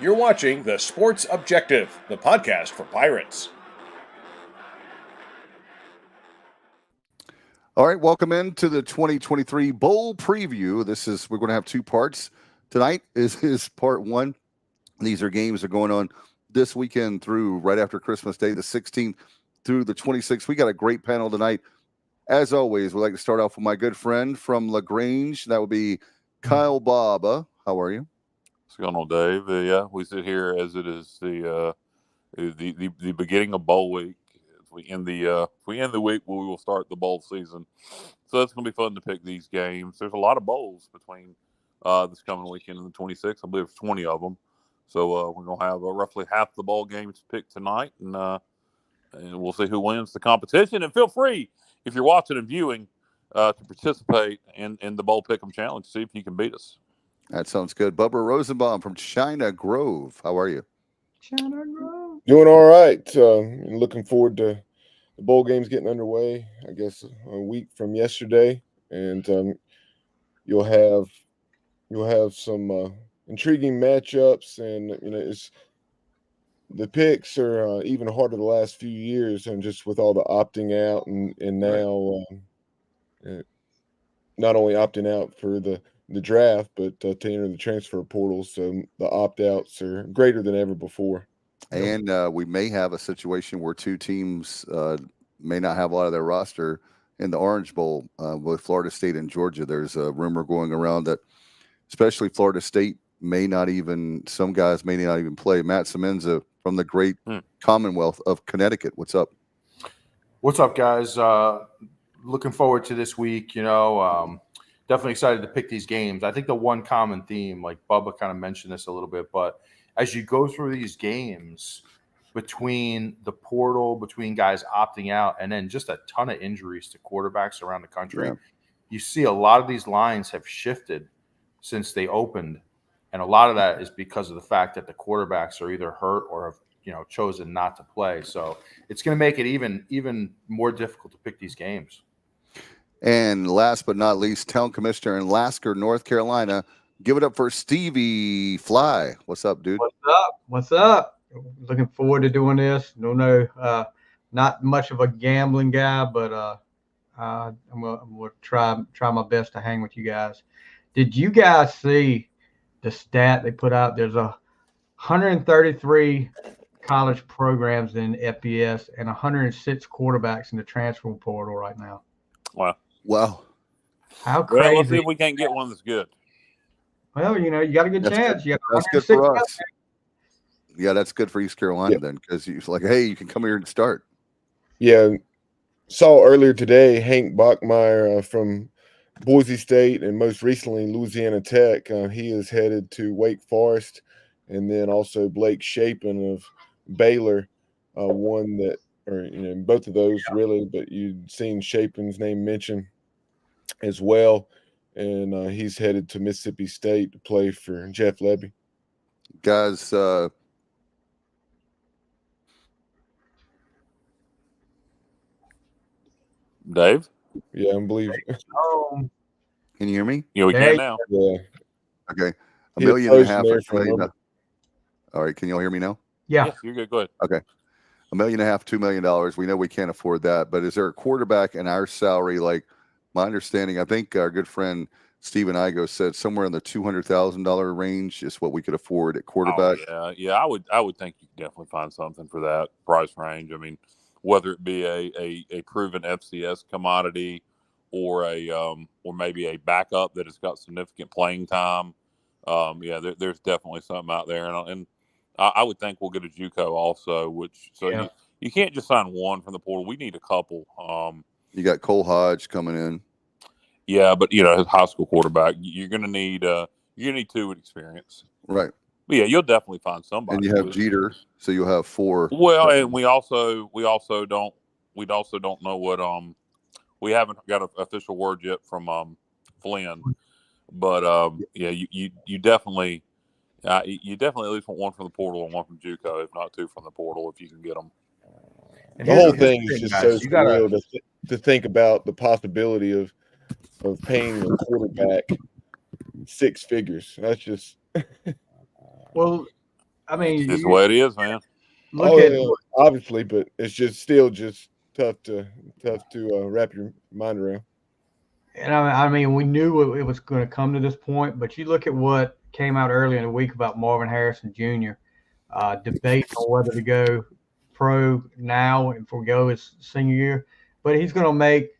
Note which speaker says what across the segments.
Speaker 1: You're watching The Sports Objective, the podcast for Pirates.
Speaker 2: All right, welcome into the 2023 Bowl preview. We're going to have two parts. Tonight is part one. These are games that are going on this weekend through right after Christmas Day, the 16th through the 26th. We got a great panel tonight. As always, we'd like to start off with my good friend from LaGrange. That would be Kyle Baba. How are you?
Speaker 3: What's going on, Dave? Yeah, we sit here as it is the beginning of bowl week. If we end the week, we will start the bowl season. So it's going to be fun to pick these games. There's a lot of bowls between this coming weekend and the 26th. I believe there's 20 of them. So we're going to have roughly half the bowl games picked tonight, and we'll see who wins the competition. And feel free, if you're watching and viewing, to participate in the Bowl Pick'em Challenge. See if you can beat us.
Speaker 2: That sounds good. Bubba Rosenbaum from China Grove. How are you?
Speaker 4: China Grove.
Speaker 5: Doing all right. Looking forward to the bowl games getting underway. I guess a week from yesterday, and you'll have some intriguing matchups. And the picks are even harder the last few years, and just with all the opting out and now not only opting out for the draft, but to enter the transfer portal. So the opt-outs are greater than ever before.
Speaker 2: And we may have a situation where two teams may not have a lot of their roster in the Orange Bowl with Florida State and Georgia. There's a rumor going around that especially Florida State some guys may not even play. Matt Semenza from the great Commonwealth of Connecticut. What's up?
Speaker 4: What's up, guys? Looking forward to this week. Definitely excited to pick these games. I think the one common theme, like Bubba kind of mentioned this a little bit, but as you go through these games between the portal, between guys opting out, and then just a ton of injuries to quarterbacks around the country, you see a lot of these lines have shifted since they opened. And a lot of that is because of the fact that the quarterbacks are either hurt or have chosen not to play. So it's going to make it even more difficult to pick these games.
Speaker 2: And last but not least, Town Commissioner in Lasker, North Carolina. Give it up for Stevie Fly. What's up, dude?
Speaker 6: What's up? Looking forward to doing this. Not much of a gambling guy, but I'm gonna try my best to hang with you guys. Did you guys see the stat they put out? There's 133 college programs in FBS and 106 quarterbacks in the transfer portal right now.
Speaker 3: Wow.
Speaker 6: How crazy.
Speaker 3: Well, let's see if we can't get one that's good.
Speaker 6: Well, you got a good chance.
Speaker 2: That's good for us. Yeah, that's good for East Carolina then, because you're like, hey, you can come here and start.
Speaker 5: Yeah. Saw earlier today Hank Bachmeier from Boise State and most recently Louisiana Tech. He is headed to Wake Forest, and then also Blake Shapen of Baylor, one that, or both of those really, but you'd seen Shapen's name mentioned as well, and he's headed to Mississippi State to play for Jeff Lebby.
Speaker 2: Guys,
Speaker 3: Dave?
Speaker 5: Yeah, unbelievable.
Speaker 2: Can you hear me?
Speaker 3: Yeah, we can now.
Speaker 5: Yeah.
Speaker 2: Okay. $1.5 million. All right. Can you all hear me now?
Speaker 6: Yeah.
Speaker 3: Yes, you're good. Go ahead.
Speaker 2: Okay. $1.5 million, $2 million. We know we can't afford that, but is there a quarterback in our salary? Like my understanding, I think our good friend Steven Igo said somewhere in the $200,000 range is what we could afford at quarterback.
Speaker 3: Oh, yeah. I would think you could definitely find something for that price range. I mean, whether it be a proven FCS commodity or or maybe a backup that has got significant playing time. There's definitely something out there, and I would think we'll get a JUCO also. You can't just sign one from the portal. We need a couple.
Speaker 2: You got Cole Hodge coming in.
Speaker 3: Yeah, but his high school quarterback, you're gonna need two with experience.
Speaker 2: Right.
Speaker 3: But yeah, you'll definitely find somebody.
Speaker 2: And you have Jeter, so you'll have four.
Speaker 3: Well, and we also don't know what we haven't got an official word yet from Flynn, but you definitely at least want one from the portal and one from JUCO, if not two from the portal, if you can get them.
Speaker 5: The whole thing is just so surreal to think about the possibility of paying the quarterback six figures. That's just
Speaker 6: Well, I mean,
Speaker 3: It's the way it is, man.
Speaker 6: look at
Speaker 5: obviously, but it's just still just tough to wrap your mind around.
Speaker 6: And I mean, we knew it was going to come to this point, but you look at what came out earlier in the week about Marvin Harrison Jr. Debating on whether to go pro now and forego his senior year, but he's going to make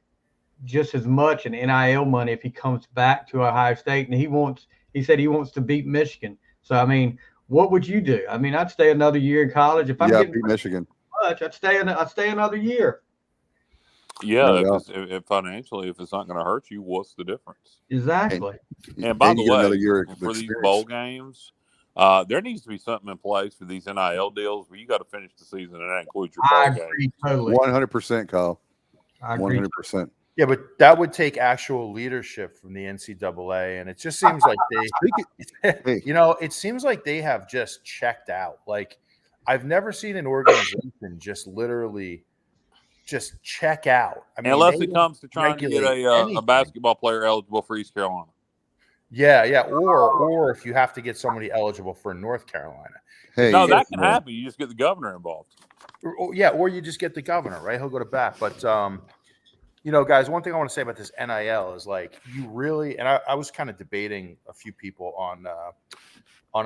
Speaker 6: just as much in NIL money if he comes back to Ohio State, and he said he wants to beat Michigan. So I mean, what would you do? I mean, I'd stay another year in college if I'm getting
Speaker 2: beat Michigan.
Speaker 6: much. I'd stay another year.
Speaker 3: Yeah, if financially, if it's not going to hurt you, what's the difference?
Speaker 6: Exactly.
Speaker 3: And by the way,
Speaker 2: another year
Speaker 3: for these bowl games, there needs to be something in place for these NIL deals where you got to finish the season and that includes your
Speaker 6: I
Speaker 3: bowl
Speaker 6: agree
Speaker 3: game.
Speaker 6: totally.
Speaker 2: 100%, Kyle.
Speaker 6: I agree.
Speaker 2: 100%.
Speaker 4: Yeah, but that would take actual leadership from the NCAA, and it just seems like they, it seems like they have just checked out. Like, I've never seen an organization just literally just check out. I mean,
Speaker 3: unless it comes to trying to get a
Speaker 4: anything.
Speaker 3: basketball player eligible for East Carolina.
Speaker 4: Yeah, or if you have to get somebody eligible for North Carolina.
Speaker 2: Hey,
Speaker 3: No, that can happen. You just get the governor involved.
Speaker 4: Or you just get the governor, right? He'll go to bat. But guys, one thing I want to say about this NIL is like you really, and I was kind of debating a few people on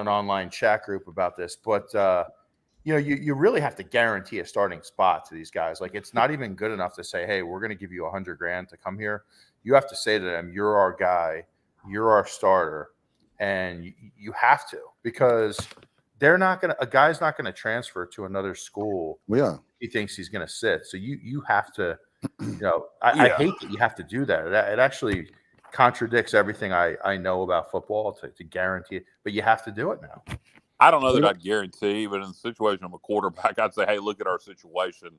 Speaker 4: an online chat group about this, but you really have to guarantee a starting spot to these guys. Like, it's not even good enough to say, hey, we're going to give you $100,000 to come here. You have to say to them, you're our guy, you're our starter, and you have to, because a guy's not going to transfer to another school.
Speaker 2: Yeah,
Speaker 4: he thinks he's going to sit. So you have to, I hate that you have to do that. It actually contradicts everything I know about football to guarantee it, but you have to do it now.
Speaker 3: I don't know that I'd guarantee, but in the situation of a quarterback, I'd say, hey, look at our situation.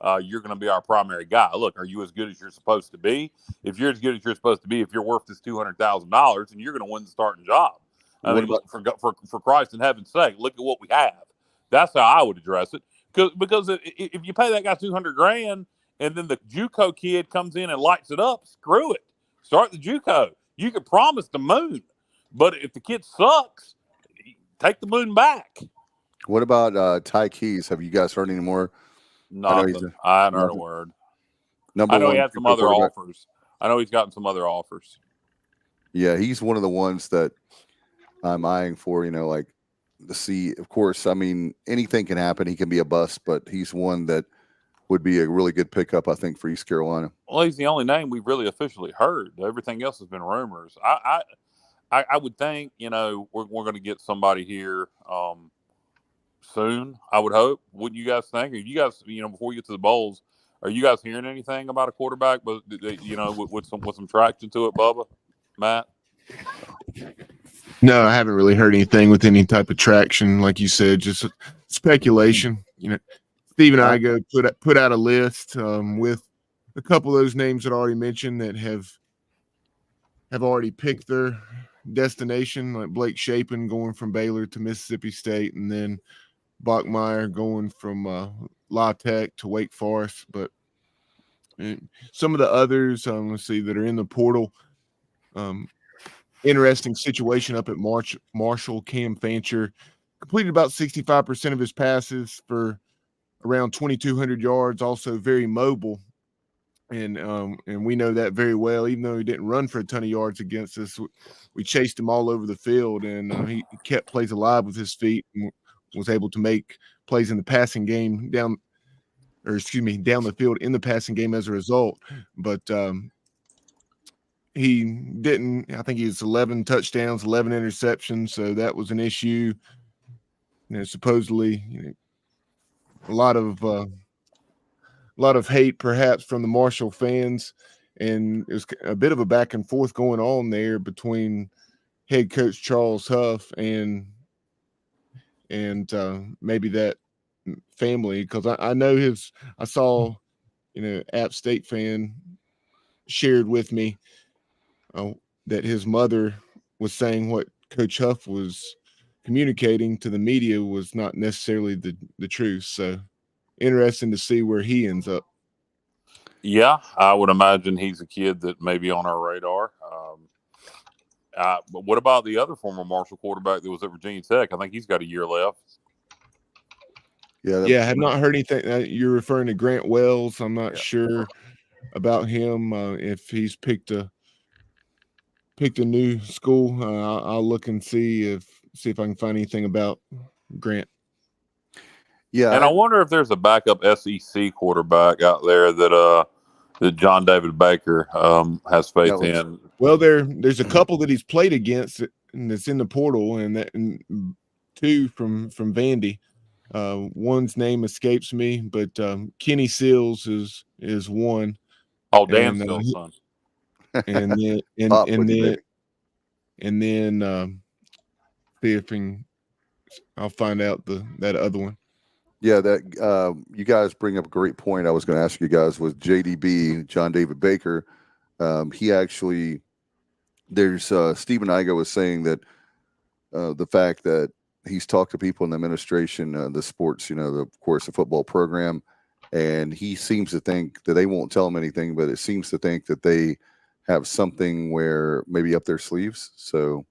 Speaker 3: You're going to be our primary guy. Look, are you as good as you're supposed to be? If you're as good as you're supposed to be, if you're worth this $200,000, then you're going to win the starting job. I mean, for Christ and heaven's sake, look at what we have. That's how I would address it. Because if you pay that guy $200,000 and then the JUCO kid comes in and lights it up, screw it. Start the JUCO. You can promise the moon, but if the kid sucks, take the moon back.
Speaker 2: What about Ty Keys? Have you guys heard any more?
Speaker 3: Nothing. I haven't heard a word.
Speaker 2: I
Speaker 3: know he had some other offers. I know he's gotten some other offers.
Speaker 2: Yeah, he's one of the ones that I'm eyeing for, like to see. Of course, I mean, anything can happen. He can be a bust, but he's one that would be a really good pickup, I think, for East Carolina.
Speaker 3: Well, he's the only name we've really officially heard. Everything else has been rumors. I would think, we're going to get somebody here soon, I would hope. Wouldn't you guys think? Are you guys, before we get to the bowls, are you guys hearing anything about a quarterback, but with some traction to it, Bubba, Matt?
Speaker 5: No, I haven't really heard anything with any type of traction, like you said, just speculation. Steve and I put out a list with a couple of those names that I already mentioned that have already picked their destination, like Blake Shapen going from Baylor to Mississippi State, and then Bachmeier going from La Tech to Wake Forest. But some of the others, let's see, that are in the portal. Interesting situation up at Marshall. Cam Fancher completed about 65% of his passes for around 2,200 yards. Also very mobile, and we know that very well. Even though he didn't run for a ton of yards against us, we chased him all over the field, and he kept plays alive with his feet and was able to make plays in the passing game down the field in the passing game as a result. But he didn't. I think he was 11 touchdowns, 11 interceptions, so that was an issue. Supposedly, a lot of hate perhaps from the Marshall fans, and it was a bit of a back and forth going on there between head coach Charles Huff and maybe that family, because I know I saw App State fan shared with me that his mother was saying what Coach Huff was communicating to the media was not necessarily the truth. So interesting to see where he ends up.
Speaker 3: Yeah, I would imagine he's a kid that may be on our radar. But what about the other former Marshall quarterback that was at Virginia Tech? I think he's got a year left.
Speaker 2: Yeah,
Speaker 5: Yeah, I have not heard anything. You're referring to Grant Wells. I'm not
Speaker 3: Yeah.
Speaker 5: sure about him. If he's picked a new school, I'll look and see if I can find anything about Grant.
Speaker 2: yeah.
Speaker 3: And I wonder if there's a backup SEC quarterback out there that John David Baker has faith in.
Speaker 5: Well, there's a couple that he's played against and that's in the portal, and two from Vandy. One's name escapes me, but Kenny Seals is one.
Speaker 3: Oh, Dan Steele's son.
Speaker 5: And then see if I'll find out that other one.
Speaker 2: Yeah, that you guys bring up a great point. I was going to ask you guys was JDB, John David Baker. He actually, there's Stephen Igo was saying that the fact that he's talked to people in the administration, the sports, of course, the football program, and he seems to think that they won't tell him anything, but it seems to think that they have something where maybe up their sleeves. So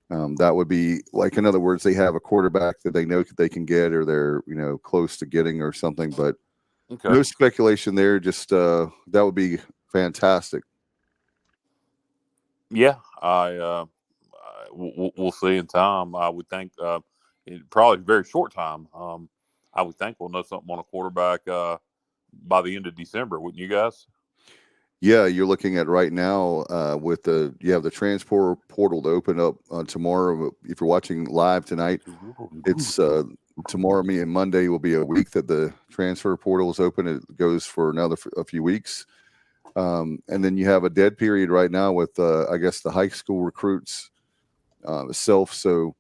Speaker 2: that would be like, in other words, they have a quarterback that they know they can get, or they're close to getting or something. But no speculation there. Just that would be fantastic.
Speaker 3: Yeah, we'll see in time. I would think probably very short time. I would think we'll know something on a quarterback by the end of December, wouldn't you guys?
Speaker 2: Yeah, you're looking at right now with you have the transfer portal to open up tomorrow. If you're watching live tonight, it's tomorrow. And Monday will be a week that the transfer portal is open. It goes for a few weeks, and then you have a dead period right now with I guess the high school recruits itself. So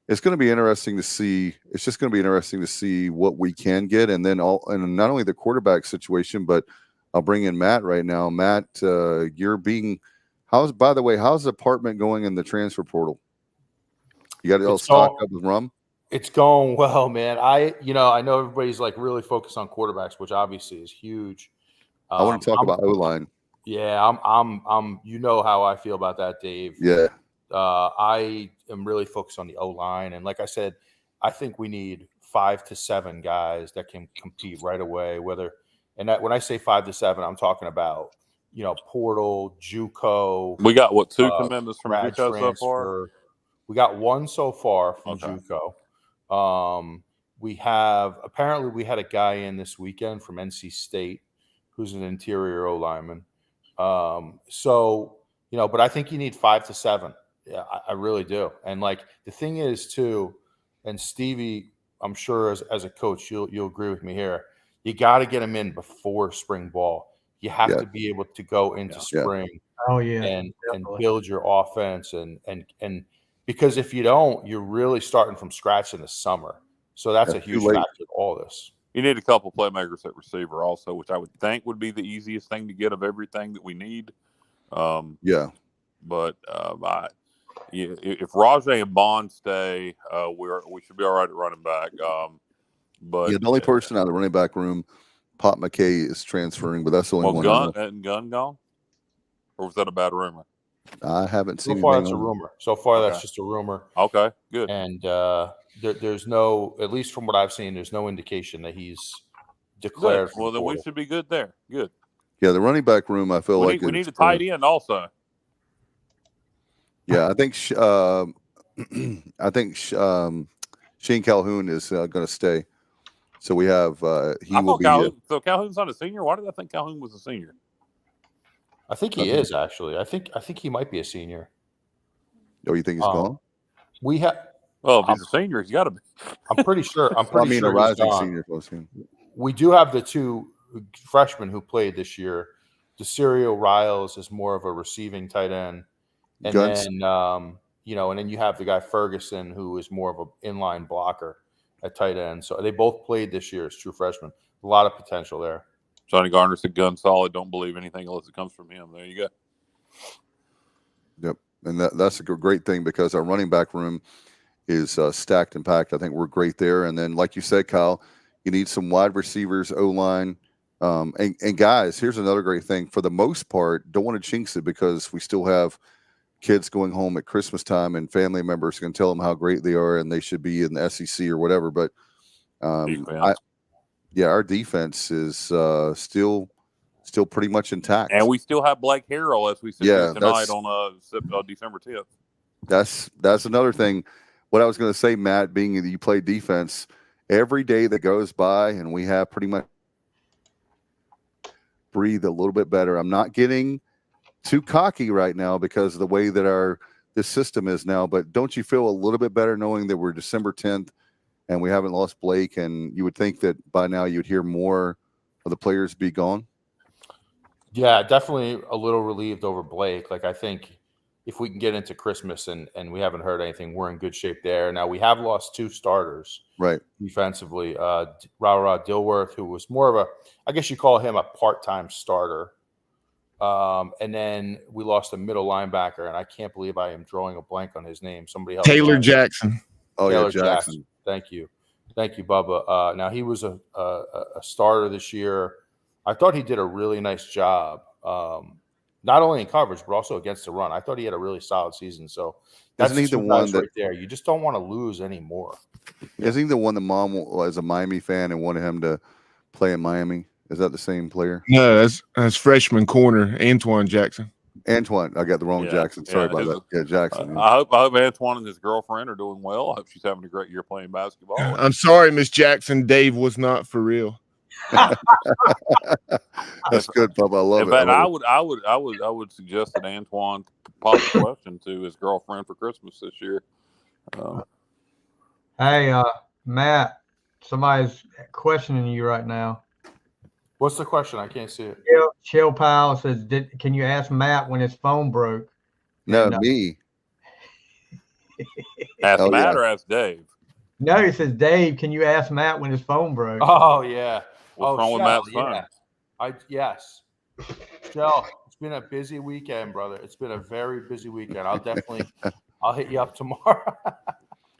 Speaker 2: it's going to be interesting to see. It's just going to be interesting to see what we can get, and then and not only the quarterback situation, but I'll bring in Matt right now. Matt, how's the apartment going in the transfer portal? You got it all stocked up with rum?
Speaker 4: It's going well, man. I know everybody's like really focused on quarterbacks, which obviously is huge.
Speaker 2: I want to talk about O-line.
Speaker 4: Yeah, I'm you know how I feel about that, Dave.
Speaker 2: Yeah.
Speaker 4: I am really focused on the O-line. And like I said, I think we need 5 to 7 guys that can compete right away, and when I say 5 to 7, I'm talking about, portal, JUCO.
Speaker 3: We got 2 commitments from JUCO so far?
Speaker 4: We got 1 so far from JUCO. We had a guy in this weekend from NC State who's an interior O-lineman. But I think you need 5 to 7. Yeah, I really do. And like the thing is too, and Stevie, I'm sure as a coach, you'll agree with me here. You got to get them in before spring ball. You have to be able to go into spring.
Speaker 6: Oh yeah,
Speaker 4: and build your offense and because if you don't, you're really starting from scratch in the summer. So that's a huge factor of all this.
Speaker 3: You need a couple playmakers at receiver also, which I would think would be the easiest thing to get of everything that we need. But if Rajay and Bond stay, we should be all right at running back. But
Speaker 2: the only person out of the running back room, Pop McKay, is transferring, but that's the only one.
Speaker 3: Gun gone? Or was that a bad rumor?
Speaker 2: I haven't seen.
Speaker 4: So far, it's a rumor. So far, that's just a rumor.
Speaker 3: Okay, good.
Speaker 4: And there's no, at least from what I've seen, there's no indication that he's declared.
Speaker 3: Well, then we should be good there. Good.
Speaker 2: Yeah, the running back room, I feel like
Speaker 3: we need a tight end also.
Speaker 2: Yeah, I think Shane Calhoun is going to stay. So we have will be.
Speaker 3: So Calhoun's not a senior. Why did I think Calhoun was a senior?
Speaker 4: I think he is actually. I think he might be a senior.
Speaker 2: Oh, you think he's gone?
Speaker 4: We have.
Speaker 3: Well, if he's a senior, he's got to be.
Speaker 4: I'm pretty sure. Sure
Speaker 2: a rising senior.
Speaker 4: We do have the 2 freshmen who played this year. DeCerio Riles is more of a receiving tight end, and then and then you have the guy Ferguson who is more of an inline blocker at tight end. So they both played this year as true freshmen. A lot of potential there.
Speaker 3: Johnny Garner said gun solid. Don't believe anything unless it comes from him. There you go.
Speaker 2: Yep. And that's a great thing because our running back room is stacked and packed. I think we're great there. And then, like you said, Kyle, you need some wide receivers, O-line. And guys, here's another great thing. For the most part, don't want to jinx it because we still have kids going home at Christmas time and family members can tell them how great they are and they should be in the SEC or whatever. But
Speaker 3: Defense.
Speaker 2: Our defense is still pretty much intact,
Speaker 3: And we still have Blake Harrell as we sit here tonight on December 10th.
Speaker 2: That's another thing. What I was going to say, Matt, being that you play defense, every day that goes by and we have pretty much breathe a little bit better. I'm not getting too cocky right now because of the way that this system is now, but don't you feel a little bit better knowing that we're December 10th and we haven't lost Blake, and you would think that by now you'd hear more of the players be gone?
Speaker 4: Yeah, definitely a little relieved over Blake. Like, I think if we can get into Christmas and we haven't heard anything, we're in good shape there. Now, we have lost 2 starters defensively. Ra Dilworth, who was more of a, I guess you call him a part-time starter. And then we lost a middle linebacker, and I can't believe I am drawing a blank on his name. Somebody help
Speaker 5: Taylor
Speaker 4: me.
Speaker 5: Jackson.
Speaker 2: Oh,
Speaker 4: Taylor
Speaker 2: yeah, Jackson.
Speaker 4: Thank you, Bubba. Now, he was a starter this year. I thought he did a really nice job, not only in coverage but also against the run. I thought he had a really solid season. So that's
Speaker 2: Isn't he the one
Speaker 4: right there. You just don't want to lose anymore.
Speaker 2: Isn't he the one that mom was a Miami fan and wanted him to play in Miami? Is that the same player?
Speaker 5: No, that's freshman corner Antoine Jackson.
Speaker 2: Antoine, I got the wrong Jackson. Sorry about that. Yeah, Jackson.
Speaker 3: I hope Antoine and his girlfriend are doing well. I hope she's having a great year playing basketball.
Speaker 5: I'm sorry, Miss Jackson. Dave was not for real.
Speaker 2: That's good, Bubba. I love
Speaker 3: it. In fact, I would suggest that Antoine pop a question to his girlfriend for Christmas this year.
Speaker 6: Hey, Matt, somebody's questioning you right now.
Speaker 4: What's the question? I can't see it.
Speaker 6: Chill Pal says, can you ask Matt when his phone broke?
Speaker 2: No, me.
Speaker 3: Ask Matt or ask Dave?
Speaker 6: No, he says, Dave, can you ask Matt when his phone broke?
Speaker 4: Oh, yeah.
Speaker 3: What's wrong with Matt's phone?
Speaker 4: Yes. Shell, it's been a busy weekend, brother. It's been a very busy weekend. I'll hit you up tomorrow.
Speaker 2: I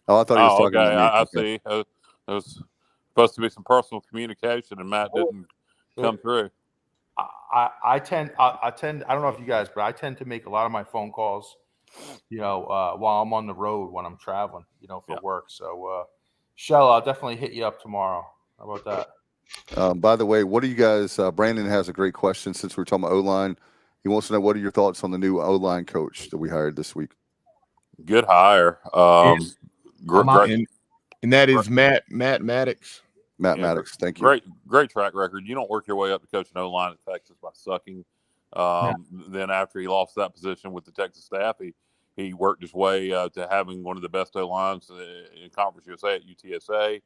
Speaker 2: thought he was talking to me.
Speaker 3: I see. There was supposed to be some personal communication, and Matt didn't come through.
Speaker 4: I tend, I don't know if you guys, but I tend to make a lot of my phone calls, while I'm on the road when I'm traveling, for work. So, Shell, I'll definitely hit you up tomorrow. How about that?
Speaker 2: By the way, what do you guys? Brandon has a great question since we're talking about O-line. He wants to know, what are your thoughts on the new O-line coach that we hired this week?
Speaker 3: Good hire.
Speaker 5: Great. And that is Matt Maddox.
Speaker 2: Matt Maddox, thank you.
Speaker 3: Great track record. You don't work your way up to coaching O-line at Texas by sucking. Then after he lost that position with the Texas staff, he worked his way to having one of the best O-lines in Conference USA at UTSA.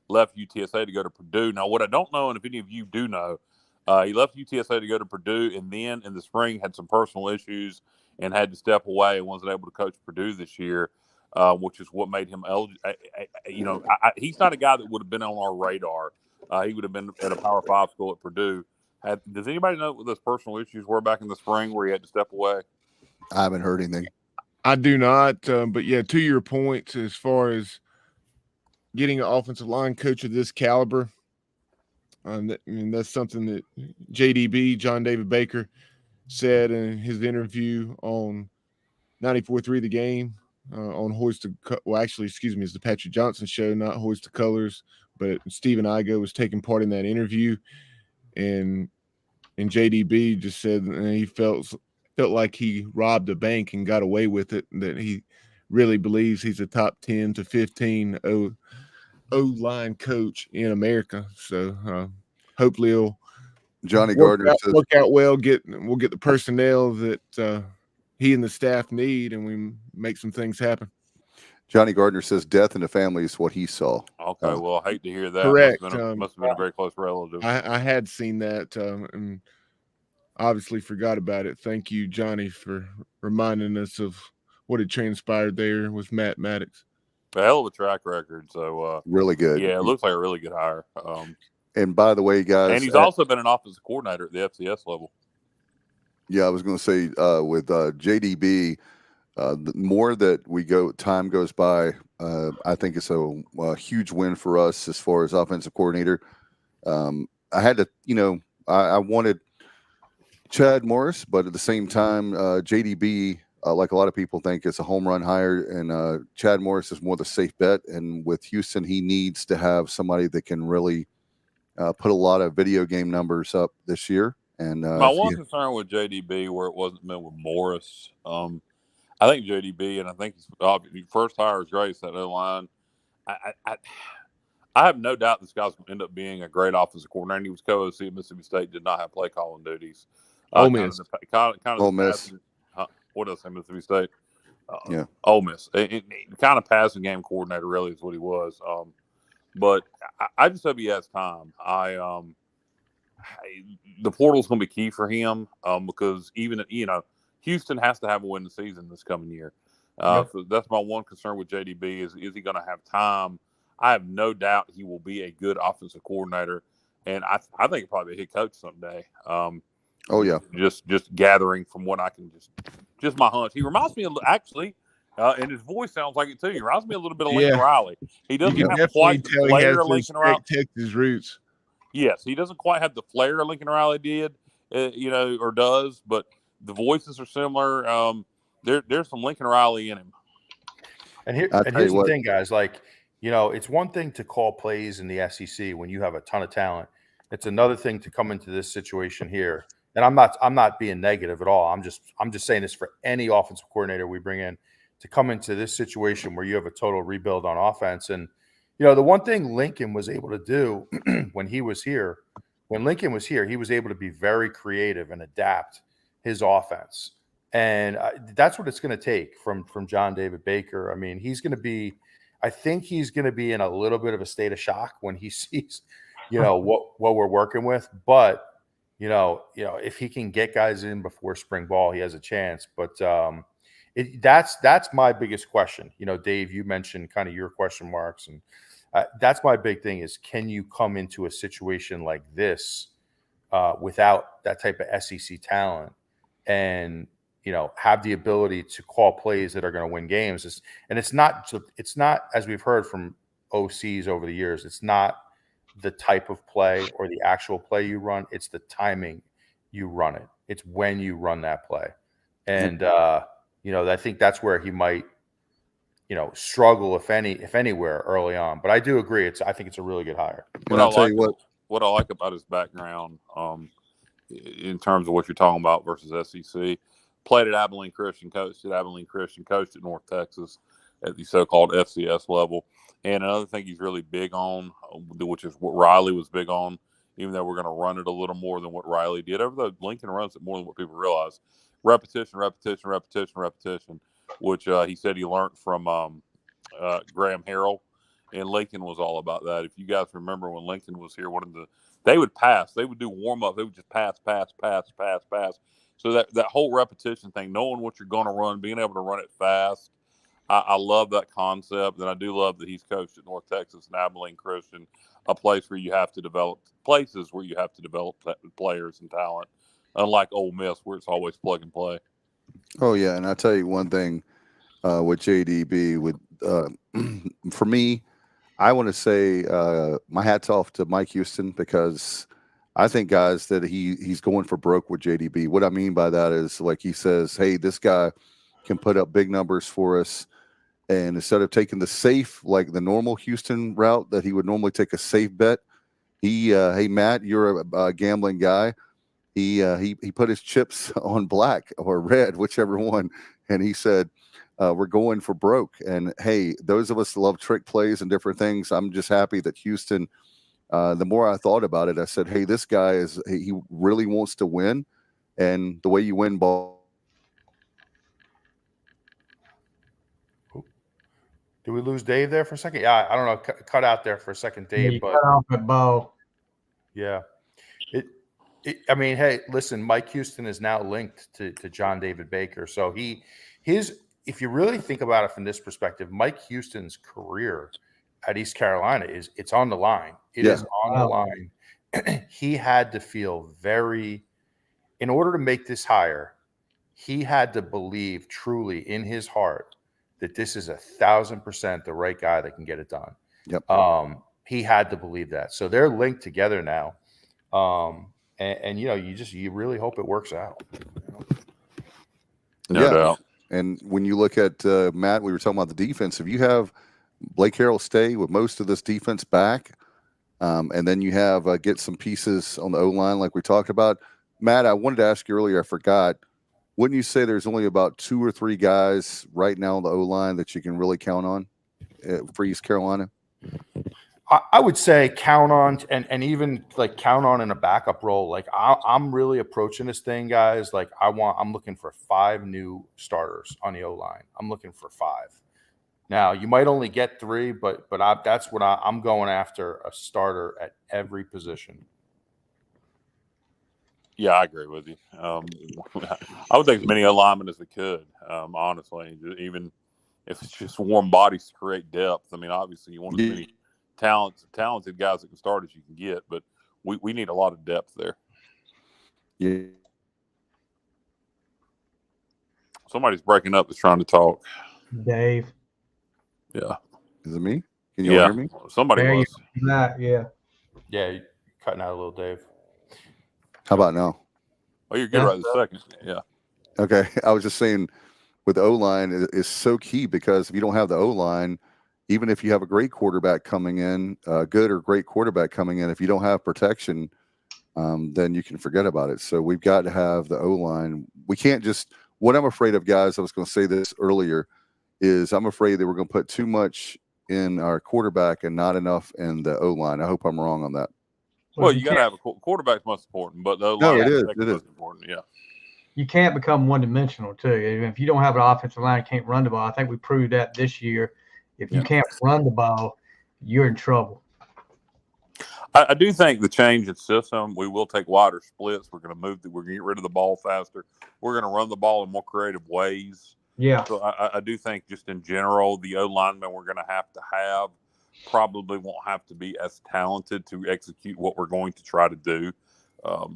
Speaker 3: Left UTSA to go to Purdue. Now, what I don't know, and if any of you do know, he left UTSA to go to Purdue, and then in the spring had some personal issues and had to step away and wasn't able to coach Purdue this year, which is what made him eligible. He's not a guy that would have been on our radar. He would have been at a Power 5 school at Purdue. Does anybody know what those personal issues were back in the spring where he had to step away?
Speaker 2: I haven't heard anything.
Speaker 5: I do not, but yeah, to your point, as far as getting an offensive line coach of this caliber, that's something that JDB, John David Baker, said in his interview on 94.3 The Game on it's the Patrick Johnson show, not Hoist the Colors, but Stephen Igo was taking part in that interview, and JDB just said he felt like he robbed a bank and got away with it, and that he really believes he's a top 10 to 15 O-line coach in America. So hopefully he'll
Speaker 2: Johnny Gardner
Speaker 5: work out well. We'll get the personnel that he and the staff need, and we make some things happen.
Speaker 2: Johnny Gardner says death in the family is what he saw.
Speaker 3: Okay, well, I hate to hear that.
Speaker 5: Correct.
Speaker 3: Must have been a very close relative.
Speaker 5: I had seen that and obviously forgot about it. Thank you, Johnny, for reminding us of what had transpired there with Matt Maddox.
Speaker 3: A hell of a track record. So
Speaker 2: really good.
Speaker 3: Yeah, it looks like a really good hire.
Speaker 2: And by the way, guys,
Speaker 3: and he's also been an offensive coordinator at the FCS level.
Speaker 2: Yeah, I was going to say with JDB, the more that time goes by, I think it's a huge win for us as far as offensive coordinator. I had to, I wanted Chad Morris, but at the same time, JDB like a lot of people think, it's a home run hire, and Chad Morris is more the safe bet. And with Houston, he needs to have somebody that can really put a lot of video game numbers up this year. And
Speaker 3: my one concern with JDB, where it wasn't meant with Morris, I think JDB, and I think his first hire is great. That line, I have no doubt this guy's going to end up being a great offensive coordinator. He was co-OC at Mississippi State, did not have play calling duties.
Speaker 5: Ole Miss.
Speaker 2: Ole Miss.
Speaker 3: What else? Mississippi State.
Speaker 2: Yeah.
Speaker 3: Ole Miss. Kind of passing game coordinator, really, is what he was. But I just hope he has time. The portal's going to be key for him because even Houston has to have a winning season this coming year. So that's my one concern with JDB is he going to have time? I have no doubt he will be a good offensive coordinator, and I think he'll probably be a head coach someday.
Speaker 2: Oh yeah,
Speaker 3: just gathering from what I can just my hunch. He reminds me of actually, and his voice sounds like it too. He reminds me a little bit of Lincoln Riley. He doesn't have quite the flair of Lincoln Riley.
Speaker 5: Texas roots.
Speaker 3: Yes, he doesn't quite have the flair Lincoln Riley did, or does, but the voices are similar. There's some Lincoln Riley in him.
Speaker 4: And here's the thing, guys. Like, it's one thing to call plays in the SEC when you have a ton of talent. It's another thing to come into this situation here. And I'm not being negative at all. I'm just saying this for any offensive coordinator we bring in to come into this situation where you have a total rebuild on offense. And the one thing Lincoln was able to do when Lincoln was here, he was able to be very creative and adapt his offense. And that's what it's going to take from John David Baker. I mean, I think he's going to be in a little bit of a state of shock when he sees, what we're working with. But, if he can get guys in before spring ball, he has a chance. But that's my biggest question. Dave, you mentioned kind of your question marks, and that's my big thing is, can you come into a situation like this without that type of SEC talent and, have the ability to call plays that are going to win games? And it's not, as we've heard from OCs over the years, it's not the type of play or the actual play you run. It's the timing you run it. It's when you run that play. And, I think that's where he might, struggle, if anywhere, early on. But I do agree. I think it's a really good hire.
Speaker 2: And I'll tell you
Speaker 3: what I like about his background, in terms of what you're talking about versus SEC. Played at Abilene Christian, coached at North Texas at the so-called FCS level. And another thing he's really big on, which is what Riley was big on, even though we're going to run it a little more than what Riley did. Over though Lincoln runs it more than what people realize. Repetition, which he said he learned from Graham Harrell. And Lincoln was all about that. If you guys remember when Lincoln was here, they would pass. They would do warm-up. They would just pass. So that whole repetition thing, knowing what you're going to run, being able to run it fast, I love that concept. And I do love that he's coached at North Texas and Abilene Christian, places where you have to develop players and talent, unlike Ole Miss, where it's always plug and play.
Speaker 2: Oh, yeah. And I'll tell you one thing with JDB, for me, I want to say my hat's off to Mike Houston, because I think, guys, that he's going for broke with JDB. What I mean by that is, like, he says, hey, this guy can put up big numbers for us. And instead of taking the safe, like the normal Houston route that he would normally take a safe bet, hey, Matt, you're a gambling guy. He put his chips on black or red, whichever one. And he said, we're going for broke. And hey, those of us that love trick plays and different things, I'm just happy that Houston, the more I thought about it, I said, hey, this guy he really wants to win. And the way you win ball.
Speaker 4: Did we lose Dave there for a second? Yeah, I don't know. Cut out there for a second, Dave.
Speaker 6: Yeah,
Speaker 4: but
Speaker 6: cut off at Bo.
Speaker 4: Yeah. I mean, hey, listen, Mike Houston is now linked to John David Baker. So if you really think about it from this perspective, Mike Houston's career at East Carolina it's on the line. It is on the line. He had to feel in order to make this hire, he had to believe truly in his heart that this is 1,000% the right guy that can get it done.
Speaker 2: Yep.
Speaker 4: He had to believe that. So they're linked together now. And you really hope it works out.
Speaker 3: No doubt.
Speaker 2: And when you look at Matt, we were talking about the defense. If you have Blake Harrell stay with most of this defense back, and then you have get some pieces on the O line like we talked about. Matt, I wanted to ask you earlier. I forgot. Wouldn't you say there's only about 2 or 3 guys right now on the O line that you can really count on for East Carolina?
Speaker 4: I would say count on and even like count on in a backup role. Like I'm really approaching this thing, guys. Like I'm looking for 5 new starters on the O line. I'm looking for 5. Now you might only get 3, but that's what I'm going after, a starter at every position.
Speaker 3: Yeah, I agree with you. I would take as many alignment as we could. Honestly, even if it's just warm bodies to create depth. I mean, obviously you want as many talented guys that can start as you can get, but we need a lot of depth there.
Speaker 2: Yeah.
Speaker 3: Somebody's breaking up that's trying to talk.
Speaker 6: Dave.
Speaker 3: Yeah.
Speaker 2: Is it me? Can you hear me?
Speaker 3: Somebody
Speaker 6: There
Speaker 3: was.
Speaker 6: Yeah.
Speaker 4: Yeah, you're cutting out a little, Dave.
Speaker 2: How about now?
Speaker 3: Oh, you're good right this second. Yeah.
Speaker 2: Okay. I was just saying with the O-line is so key, because if you don't have the O-line, even if you have a great quarterback coming in, good or great quarterback coming in, if you don't have protection, then you can forget about it. So we've got to have the O-line. We can't just – what I'm afraid of, guys, I was going to say this earlier, is I'm afraid that we're going to put too much in our quarterback and not enough in the O-line. I hope I'm wrong on that.
Speaker 3: Well, you got to have a quarterback's most important, but the
Speaker 2: No,
Speaker 3: O-line
Speaker 2: it is.
Speaker 3: is most important. Yeah.
Speaker 6: You can't become one-dimensional, too. If you don't have an offensive line, you can't run the ball. I think we proved that this year. If you can't run the ball, you're in trouble.
Speaker 3: I do think the change in system, we will take wider splits. We're going to we're going to get rid of the ball faster. We're going to run the ball in more creative ways.
Speaker 6: Yeah.
Speaker 3: So I do think just in general, the O-linemen we're going to have probably won't have to be as talented to execute what we're going to try to do.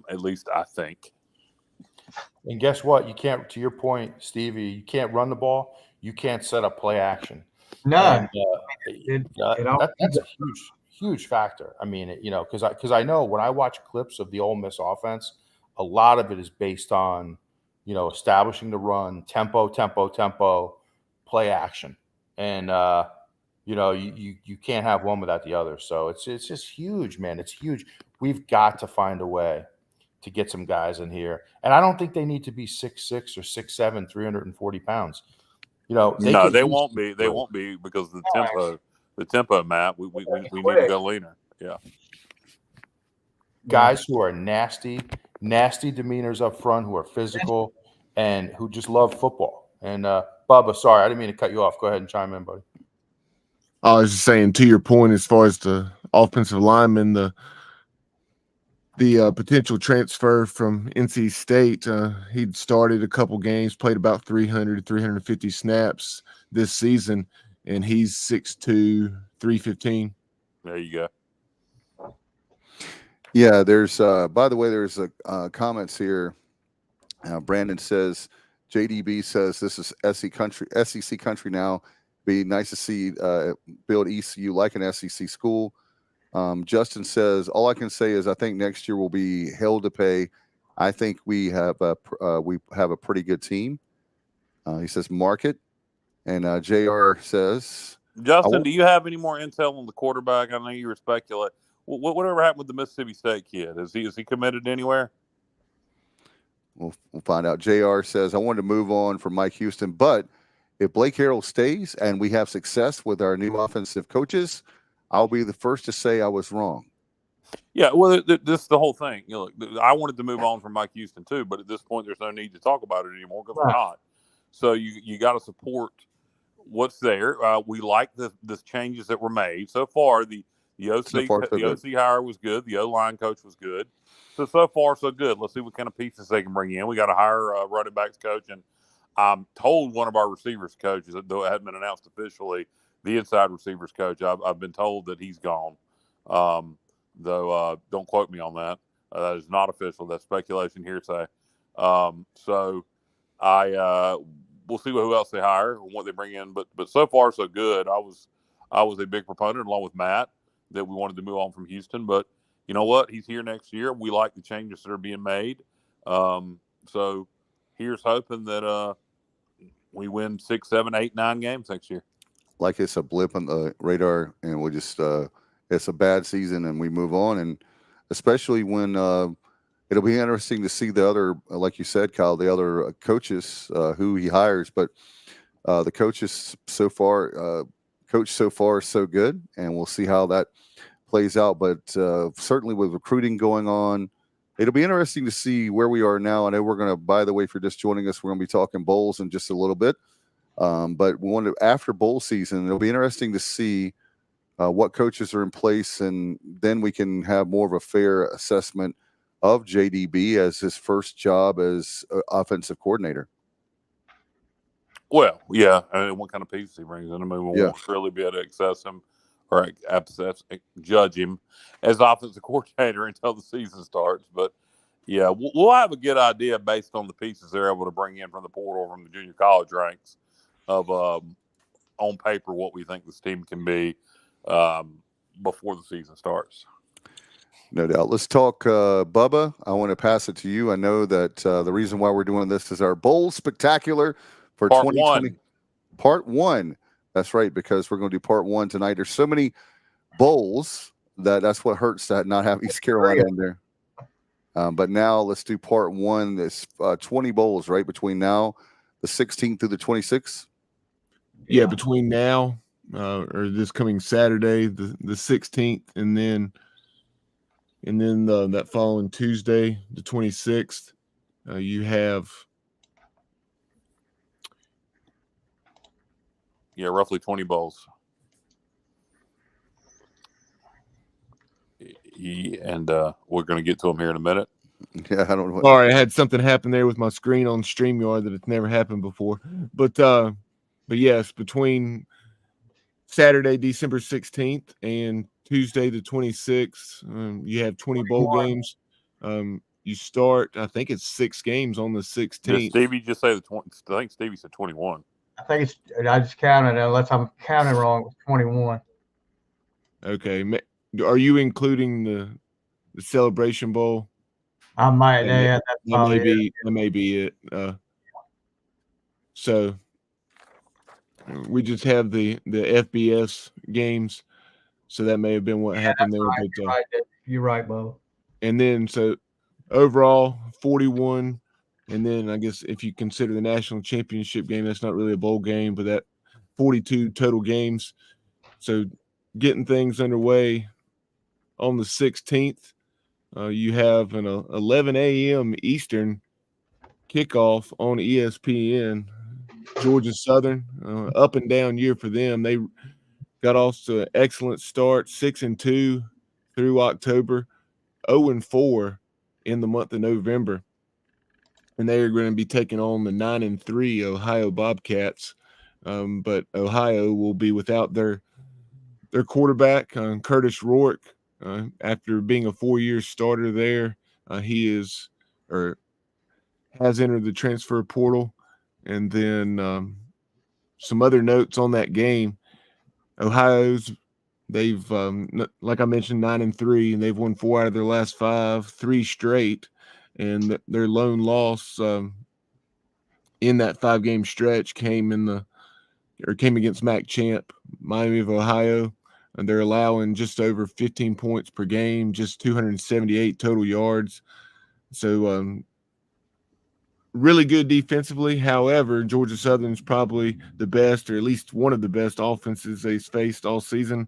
Speaker 3: At least I think.
Speaker 4: And guess what? You can't, to your point, Stevie, you can't run the ball. You can't set up play action.
Speaker 6: No.
Speaker 4: And, that's a huge factor. I mean, because I know when I watch clips of the Ole Miss offense, a lot of it is based on, establishing the run, tempo, play action. And, you can't have one without the other. So it's just huge, man. It's huge. We've got to find a way to get some guys in here. And I don't think they need to be 6'6" or 6'7", 340 pounds. They
Speaker 3: won't be. They won't be because the tempo, Matt, we need to go leaner. Yeah.
Speaker 4: Guys who are nasty demeanors up front, who are physical and who just love football. And Bubba, sorry, I didn't mean to cut you off. Go ahead and chime in, buddy.
Speaker 5: I was just saying, to your point, as far as the offensive lineman, the potential transfer from NC State, he'd started a couple games, played about 300 to 350 snaps this season, and he's 6'2", 315.
Speaker 3: There you go.
Speaker 2: Yeah, there's by the way, there's a comments here. Brandon says, JDB says this is SEC country now. Be nice to see build ECU like an SEC school. Justin says, all I can say is I think next year will be hell to pay. I think we have a pretty good team. He says market. And JR says,
Speaker 3: Justin, do you have any more intel on the quarterback? I know you were speculating. Whatever happened with the Mississippi State kid? Is he committed anywhere?
Speaker 2: We'll find out. JR says, I wanted to move on from Mike Houston, but if Blake Harrell stays and we have success with our new offensive coaches, I'll be the first to say I was wrong.
Speaker 3: Yeah, well, this is the whole thing. I wanted to move on from Mike Houston too, but at this point, there's no need to talk about it anymore because we're not. So you got to support what's there. We like the changes that were made so far. The OC hire was good. The O-line coach was good. So far, so good. Let's see what kind of pieces they can bring in. We got to hire a running backs coach, and I'm told one of our receivers coaches, though it hadn't been announced officially, the inside receivers coach, I've been told that he's gone. Though don't quote me on that. That is not official. That's speculation, hearsay. So we'll see who else they hire and what they bring in. But so far, so good. I was a big proponent, along with Matt, that we wanted to move on from Houston. But you know what? He's here next year. We like the changes that are being made. So here's hoping that we win 6, 7, 8, 9 games next year.
Speaker 2: Like it's a blip on the radar, and we'll just it's a bad season, and we move on. And especially when it'll be interesting to see the other, like you said, Kyle, the other coaches who he hires. But the coaches so far, coach so far is so good, and we'll see how that plays out. But certainly with recruiting going on, it'll be interesting to see where we are now. I know we're going to, by the way, for just joining us, we're going to be talking bowls in just a little bit. But we want to, after bowl season, it'll be interesting to see what coaches are in place, and then we can have more of a fair assessment of JDB as his first job as offensive coordinator.
Speaker 3: Well, yeah, and what kind of pieces he brings in. I mean, we
Speaker 2: Yeah.
Speaker 3: won't really be able to access him or judge him as offensive coordinator until the season starts. But, yeah, we'll have a good idea based on the pieces they're able to bring in from the portal, from the junior college ranks, of on paper what we think this team can be before the season starts.
Speaker 2: No doubt. Let's talk Bubba. I want to pass it to you. I know that the reason why we're doing this is our bowl spectacular for
Speaker 3: Part
Speaker 2: 2020.
Speaker 3: one.
Speaker 2: Part one. That's right, because we're going to do part one tonight. There's so many bowls that's what hurts, that not have East Carolina in there. But now let's do part one. There's 20 bowls, right, between now, the 16th through the 26th.
Speaker 5: Yeah, between now or this coming Saturday, the 16th, and then that following Tuesday, the 26th, you have
Speaker 3: roughly 20 bowls. And we're going to get to them here in a minute.
Speaker 2: Yeah, I don't know.
Speaker 5: Sorry, I had something happen there with my screen on StreamYard that it's never happened before. But yes, between Saturday, December 16th and Tuesday, the 26th, you have 20 bowl games. You start, I think it's 6 games on the 16th.
Speaker 3: Did Stevie just say the 20? I think Stevie said 21.
Speaker 6: I just counted, unless I'm counting wrong, it's 21.
Speaker 5: Okay. Are you including the Celebration Bowl?
Speaker 6: I might.
Speaker 5: And
Speaker 6: Yeah, that's probably
Speaker 5: that may be it. So we just have the FBS games, so that may have been what happened there.
Speaker 6: Right.
Speaker 5: But
Speaker 6: You're right, Bo.
Speaker 5: and then so overall 41, and then I guess if you consider the national championship game, that's not really a bowl game, but that 42 total games. So getting things underway on the 16th. You have an 11 a.m. Eastern kickoff on ESPN. Georgia Southern, up and down year for them. They got off to an excellent start, 6-2 through October, 0-4 in the month of November, and they are going to be taking on the 9-3 Ohio Bobcats. But Ohio will be without their quarterback, Curtis Rourke. After being a 4-year starter there, he has entered the transfer portal. And then some other notes on that game. Ohio's, they've, like I mentioned, 9-3, and they've won 4 out of their last 5, 3 straight. And their lone loss in that 5-game stretch came against MAC champ Miami of Ohio. And they're allowing just over 15 points per game, just 278 total yards. So really good defensively. However, Georgia Southern's probably the best, or at least one of the best offenses they've faced all season.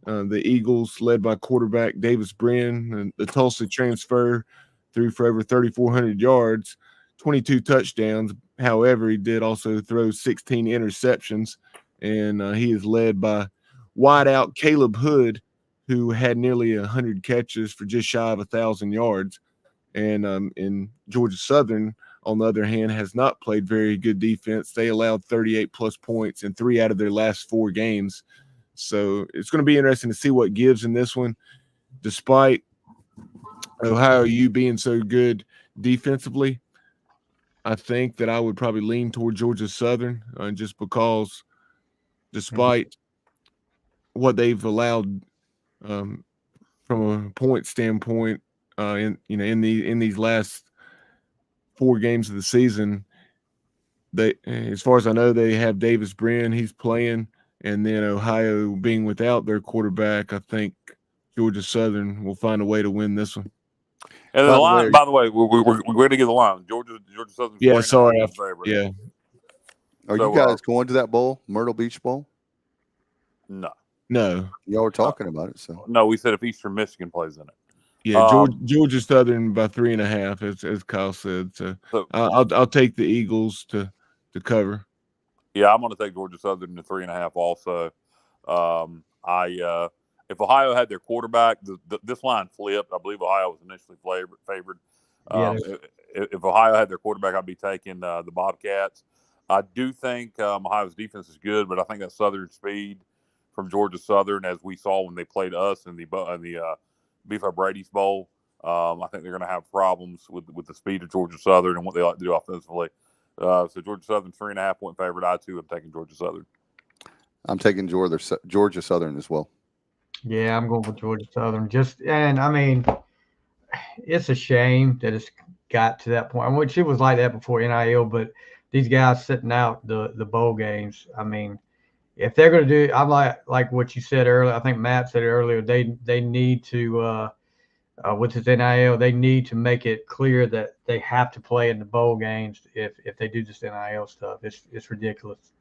Speaker 5: The Eagles, led by quarterback Davis Brin, and the Tulsa transfer, threw for over 3,400 yards, 22 touchdowns. However, he did also throw 16 interceptions, and he is led by wideout Caleb Hood, who had nearly 100 catches for just shy of 1,000 yards. And in Georgia Southern, on the other hand, has not played very good defense. They allowed 38-plus points in 3 out of their last 4 games. So it's going to be interesting to see what gives in this one. Despite Ohio U being so good defensively, I think that I would probably lean toward Georgia Southern just because despite what they've allowed from a point standpoint in these last 4 games of the season, as far as I know, they have Davis Brin. He's playing, and then Ohio being without their quarterback, I think Georgia Southern will find a way to win this one.
Speaker 3: And the line, by the way, we're going to get the line. Georgia Southern.
Speaker 5: Yeah, sorry,
Speaker 3: favorite.
Speaker 5: Yeah.
Speaker 2: Are you guys going to that bowl, Myrtle Beach Bowl?
Speaker 3: No.
Speaker 2: Y'all were talking about it. So
Speaker 3: no, we said if Eastern Michigan plays in it.
Speaker 5: Yeah, Georgia Southern by 3.5, as Kyle said. So I'll take the Eagles to cover.
Speaker 3: Yeah, I'm going to take Georgia Southern to 3.5 also. If Ohio had their quarterback, this line flipped. I believe Ohio was initially favored. If Ohio had their quarterback, I'd be taking the Bobcats. I do think Ohio's defense is good, but I think that Southern speed from Georgia Southern, as we saw when they played us in the Beef Brady's Bowl, I think they're going to have problems with the speed of Georgia Southern and what they like to do offensively. So Georgia Southern 3.5-point favorite. I too am taking Georgia Southern.
Speaker 2: I'm taking Georgia Southern as well.
Speaker 6: Yeah, I'm going with Georgia Southern. It's a shame that it's got to that point. Which it was like that before NIL, but these guys sitting out the bowl games. I mean, if they're going to do, I'm like what you said earlier. I think Matt said it earlier. They need to with this NIL, they need to make it clear that they have to play in the bowl games if they do this NIL stuff. It's ridiculous.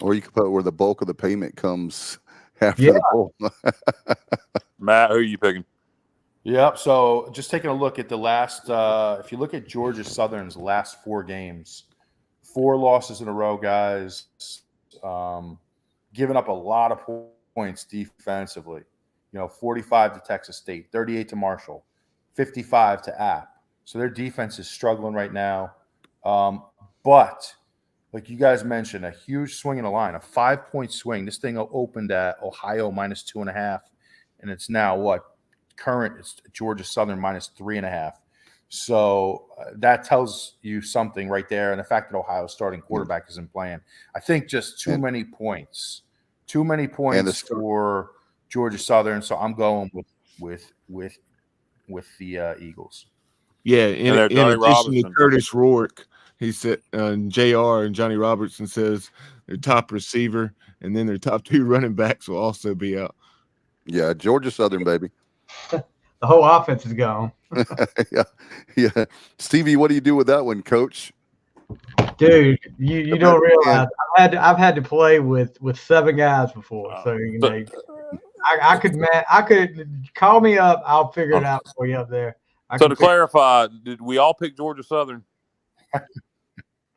Speaker 2: Or you could put where the bulk of the payment comes after the bowl.
Speaker 3: Matt, who are you picking?
Speaker 4: Yep. So just taking a look at the last, if you look at Georgia Southern's last 4 games, 4 losses in a row, guys, giving up a lot of points defensively. 45 to Texas State, 38 to Marshall, 55 to App. So their defense is struggling right now. But like you guys mentioned, a huge swing in the line, a 5-point swing. This thing opened at Ohio -2.5, and it's now current? It's Georgia Southern -3.5. So that tells you something right there. And the fact that Ohio's starting quarterback isn't playing, I think just too many points for Georgia Southern. So I'm going with the Eagles.
Speaker 5: Yeah, in addition to Curtis Rourke, he said JR and Johnny Robertson says their top receiver and then their top 2 running backs will also be out.
Speaker 2: Yeah, Georgia Southern, baby.
Speaker 6: The whole offense is gone.
Speaker 2: Yeah. Stevie, what do you do with that one, Coach?
Speaker 6: Dude, you don't realize I've had to play with 7 guys before, so I could call me up. I'll figure it out for you up there.
Speaker 3: So to clarify, did we all pick Georgia Southern?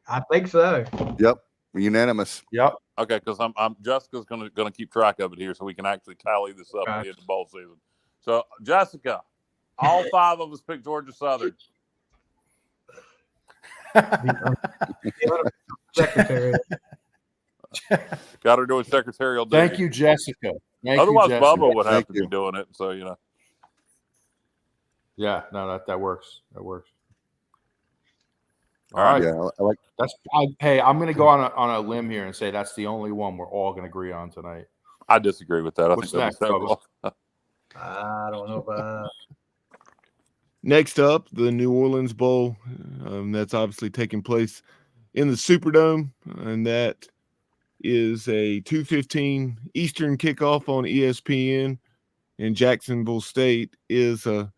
Speaker 6: I think so.
Speaker 2: Yep, unanimous.
Speaker 4: Yep.
Speaker 3: Okay, because I'm Jessica's gonna keep track of it here, so we can actually tally this up at the end of the bowl season. So Jessica, all 5 of us picked Georgia Southern.
Speaker 6: Secretary.
Speaker 3: Got her doing secretarial duty.
Speaker 4: Thank you, Jessica.
Speaker 3: Otherwise, Bubba would have to be doing it. So
Speaker 4: Yeah, no, that works. That works. All right.
Speaker 2: Yeah, I like
Speaker 4: that's. Hey, I'm going to go on a limb here and say that's the only one we're all going to agree on tonight.
Speaker 3: I disagree with that.
Speaker 4: What's next, Bubba?
Speaker 6: I don't know about.
Speaker 5: Next up, the New Orleans Bowl. That's obviously taking place in the Superdome, and that is a 2:15 Eastern kickoff on ESPN. And Jacksonville State is a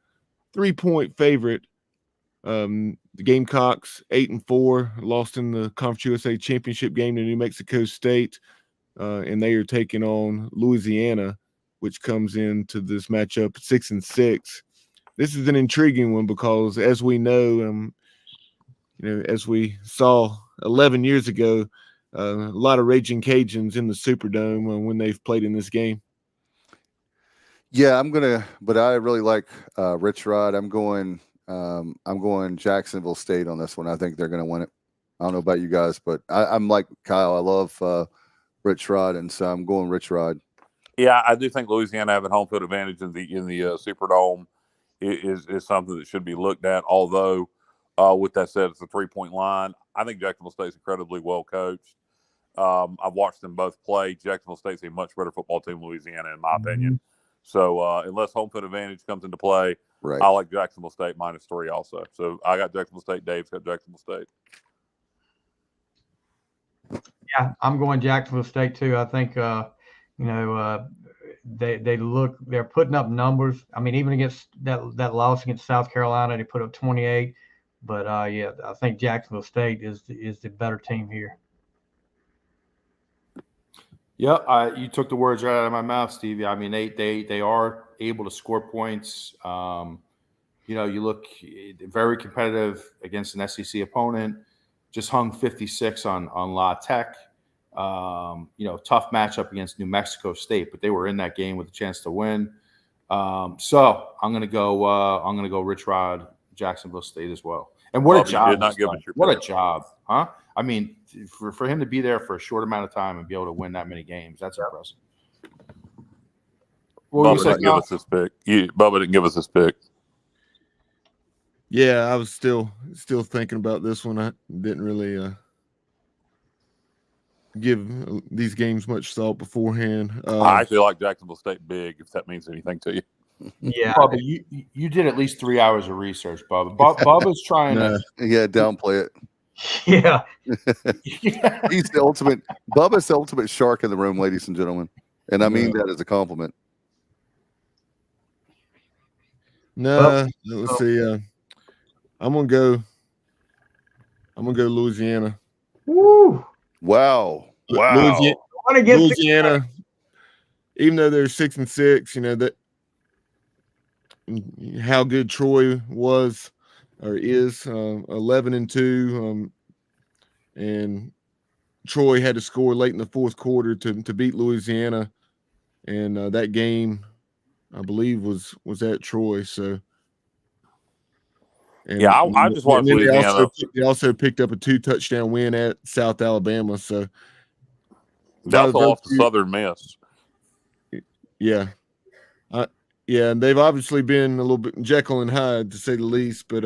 Speaker 5: 3-point favorite. The Gamecocks 8-4, lost in the Conference USA Championship game to New Mexico State, and they are taking on Louisiana, which comes into this matchup 6-6. This is an intriguing one because, as we know, as we saw 11 years ago, a lot of Raging Cajuns in the Superdome when they've played in this game.
Speaker 2: Yeah, but I really like Rich Rod. I'm going Jacksonville State on this one. I think they're going to win it. I don't know about you guys, but I'm like Kyle. I love Rich Rod, and so I'm going Rich Rod.
Speaker 3: Yeah, I do think Louisiana having home field advantage in the Superdome is something that should be looked at. Although, with that said, it's a 3-point line. I think Jacksonville State's incredibly well coached. I've watched them both play. Jacksonville State's a much better football team than Louisiana, in my opinion. So unless home field advantage comes into play, I like Jacksonville State -3 also. So I got Jacksonville State. Dave's got Jacksonville State.
Speaker 6: Yeah, I'm going Jacksonville State too. I think they're putting up numbers. I mean, even against that loss against South Carolina, they put up 28. But I think Jacksonville State is the better team here.
Speaker 4: Yeah, you took the words right out of my mouth, Stevie. I mean, they are able to score points. You look very competitive against an SEC opponent. Just hung 56 on La Tech. Tough matchup against New Mexico State, but they were in that game with a chance to win. So I'm gonna go Rich Rod, Jacksonville State as well. And what a job!
Speaker 3: Did not give us your
Speaker 4: what
Speaker 3: pick.
Speaker 4: a job, huh? I mean, for him to be there for a short amount of time and be able to win that many games, that's impressive.
Speaker 3: Bubba didn't give us his pick. Bubba didn't give us his pick.
Speaker 5: Yeah, I was still thinking about this one. I didn't really give these games much thought beforehand.
Speaker 3: I actually like Jacksonville State big, if that means anything to you.
Speaker 6: Yeah,
Speaker 4: Bubba, you did at least 3 hours of research, Bubba. Bubba's trying to.
Speaker 2: Yeah, downplay it.
Speaker 6: yeah.
Speaker 2: He's the ultimate. Bubba's the ultimate shark in the room, ladies and gentlemen, and I mean that as a compliment.
Speaker 5: No, let's see. I'm gonna go Louisiana.
Speaker 6: Woo!
Speaker 2: Wow.
Speaker 5: Louisiana, even though they're 6-6, that how good Troy was or is 11-2, and Troy had to score late in the fourth quarter to beat Louisiana, and that game, I believe, was at Troy. So. And,
Speaker 3: yeah, I just watched Louisiana.
Speaker 5: They also picked up a 2-touchdown win at South Alabama. So
Speaker 3: that's off the Southern Miss.
Speaker 5: Yeah, and they've obviously been a little bit Jekyll and Hyde, to say the least. But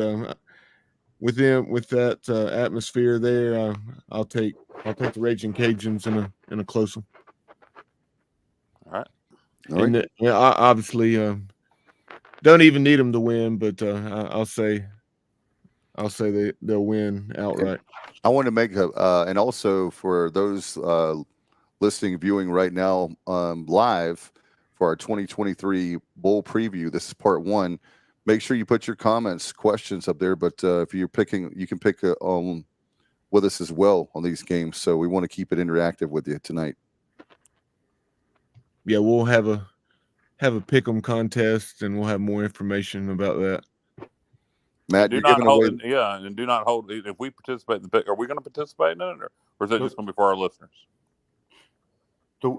Speaker 5: with that atmosphere there, I'll take the Raging Cajuns in a close one.
Speaker 3: All right.
Speaker 5: And I obviously don't even need them to win, but I'll say they'll win outright.
Speaker 2: I want to make and also for those listening, viewing right now live for our 2023 bowl preview. This is part 1. Make sure you put your comments, questions up there. But if you're picking, you can pick with us as well on these games. So we want to keep it interactive with you tonight.
Speaker 5: Yeah, we'll have a pick'em contest, and we'll have more information about that.
Speaker 2: Matt,
Speaker 3: do not hold it. Yeah, and do not hold it. If we participate in the pick, are we going to participate in it, or is that just going to be for our listeners?
Speaker 4: The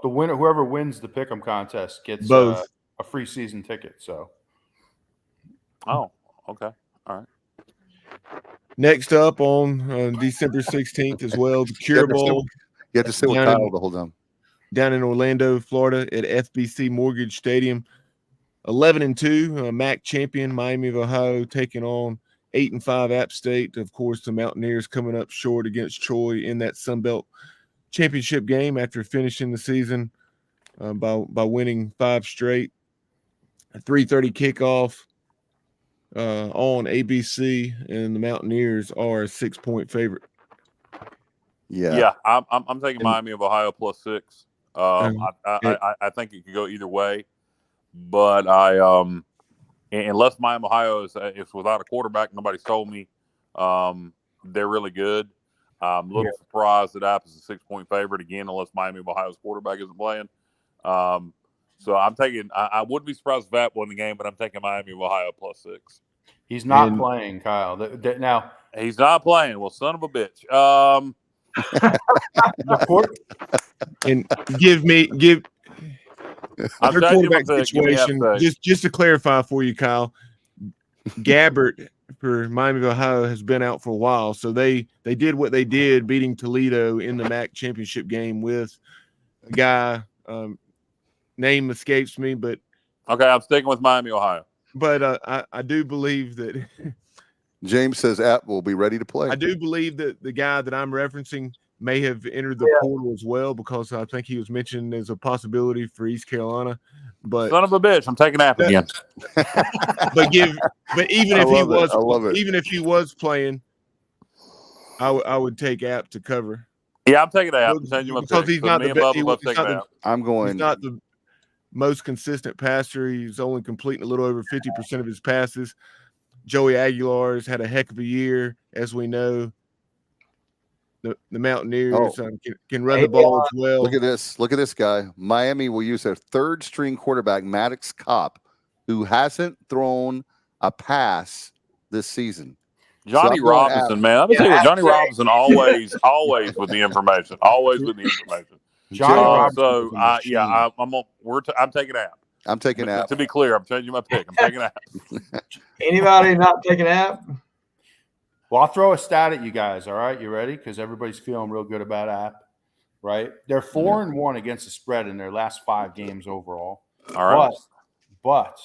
Speaker 4: winner, whoever wins the pick'em contest, gets
Speaker 5: both
Speaker 4: a free season ticket. So.
Speaker 3: Oh, okay, all right.
Speaker 5: Next up on December 16th as well, the Cure Bowl.
Speaker 2: You have to sit with Kyle the whole time.
Speaker 5: Down in Orlando, Florida, at FBC Mortgage Stadium. 11-2, MAC champion Miami of Ohio taking on 8-5 App State. Of course, the Mountaineers coming up short against Troy in that Sun Belt championship game after finishing the season by winning 5 straight. A 3:30 kickoff on ABC, and the Mountaineers are a 6-point favorite.
Speaker 2: Yeah,
Speaker 3: I'm taking Miami of Ohio +6. I think it could go either way. But unless Miami, Ohio is without a quarterback, nobody's told me they're really good. I'm a little surprised that App is a 6-point favorite again, unless Miami of Ohio's quarterback isn't playing. So I'm taking. I wouldn't be surprised if App won the game, but I'm taking Miami of Ohio +6.
Speaker 4: He's not playing, Kyle. Now
Speaker 3: he's not playing. Well, son of a bitch.
Speaker 5: And give. Our quarterback situation, just to clarify for you, Kyle, Gabbert for Miami of Ohio has been out for a while. So they did what they did, beating Toledo in the MAC championship game with a guy, name escapes me, but
Speaker 3: okay, I'm sticking with Miami, Ohio.
Speaker 5: But I do believe that
Speaker 2: James says App will be ready to play.
Speaker 5: I do believe that the guy that I'm referencing may have entered the portal as well, because I think he was mentioned as a possibility for East Carolina. But
Speaker 3: son of a bitch, I'm taking App again.
Speaker 5: But even if he was playing, I would take App to cover.
Speaker 3: Yeah, I'm taking App. I'm changing my
Speaker 5: Because
Speaker 3: pick.
Speaker 5: he's
Speaker 3: So
Speaker 5: not
Speaker 3: me
Speaker 5: the
Speaker 3: and Bubba
Speaker 5: best.
Speaker 3: both taking App.
Speaker 2: I'm
Speaker 5: He's
Speaker 2: going.
Speaker 5: not the most consistent passer. He's only completing a little over 50% of his passes. Joey Aguilar's had a heck of a year, as we know. The Mountaineers can run the ball as well.
Speaker 2: Look at this. Look at this guy. Miami will use their third string quarterback, Maddox Kopp, who hasn't thrown a pass this season.
Speaker 3: Johnny Robinson, man. Let me tell you what, Johnny Robinson always with the information. Always with the information.
Speaker 4: Johnny Robinson.
Speaker 3: So I'm taking App.
Speaker 2: I'm taking App.
Speaker 3: To be clear, I'm changing my pick. I'm taking App.
Speaker 6: Anybody not taking App?
Speaker 4: Well, I'll throw a stat at you guys. All right, you ready? Because everybody's feeling real good about App, right? They're 4-1 against the spread in their last 5 games overall.
Speaker 3: All right.
Speaker 4: But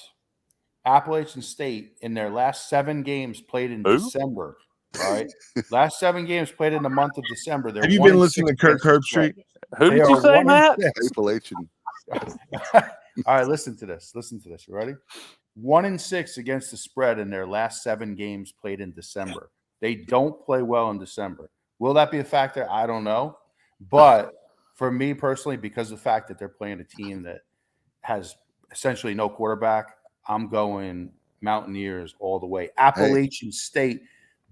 Speaker 4: Appalachian State in their last 7 games played in December. All right, last 7 games played in the month of December.
Speaker 5: Have you been listening to Kirk Herbstreit?
Speaker 3: Who did you say, Matt?
Speaker 2: Appalachian.
Speaker 4: All right, listen to this. You ready? 1-6 against the spread in their last 7 games played in December. They don't play well in December. Will that be a factor? I don't know. But for me personally, because of the fact that they're playing a team that has essentially no quarterback, I'm going Mountaineers all the way. Appalachian State,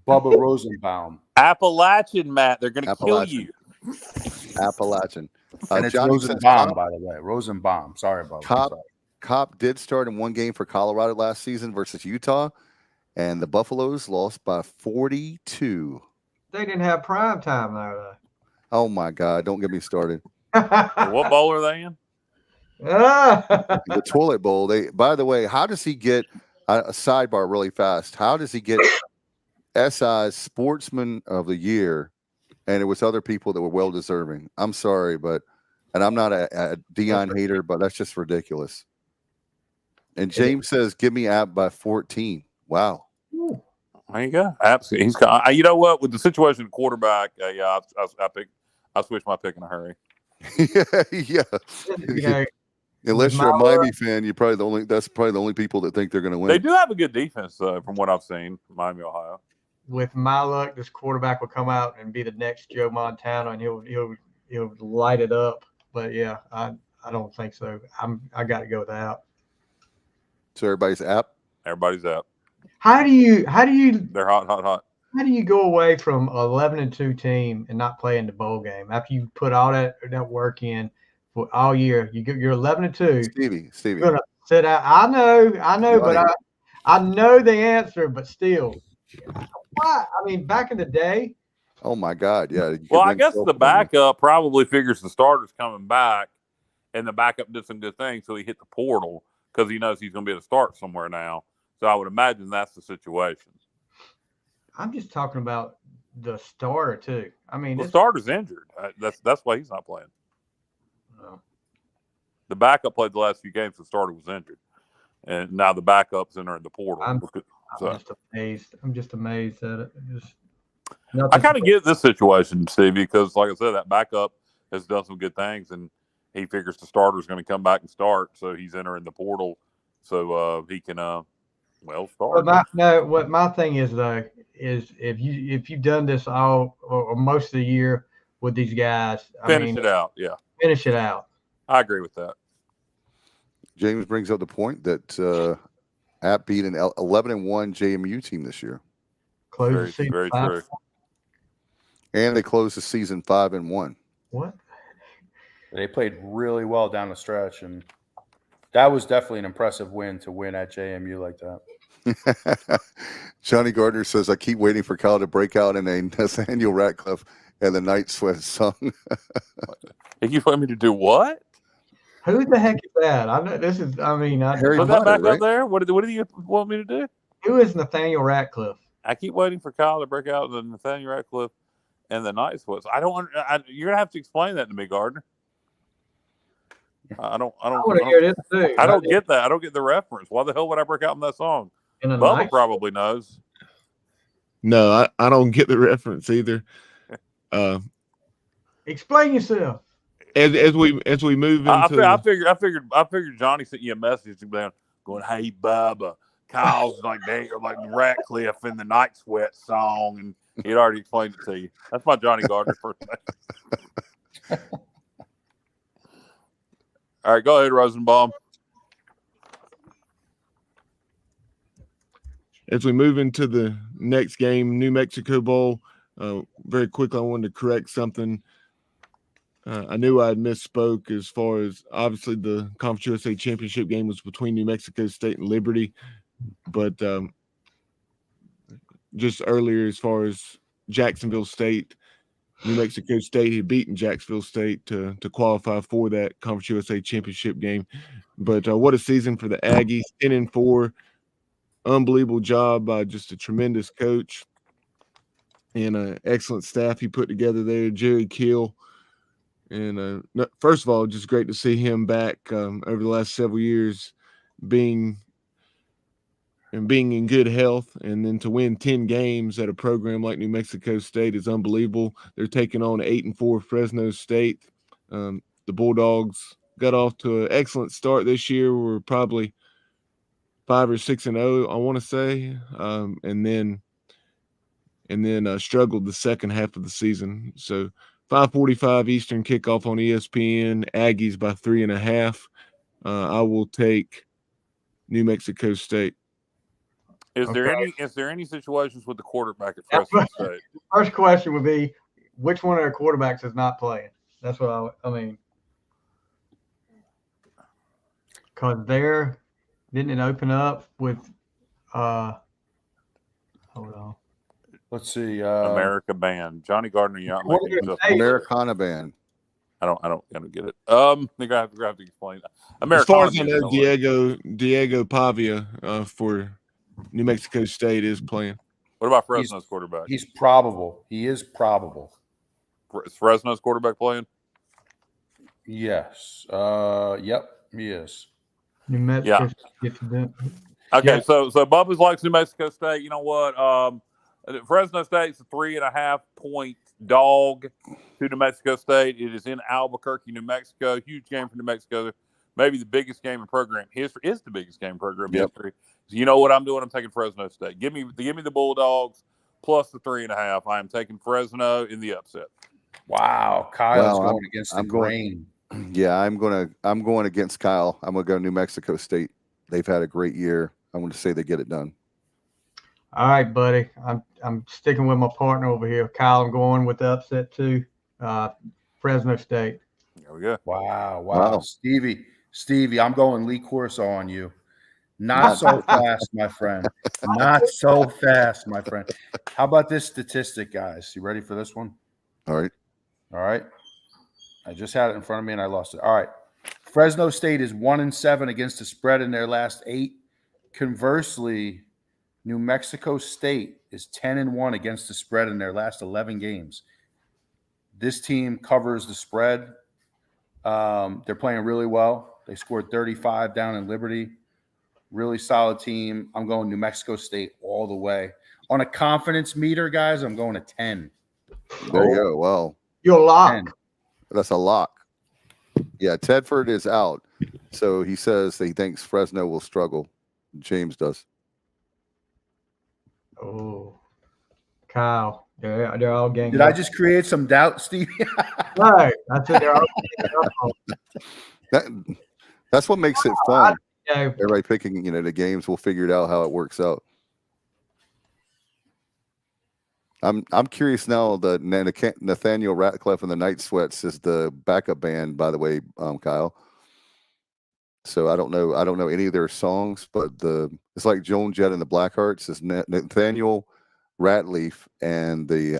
Speaker 4: Bubba Rosenbaum.
Speaker 3: Appalachian, Matt. They're going to kill you.
Speaker 2: Appalachian.
Speaker 4: And it's
Speaker 2: Johnny
Speaker 4: Rosenbaum, by the way. Rosenbaum. Sorry about that.
Speaker 2: Kopp did start in one game for Colorado last season versus Utah, and the Buffaloes lost by 42.
Speaker 6: They didn't have prime time though.
Speaker 2: Oh my God! Don't get me started.
Speaker 3: What bowl are they in?
Speaker 2: The Toilet Bowl. By the way, how does he get a sidebar really fast? How does he get SI's Sportsman of the Year? And it was other people that were well deserving. I'm sorry, and I'm not a Deion hater, but that's just ridiculous. And James says, "Give me App by 14." Wow.
Speaker 3: There you go. Absolutely. He's got. You know what? With the situation of quarterback, I switched my pick in a hurry.
Speaker 2: Yeah. Unless you're a Miami fan, you're probably that's probably the only people that think they're going to win.
Speaker 3: They do have a good defense, from what I've seen. Miami, Ohio.
Speaker 6: With my luck, this quarterback will come out and be the next Joe Montana, and he'll light it up. But yeah, I don't think so. I got to go with App.
Speaker 2: So everybody's App.
Speaker 3: Everybody's out.
Speaker 6: How do you?
Speaker 3: They're hot.
Speaker 6: How do you go away from 11-2 team and not play in the bowl game after you put all that work in for all year? You're 11-2.
Speaker 2: Stevie.
Speaker 6: You're gonna sit out. I know,
Speaker 2: Right.
Speaker 6: but I know the answer, but still. Why? I mean, back in the day.
Speaker 2: Oh my God! Yeah.
Speaker 3: Well, I guess the backup probably figures the starter's coming back, and the backup did some good things, so he hit the portal because he knows he's going to be able to start somewhere now. So I would imagine that's the situation.
Speaker 6: I'm just talking about the starter too. I mean,
Speaker 3: the starter's injured. That's why he's not playing.
Speaker 6: Oh.
Speaker 3: The backup played the last few games. The starter was injured, and now the backup's entering the portal.
Speaker 6: I'm just amazed at it.
Speaker 3: I kind of get this situation, Stevie, because like I said, that backup has done some good things, and he figures the starter's going to come back and start, so he's entering the portal, so he can start.
Speaker 6: What my thing is though is if you've done this all or most of the year with these guys,
Speaker 3: Finish it out. Yeah,
Speaker 6: finish it out.
Speaker 3: I agree with that.
Speaker 2: James brings up the point that App beat an 11-1 JMU team this year.
Speaker 3: Very true.
Speaker 2: And they closed the season 5-1.
Speaker 6: What?
Speaker 4: They played really well down the stretch, and that was definitely an impressive win to win at JMU like that.
Speaker 2: Johnny Gardner says, "I keep waiting for Kyle to break out in a Nathaniel Ratcliffe and the Night Sweat song."
Speaker 3: You want me to do what?
Speaker 6: Who the heck is that? I know this is. I mean,
Speaker 2: Harry
Speaker 3: put
Speaker 2: Potter,
Speaker 3: that back
Speaker 2: right?
Speaker 3: up there. What do you want me to do?
Speaker 6: Who is Nathaniel Ratcliffe?
Speaker 3: I keep waiting for Kyle to break out the Nathaniel Ratcliffe and the Night Sweats. You're gonna have to explain that to me, Gardner. I don't
Speaker 6: want to hear this too.
Speaker 3: I don't get that. I don't get the reference. Why the hell would I break out in that song? Bubba probably knows.
Speaker 5: No, I don't get the reference either.
Speaker 6: Explain yourself.
Speaker 5: As we move into,
Speaker 3: I figured Johnny sent you a message going, "Hey Bubba, Kyle's like Ratcliffe in the Night Sweat song, and He'd already explained it to you. That's my Johnny Gardner first name. All right, go ahead, Rosenbaum.
Speaker 5: As we move into the next game, New Mexico Bowl, very quickly, I wanted to correct something. I knew I had misspoke as far as obviously the Conference USA Championship game was between New Mexico State and Liberty, but just earlier as far as Jacksonville State, New Mexico State had beaten Jacksonville State to qualify for that Conference USA Championship game. But what a season for the Aggies, 10-4. Unbelievable job by just a tremendous coach and an excellent staff he put together there, Jerry Kill. And first of all, just great to see him back over the last several years being in good health, and then to win 10 games at a program like New Mexico State is unbelievable. They're taking on 8-4 Fresno State. The Bulldogs got off to an excellent start this year. We're probably 5 or 6-0, I want to say, and then struggled the second half of the season. So 5:45 Eastern kickoff on ESPN. Aggies by 3.5. I will take New Mexico State.
Speaker 3: Is there any situations with the quarterback at Fresno State?
Speaker 6: The first question would be, which one of their quarterbacks is not playing? That's what I mean. Because didn't it open up with hold on.
Speaker 4: Let's see.
Speaker 3: America band. Johnny Gardner, you're not making yourself.
Speaker 2: Americana band.
Speaker 3: I don't get it. They're gonna have to explain that.
Speaker 5: As far
Speaker 3: Americana
Speaker 5: as I know,
Speaker 3: music,
Speaker 5: Diego Pavia for New Mexico State is playing.
Speaker 3: What about Fresno's quarterback?
Speaker 4: He's probable. He is probable.
Speaker 3: Is Fresno's quarterback playing?
Speaker 4: Yes. Yep, he is.
Speaker 6: New Mexico State.
Speaker 3: Okay,
Speaker 4: Yeah.
Speaker 3: so Bubba's likes New Mexico State. You know what? Fresno State's a 3.5-point dog to New Mexico State. It is in Albuquerque, New Mexico. Huge game for New Mexico. Maybe the biggest game in program history. Is the biggest game in program history. So you know what I'm doing? I'm taking Fresno State. Give me the Bulldogs plus the 3.5. I am taking Fresno in the upset.
Speaker 4: Wow, Kyle's
Speaker 2: Well,
Speaker 4: going against the grain.
Speaker 2: Yeah, I'm going against Kyle. I'm gonna go New Mexico State. They've had a great year. I'm going to say they get it done.
Speaker 6: All right, buddy. I'm sticking with my partner over here, Kyle. I'm going with the upset too. Fresno State.
Speaker 3: There we go.
Speaker 4: Wow. Stevie, I'm going Lee Corso on you. Not so fast, my friend. Not so fast, my friend. How about this statistic, guys? You ready for this one?
Speaker 2: All right.
Speaker 4: I just had it in front of me and I lost it. All right. Fresno State is 1-7 against the spread in their last 8. Conversely, New Mexico State is 10-1 against the spread in their last 11 games. This team covers the spread. They're playing really well. They scored 35 down in Liberty. Really solid team. I'm going New Mexico State all the way. On a confidence meter, guys, I'm going to 10.
Speaker 2: There you go. Well,
Speaker 6: You're locked.
Speaker 4: 10.
Speaker 2: that's a lock. Yeah, Tedford is out. So he says he thinks Fresno will struggle. James does.
Speaker 6: Oh, Kyle. They're all gang.
Speaker 4: Did I just create some doubt, Stevie?
Speaker 6: No, I said they're all
Speaker 2: That's what makes it fun.
Speaker 6: Yeah,
Speaker 2: Everybody picking, the games. We'll figure it out how it works out. I'm curious now. The Nathaniel Ratcliffe and the Night Sweats is the backup band, by the way, Kyle. So I don't know any of their songs, but it's like Joan Jett and the Blackhearts. It's Nathaniel Ratliff and the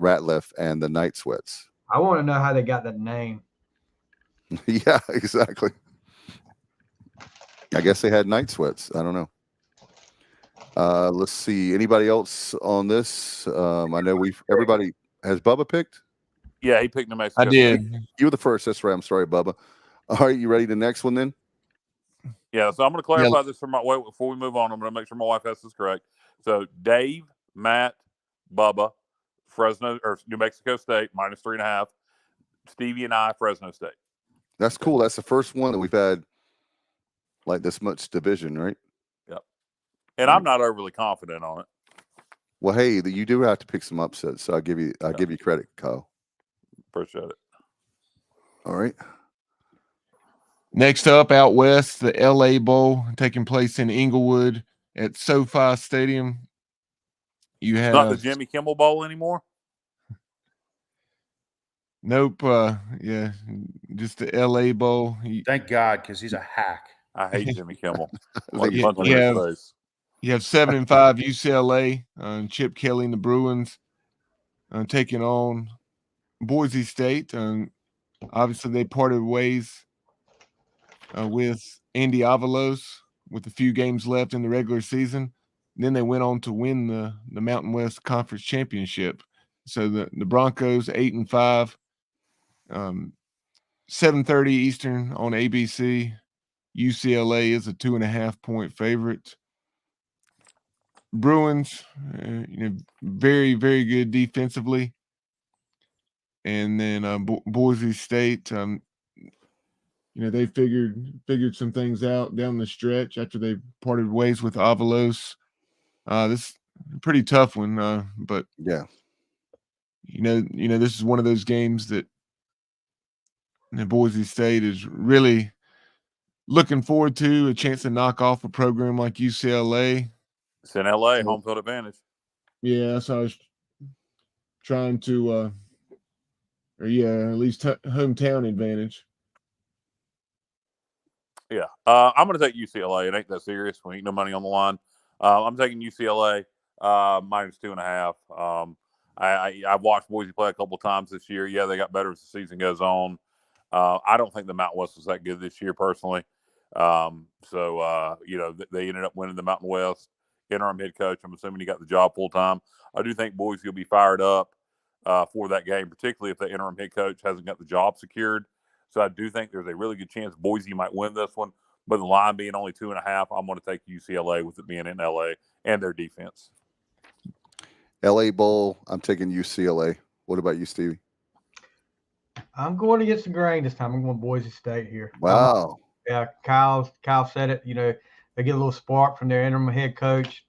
Speaker 2: Ratliff and the Night Sweats.
Speaker 6: I want to know how they got that name.
Speaker 2: Yeah, exactly. I guess they had Night Sweats. I don't know. Let's see. Anybody else on this? I know everybody has Bubba picked.
Speaker 3: Yeah, he picked New Mexico.
Speaker 5: I did.
Speaker 2: You were the first. That's right. I'm sorry, Bubba. All right, you ready? The next one then.
Speaker 3: Yeah, so I'm going to clarify this before we move on. I'm going to make sure my wife has this correct. So Dave, Matt, Bubba, Fresno or New Mexico State minus 3.5. Stevie and I, Fresno State.
Speaker 2: That's cool. That's the first one that we've had like this much division, right?
Speaker 3: Yep. And I'm not overly confident on it.
Speaker 2: Well, hey, you do have to pick some upsets, so I'll give you credit, Kyle.
Speaker 3: Appreciate it.
Speaker 2: All right.
Speaker 7: Next up, out west, the LA Bowl taking place in Inglewood at SoFi Stadium. You
Speaker 3: It's
Speaker 7: have
Speaker 3: not the Jimmy Kimmel Bowl anymore.
Speaker 7: Nope. Yeah, just the LA Bowl.
Speaker 4: Thank God, because he's a hack.
Speaker 3: I hate Jimmy Kimmel.
Speaker 2: Like,
Speaker 7: Yeah,
Speaker 3: Punch him in
Speaker 7: yeah.
Speaker 3: his face.
Speaker 7: You have 7-5 UCLA and Chip Kelly and the Bruins taking on Boise State. Obviously, they parted ways with Andy Avalos with a few games left in the regular season. Then they went on to win the Mountain West Conference Championship. So the Broncos 8-5, 7:30 Eastern on ABC. UCLA is a 2.5-point favorite. Bruins, very, very good defensively. And then Boise State, they figured some things out down the stretch after they parted ways with Avalos. This is a pretty tough one, but
Speaker 2: yeah,
Speaker 7: this is one of those games that Boise State is really looking forward to, a chance to knock off a program like UCLA.
Speaker 3: It's in LA, home field advantage.
Speaker 7: Yeah, so I was trying to, at least hometown advantage.
Speaker 3: Yeah, I'm going to take UCLA. It ain't that serious. We ain't no money on the line. I'm taking UCLA -2.5. I've watched Boise play a couple times this year. Yeah, they got better as the season goes on. I don't think the Mountain West was that good this year, personally. They ended up winning the Mountain West. Interim head coach, I'm assuming he got the job full time. I do think Boise will be fired up for that game, particularly if the interim head coach hasn't got the job secured. So I do think there's a really good chance Boise might win this one. But the line being only 2.5, I'm going to take UCLA with it being in LA and their defense.
Speaker 2: LA Bowl, I'm taking UCLA. What about you, Stevie?
Speaker 6: I'm going against the grain this time. I'm going Boise State here.
Speaker 2: Wow.
Speaker 6: Yeah, Kyle said it. They get a little spark from their interim head coach.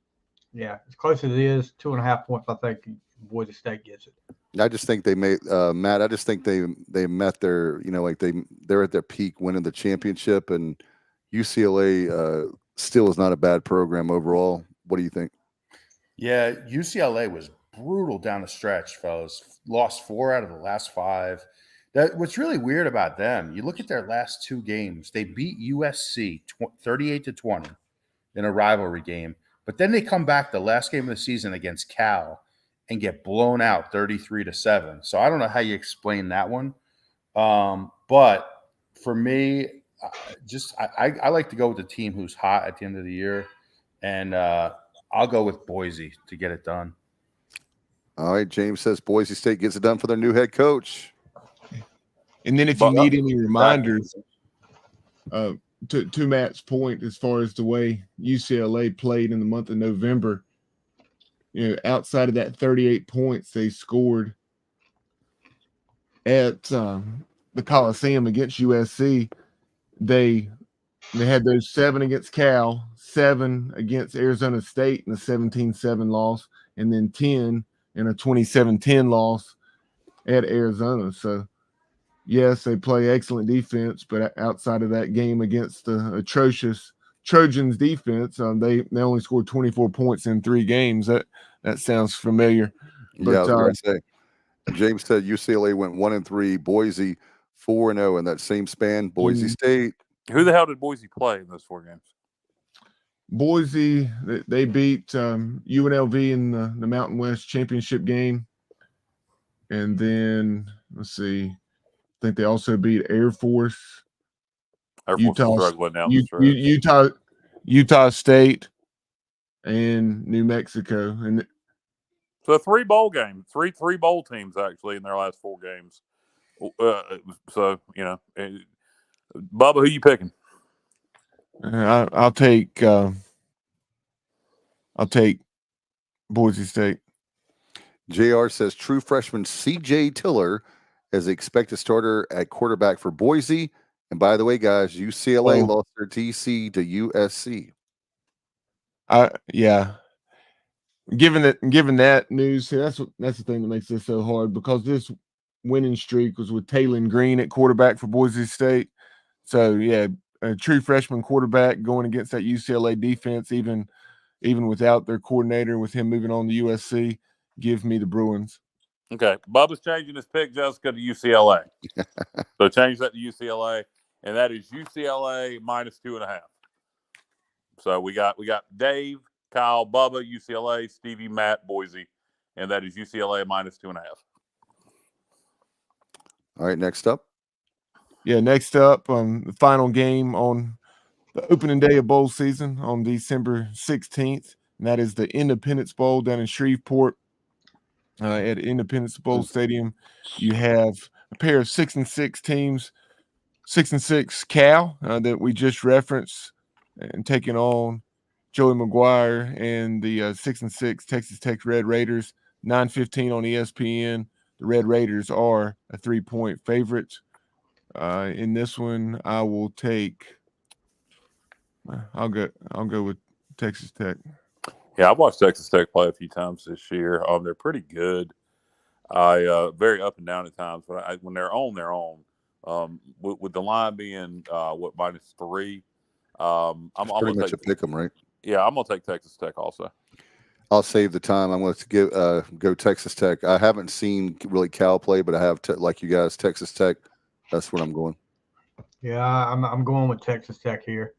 Speaker 6: Yeah, as close as it is, 2.5 points. I think Boise State gets it.
Speaker 2: I just think they made Matt. I just think they met their, they're at their peak winning the championship, and UCLA still is not a bad program overall. What do you think?
Speaker 4: Yeah, UCLA was brutal down the stretch, fellas. Lost 4 out of the last 5. What's really weird about them, you look at their last 2 games, they beat USC 38-20 in a rivalry game, but then they come back the last game of the season against Cal and get blown out 33-7. So I don't know how you explain that one. But for me, I like to go with the team who's hot at the end of the year, and I'll go with Boise to get it done.
Speaker 2: All right, James says Boise State gets it done for their new head coach.
Speaker 7: And then if you need any reminders, to Matt's point, as far as the way UCLA played in the month of November, outside of that 38 points they scored at the Coliseum against USC, they had those 7 against Cal, 7 against Arizona State in a 17-7 loss, and then 10 in a 27-10 loss at Arizona. So, yes, they play excellent defense, but outside of that game against the atrocious Trojans defense, they only scored 24 points in 3 games. That sounds familiar. But,
Speaker 2: yeah, I was going to say. James said UCLA went 1-3, Boise 4-0 in that same span. Boise State.
Speaker 3: Who the hell did Boise play in those 4 games?
Speaker 7: Boise, they beat UNLV in the Mountain West Championship game. And then, let's see, I think they also beat Air Force.
Speaker 3: Air Force struggling down the stretch.
Speaker 7: Utah State and New Mexico. And
Speaker 3: so 3 bowl games, three bowl teams actually in their last 4 games. Bubba, who you picking?
Speaker 7: I'll take Boise State.
Speaker 2: JR says true freshman CJ Tiller is the expected starter at quarterback for Boise. And by the way, guys, UCLA lost their TC to USC.
Speaker 7: Yeah. given that news, see, that's the thing that makes this so hard, because this winning streak was with Taylon Green at quarterback for Boise State. So yeah, a true freshman quarterback going against that UCLA defense, even without their coordinator, with him moving on to USC. Give me the Bruins.
Speaker 3: Okay, Bubba's changing his pick, Jessica, to UCLA. So change that to UCLA, and that is UCLA -2.5. So we got Dave, Kyle, Bubba, UCLA, Stevie, Matt, Boise, and that is UCLA -2.5.
Speaker 2: All right, next up.
Speaker 7: Yeah, next up, the final game on the opening day of bowl season on December 16th, and that is the Independence Bowl down in Shreveport. At Independence Bowl Stadium, you have a pair of 6-6 teams, 6-6 Cal that we just referenced, and taking on Joey McGuire and the 6-6 Texas Tech Red Raiders. 9:15 on ESPN. The Red Raiders are a 3-point favorite. In this one, I will take. I'll go with Texas Tech.
Speaker 3: Yeah, I've watched Texas Tech play a few times this year. They're pretty good. Very up and down at times, but when they're on, they're on. With the line being -3, I'm
Speaker 2: Pretty much
Speaker 3: take,
Speaker 2: a pick 'em, right?
Speaker 3: Yeah, I'm gonna take Texas Tech also.
Speaker 2: I'll save the time. I'm going to go Texas Tech. I haven't seen really Cal play, but I have like you guys, Texas Tech. That's what I'm going.
Speaker 6: Yeah, I'm going with Texas Tech here.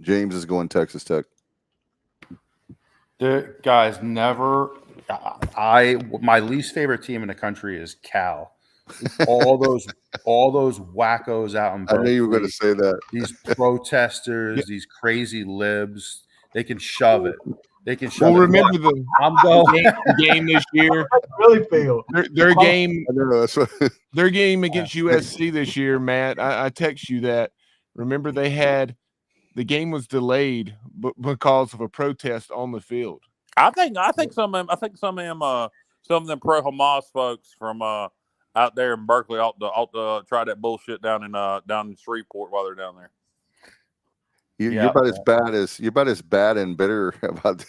Speaker 2: James is going Texas Tech.
Speaker 4: The guys never. My least favorite team in the country is Cal. All those wackos out in Berkeley.
Speaker 2: I knew you were going to say that.
Speaker 4: These protesters, these crazy libs, they can shove it. They can shove
Speaker 7: Well,
Speaker 4: it.
Speaker 7: remember the
Speaker 4: I'm going.
Speaker 7: game this year.
Speaker 6: I really feel
Speaker 7: Their game.
Speaker 2: I know that's what.
Speaker 7: Their game against USC this year, Matt. I text you that. Remember, the game was delayed because of a protest on the field.
Speaker 3: I think some of them pro-Hamas folks from out there in Berkeley ought to try that bullshit down in Shreveport while they're down there.
Speaker 2: You're about as bad and bitter about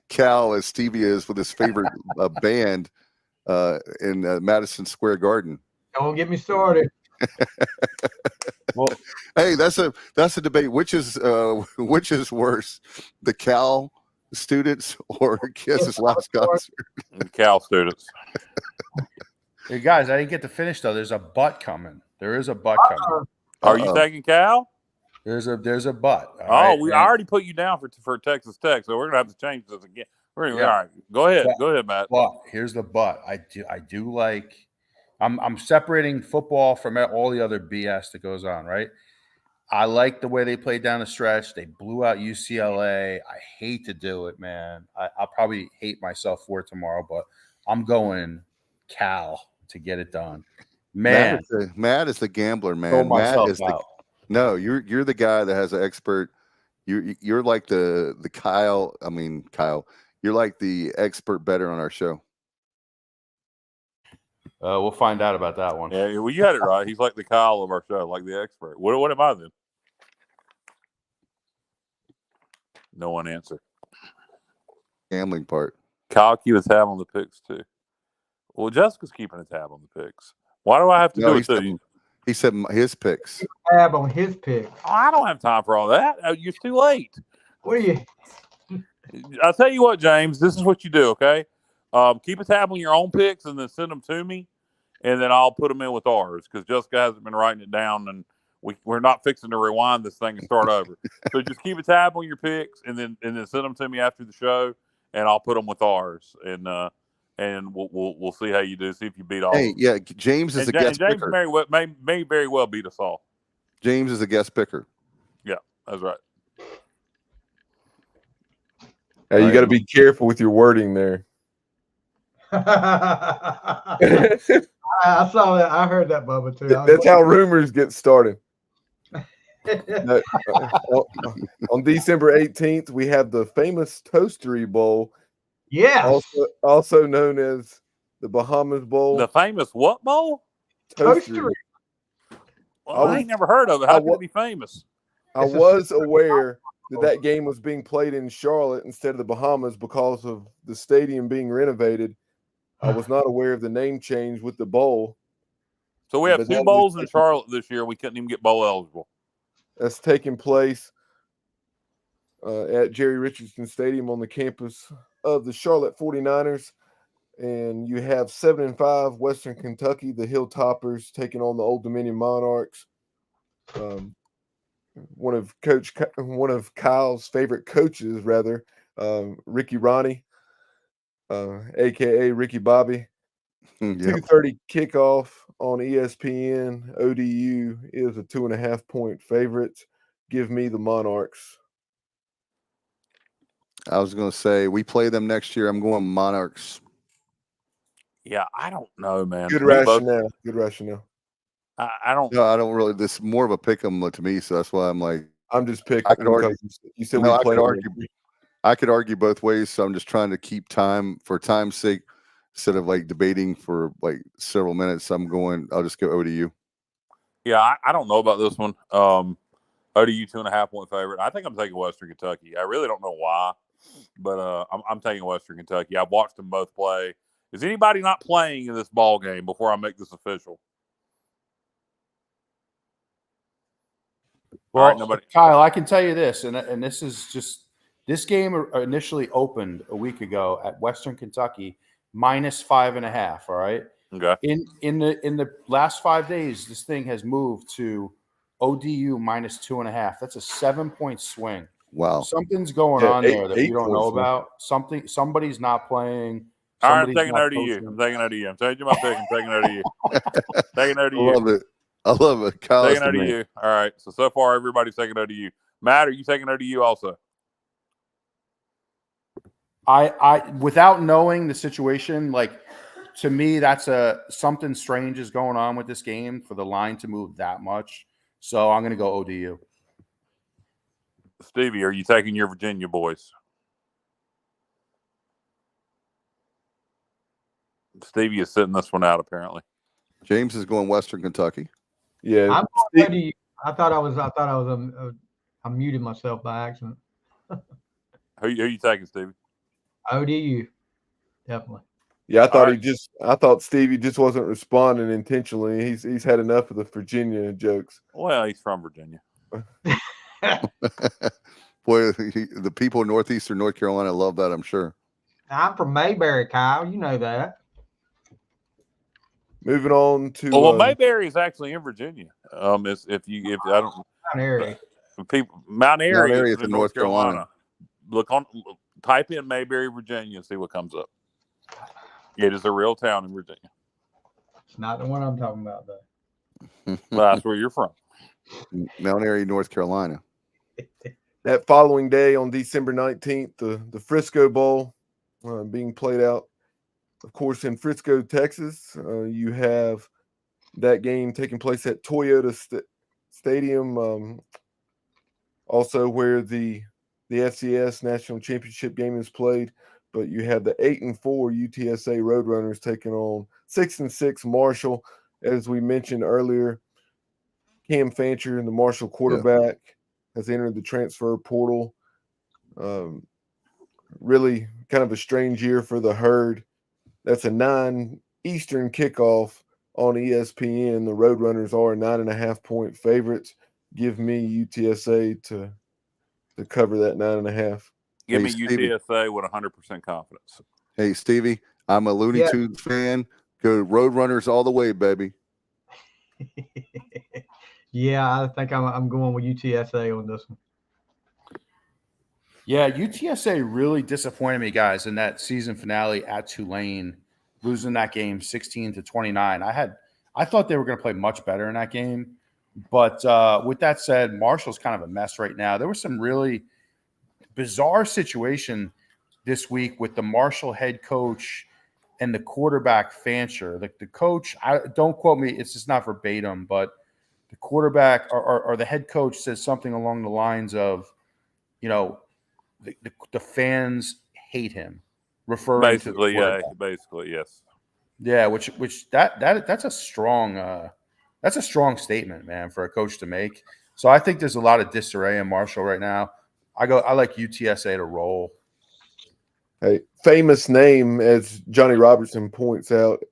Speaker 2: Cal as Stevie is with his favorite band in Madison Square Garden.
Speaker 6: Don't get me started.
Speaker 2: Well, hey, that's a debate. Which is worse, the Cal students or Kiss's last concert?
Speaker 3: Cal students.
Speaker 4: Hey guys, I didn't get to finish though. There's a butt coming. There is a butt coming.
Speaker 3: Are you taking Cal?
Speaker 4: There's a butt.
Speaker 3: I already put you down for Texas Tech, so we're gonna have to change this again. All right, go ahead, Matt.
Speaker 4: But here's the but. I do like. I'm separating football from all the other BS that goes on. Right. I like the way they played down the stretch. They blew out UCLA. I hate to do it, man. I'll probably hate myself for it tomorrow, but I'm going Cal to get it done. Man,
Speaker 2: Matt is the gambler, man.
Speaker 4: Throw myself
Speaker 2: Matt is
Speaker 4: out.
Speaker 2: No, you're the guy that has an expert. You're like the Kyle. I mean, Kyle. You're like the expert better on our show.
Speaker 4: We'll find out about that one.
Speaker 3: Yeah, well, you had it right. He's like the Kyle of our show, like the expert. What am I then? No one answer.
Speaker 2: Gambling part.
Speaker 3: Kyle keep a tab on the picks too. Well, Jessica's keeping a tab on the picks. Why do I have to do it to you?
Speaker 2: He said his picks.
Speaker 6: Tab on his pick.
Speaker 3: Oh, I don't have time for all that. You're too late.
Speaker 6: What are you?
Speaker 3: I'll tell you what, James. This is what you do, okay? Keep a tab on your own picks and then send them to me, and then I'll put them in with ours because Jessica hasn't been writing it down, and we're not fixing to rewind this thing and start over. So just keep a tab on your picks and then send them to me after the show, and I'll put them with ours, and we'll see how you do. See if you beat all.
Speaker 2: Hey, yeah, James is a guest
Speaker 3: James
Speaker 2: picker.
Speaker 3: may very well beat us all.
Speaker 2: James is a guest picker.
Speaker 3: Yeah, that's right.
Speaker 5: Hey, you got to be careful with your wording there.
Speaker 6: I saw that. I heard that, Bubba, too.
Speaker 5: That's how rumors get started. On December 18th, we have the famous Toastery Bowl.
Speaker 6: Yes.
Speaker 5: Also known as the Bahamas Bowl.
Speaker 3: The famous what bowl?
Speaker 6: Toastery.
Speaker 3: Well, I ain't never heard of it. How could it be famous?
Speaker 5: I was aware that game was being played in Charlotte instead of the Bahamas because of the stadium being renovated. I was not aware of the name change with the bowl.
Speaker 3: So we have
Speaker 5: But
Speaker 3: 2
Speaker 5: that
Speaker 3: bowls
Speaker 5: is-
Speaker 3: in Charlotte this year. We couldn't even get bowl eligible.
Speaker 5: That's taking place at Jerry Richardson Stadium on the campus of the Charlotte 49ers. And you have 7-5 Western Kentucky, the Hilltoppers, taking on the Old Dominion Monarchs. One of Kyle's favorite coaches, rather, Ricky Ronnie, aka Ricky Bobby.
Speaker 2: Yep.
Speaker 5: 2:30 kickoff on ESPN. ODU is a 2.5-point favorite. Give me the Monarchs.
Speaker 2: I was going to say we play them next year. I'm going Monarchs.
Speaker 3: Yeah, I don't know, man.
Speaker 5: Good
Speaker 3: We both-
Speaker 5: rationale. Good rationale.
Speaker 3: I don't.
Speaker 2: No, I don't really. This is more of a pick 'em to me, so that's why I'm like,
Speaker 5: I'm just picking
Speaker 2: I could argue-
Speaker 5: because you said
Speaker 2: no,
Speaker 5: we
Speaker 2: I
Speaker 5: play
Speaker 2: could
Speaker 5: them.
Speaker 2: argue. I could argue both ways, so I'm just trying to keep time for time's sake instead of like debating for like several minutes. I'll just go ODU.
Speaker 3: Yeah, I don't know about this one. ODU 2.5-point favorite. I think I'm taking Western Kentucky. I really don't know why, but I'm taking Western Kentucky. I've watched them both play. Is anybody not playing in this ball game before I make this official?
Speaker 4: Well,
Speaker 3: All right, nobody.
Speaker 4: Kyle, I can tell you this, and this is just this game initially opened a week ago at Western Kentucky -5.5. All right.
Speaker 3: Okay.
Speaker 4: In the last 5 days, this thing has moved to ODU -2.5. That's a 7-point swing.
Speaker 2: Wow.
Speaker 4: Something's going
Speaker 5: Yeah,
Speaker 4: on there that we don't
Speaker 5: 8
Speaker 4: know
Speaker 5: points, man.
Speaker 4: about. Somebody's not playing.
Speaker 3: All right, I'm
Speaker 4: Somebody's
Speaker 3: taking
Speaker 4: not
Speaker 3: ODU.
Speaker 4: coaching.
Speaker 3: I'm taking ODU. I'm changing my pick. I'm taking ODU. Taking
Speaker 2: I
Speaker 3: ODU.
Speaker 2: love it. I love it. Kyle,
Speaker 3: Taking
Speaker 2: that's the man.
Speaker 3: ODU. All right. So far, everybody's taking ODU. Matt, are you taking ODU also?
Speaker 4: I without knowing the situation, like to me, that's something strange is going on with this game for the line to move that much. So I'm going to go ODU.
Speaker 3: Stevie, are you taking your Virginia boys? Stevie is sitting this one out, apparently.
Speaker 2: James is going Western Kentucky.
Speaker 5: Yeah.
Speaker 6: I'm
Speaker 5: Steve-
Speaker 6: ready. I thought I was. I muted myself by accident.
Speaker 3: Who you taking, Stevie?
Speaker 6: ODU, definitely.
Speaker 5: Yeah, I thought
Speaker 3: right.
Speaker 5: I thought Stevie just wasn't responding intentionally. He's had enough of the Virginia jokes.
Speaker 3: Well, he's from Virginia.
Speaker 2: Boy, the people in northeastern North Carolina love that, I'm sure.
Speaker 6: I'm from Mayberry, Kyle. You know that.
Speaker 5: Moving on to
Speaker 3: Well, Mayberry is actually in Virginia. If I don't
Speaker 6: Mount Airy.
Speaker 3: people Mount Airy,
Speaker 2: Mount Airy
Speaker 3: is
Speaker 2: is
Speaker 3: in North Carolina. Type in Mayberry, Virginia, and see what comes up. It is a real town in Virginia.
Speaker 6: It's not the one I'm talking about, though.
Speaker 3: Well, that's where you're from.
Speaker 2: Mount Airy, North Carolina.
Speaker 5: that following day on December 19th, the Frisco Bowl being played out, of course, in Frisco, Texas. You have that game taking place at Toyota Stadium, also where the FCS National Championship game is played. But you have the 8-4 UTSA Roadrunners taking on 6-6 Marshall. As we mentioned earlier, Cam Fancher, the Marshall quarterback, has entered the transfer portal. Really kind of a strange year for the Herd. That's a 9 Eastern kickoff on ESPN. The Roadrunners are 9.5-point favorites. Give me UTSA to cover that 9.5.
Speaker 3: Give
Speaker 2: Hey,
Speaker 3: me
Speaker 2: Stevie.
Speaker 3: UTSA with 100% confidence.
Speaker 2: Hey, Stevie, I'm a Looney
Speaker 6: Yeah.
Speaker 2: Tunes fan. Go Roadrunners all the way, baby.
Speaker 6: Yeah, I think I'm going with UTSA on this one.
Speaker 4: Yeah, UTSA really disappointed me, guys, in that season finale at Tulane, losing that game 16-29. I thought they were going to play much better in that game, but with that said, Marshall's kind of a mess right now. There was some really bizarre situation this week with the Marshall head coach and the quarterback Fancher. The coach, don't quote me, it's just not verbatim, but the quarterback or the head coach says something along the lines of, the fans hate him, referring
Speaker 3: Basically,
Speaker 4: to the quarterback.
Speaker 3: basically, yes.
Speaker 4: Yeah, which that's a strong statement, man, for a coach to make. So I think there's a lot of disarray in Marshall right now. I like UTSA to roll.
Speaker 5: Hey, famous name, as Johnny Robertson points out,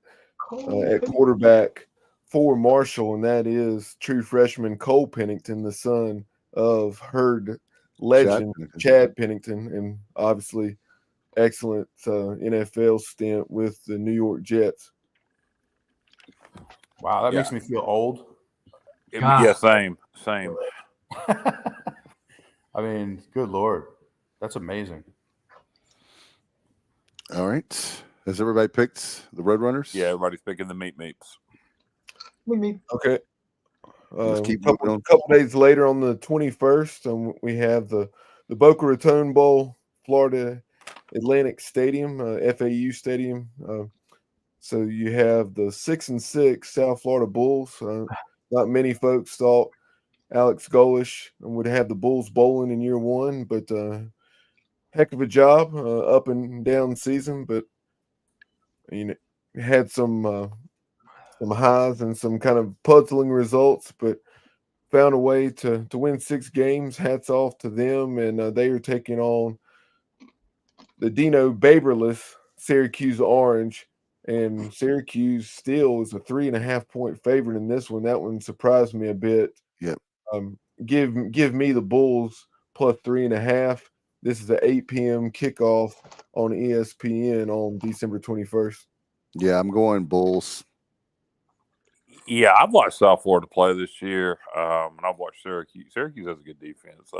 Speaker 5: at quarterback for Marshall, and that is true freshman Cole Pennington, the son of Herd legend Chad Pennington, and obviously excellent NFL stint with the New York Jets.
Speaker 4: Wow, that makes me feel old.
Speaker 3: Yeah, same.
Speaker 4: I mean, good Lord. That's amazing.
Speaker 2: All right. Has everybody picked the Roadrunners?
Speaker 3: Yeah, everybody's picking the meats.
Speaker 5: Okay.
Speaker 2: Let's keep
Speaker 5: couple
Speaker 2: moving on.
Speaker 5: Couple days later, on the 21st, we have the Boca Raton Bowl, Florida Atlantic Stadium, FAU Stadium. So you have the 6-6 South Florida Bulls. Not many folks thought Alex Golish would have the Bulls bowling in year one, but heck of a job, up and down season. But had some highs and some kind of puzzling results, but found a way to win 6 games. Hats off to them, and they are taking on the Dino Baberless Syracuse Orange, and Syracuse still is a 3.5-point favorite in this one. That one surprised me a bit.
Speaker 2: Yep.
Speaker 5: Give me the Bulls plus 3.5. This is an 8 p.m. kickoff on ESPN on December 21st. Yeah,
Speaker 2: I'm going Bulls.
Speaker 3: Yeah, I've watched South Florida play this year, and I've watched Syracuse. Syracuse has a good defense.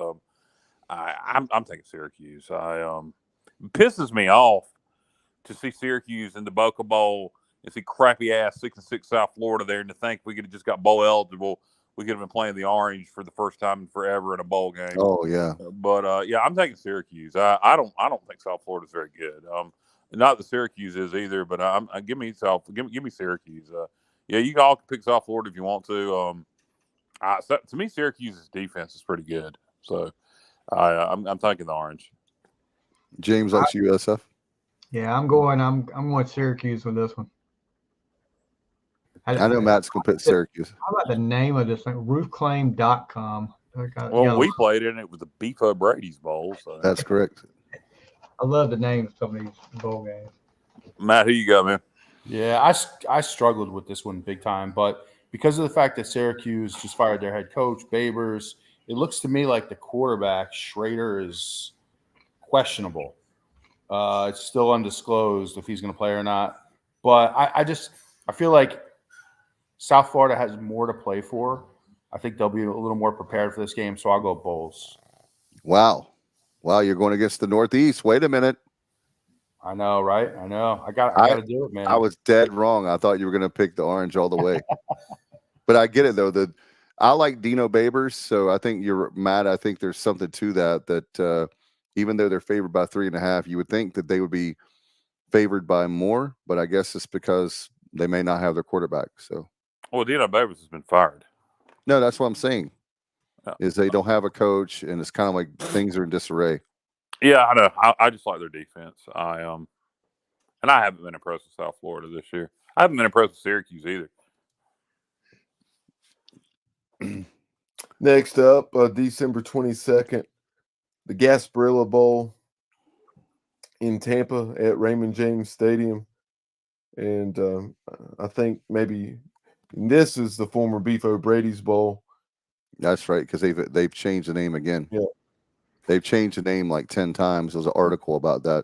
Speaker 3: I'm taking Syracuse. It pisses me off to see Syracuse in the Boca Bowl and see crappy ass 6-6 South Florida there, and to think we could have just got bowl eligible. We could have been playing the Orange for the first time in forever in a bowl game.
Speaker 2: Oh yeah,
Speaker 3: but I'm taking Syracuse. I don't think South Florida's very good. Not that Syracuse is either, but give me Syracuse. Yeah, you all can pick South Florida if you want to. To me, Syracuse's defense is pretty good, so I'm taking the Orange.
Speaker 2: James likes USF.
Speaker 6: Yeah, I'm going Syracuse with this one.
Speaker 2: I know Matt's going to pick Syracuse.
Speaker 6: How about the name of this thing? Roofclaim.com.
Speaker 3: Well, we played in it with the Beef Up Brady's Bowl. So.
Speaker 2: That's correct.
Speaker 6: I love the name of some of these bowl games.
Speaker 3: Matt, who you got, man?
Speaker 4: Yeah, I struggled with this one big time, but because of the fact that Syracuse just fired their head coach, Babers, it looks to me like the quarterback, Schrader, is questionable. It's still undisclosed if he's going to play or not. But I feel like South Florida has more to play for. I think they'll be a little more prepared for this game, so I'll go Bulls.
Speaker 2: Wow, you're going against the Northeast. Wait a minute.
Speaker 4: I know, right? I know. I got to do it, man.
Speaker 2: I was dead wrong. I thought you were going to pick the Orange all the way. But I get it, though. I like Dino Babers, so I think you're Matt. I think there's something to that even though they're favored by 3.5, you would think that they would be favored by more, but I guess it's because they may not have their quarterback. So,
Speaker 3: well, Dino Babers has been fired.
Speaker 2: No, that's what I'm saying. Is they don't have a coach, and it's kind of like things are in disarray.
Speaker 3: Yeah, I know. I just like their defense. And I haven't been impressed with South Florida this year. I haven't been impressed with Syracuse either.
Speaker 5: Next up, December 22nd, the Gasparilla Bowl in Tampa at Raymond James Stadium. And I think maybe this is the former Beef O'Brady's Bowl.
Speaker 2: That's right, because they've changed the name again.
Speaker 5: Yeah. They've changed the name like 10 times. There was an article about that.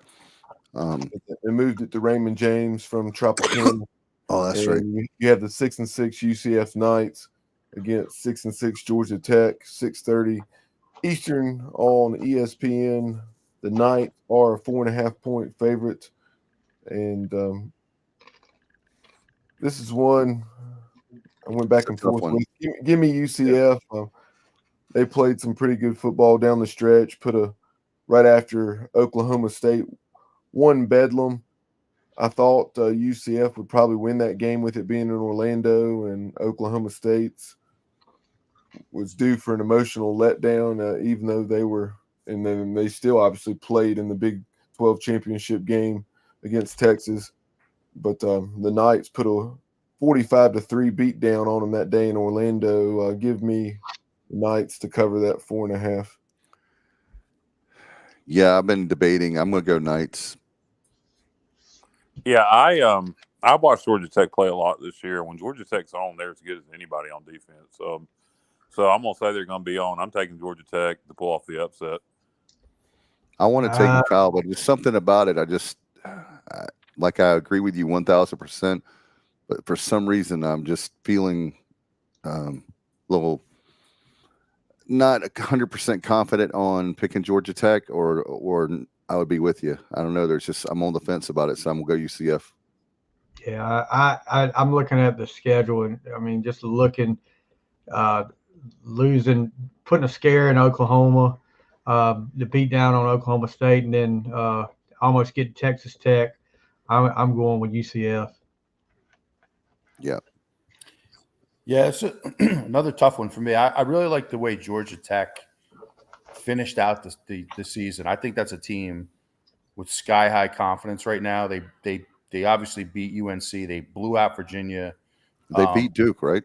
Speaker 5: They moved it to Raymond James from Tropicana.
Speaker 2: Oh, that's right.
Speaker 5: You have the 6-6 UCF Knights against 6-6 Georgia Tech, 6:30 Eastern on ESPN. The Knights are a 4.5-point favorite, and this is one I went back and forth with. Give me UCF. They played some pretty good football down the stretch. Right after Oklahoma State won Bedlam. I thought UCF would probably win that game with it being in Orlando, and Oklahoma State's was due for an emotional letdown, even though they were, and then they still obviously played in the Big 12 championship game against Texas. But the Knights put a 45-3 beat down on them that day in Orlando. Give me the Knights to cover that 4.5.
Speaker 2: Yeah, I've been debating. I'm going to go Knights.
Speaker 3: Yeah, I watched Georgia Tech play a lot this year. When Georgia Tech's on, they're as good as anybody on defense. So I'm gonna say they're gonna be on. I'm taking Georgia Tech to pull off the upset.
Speaker 2: I want to take Kyle, but there's something about it. I agree with you 1,000%, but for some reason I'm just feeling a little not 100% confident on picking Georgia Tech, or I would be with you. I don't know. I'm on the fence about it, so I'm gonna go UCF.
Speaker 6: Yeah, I'm looking at the schedule, and I mean, just looking, putting a scare in Oklahoma, the beat down on Oklahoma State, and then almost getting Texas Tech. I'm going with UCF.
Speaker 2: Yeah.
Speaker 4: Yeah, it's another tough one for me. I really like the way Georgia Tech finished out the season. I think that's a team with sky high confidence right now. They obviously beat UNC. They blew out Virginia.
Speaker 2: They beat Duke, right?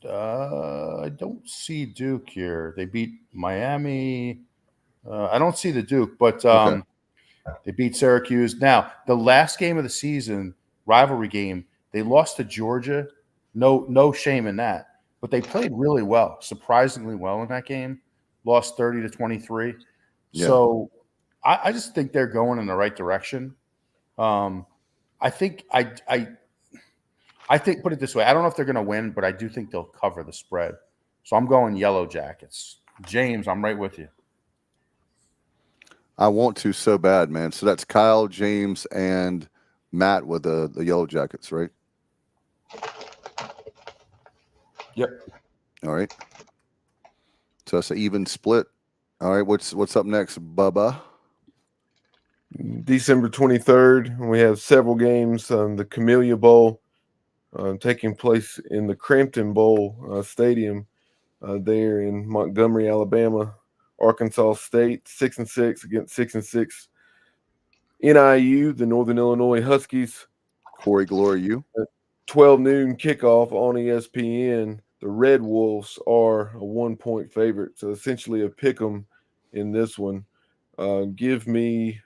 Speaker 4: I don't see Duke here. They beat Miami. I don't see the Duke, but
Speaker 2: Okay.
Speaker 4: They beat Syracuse. Now, the last game of the season, rivalry game, they lost to Georgia. No shame in that. But they played really well, surprisingly well in that game. Lost 30-23.
Speaker 2: Yeah.
Speaker 4: So I just think they're going in the right direction. I think put it this way. I don't know if they're going to win, but I do think they'll cover the spread. So I'm going Yellow Jackets. James, I'm right with you.
Speaker 2: I want to so bad, man. So that's Kyle, James, and Matt with the Yellow Jackets, right?
Speaker 4: Yep.
Speaker 2: All right. So it's an even split. All right. What's up next, Bubba?
Speaker 5: December 23rd, we have several games. The Camellia Bowl taking place in the Crampton Bowl Stadium there in Montgomery, Alabama. Arkansas State 6-6 against 6-6 NIU, the Northern Illinois Huskies.
Speaker 2: Corey Glory, you.
Speaker 5: 12 noon kickoff on ESPN. The Red Wolves are a 1-point favorite, so essentially a pick 'em in this one. Give me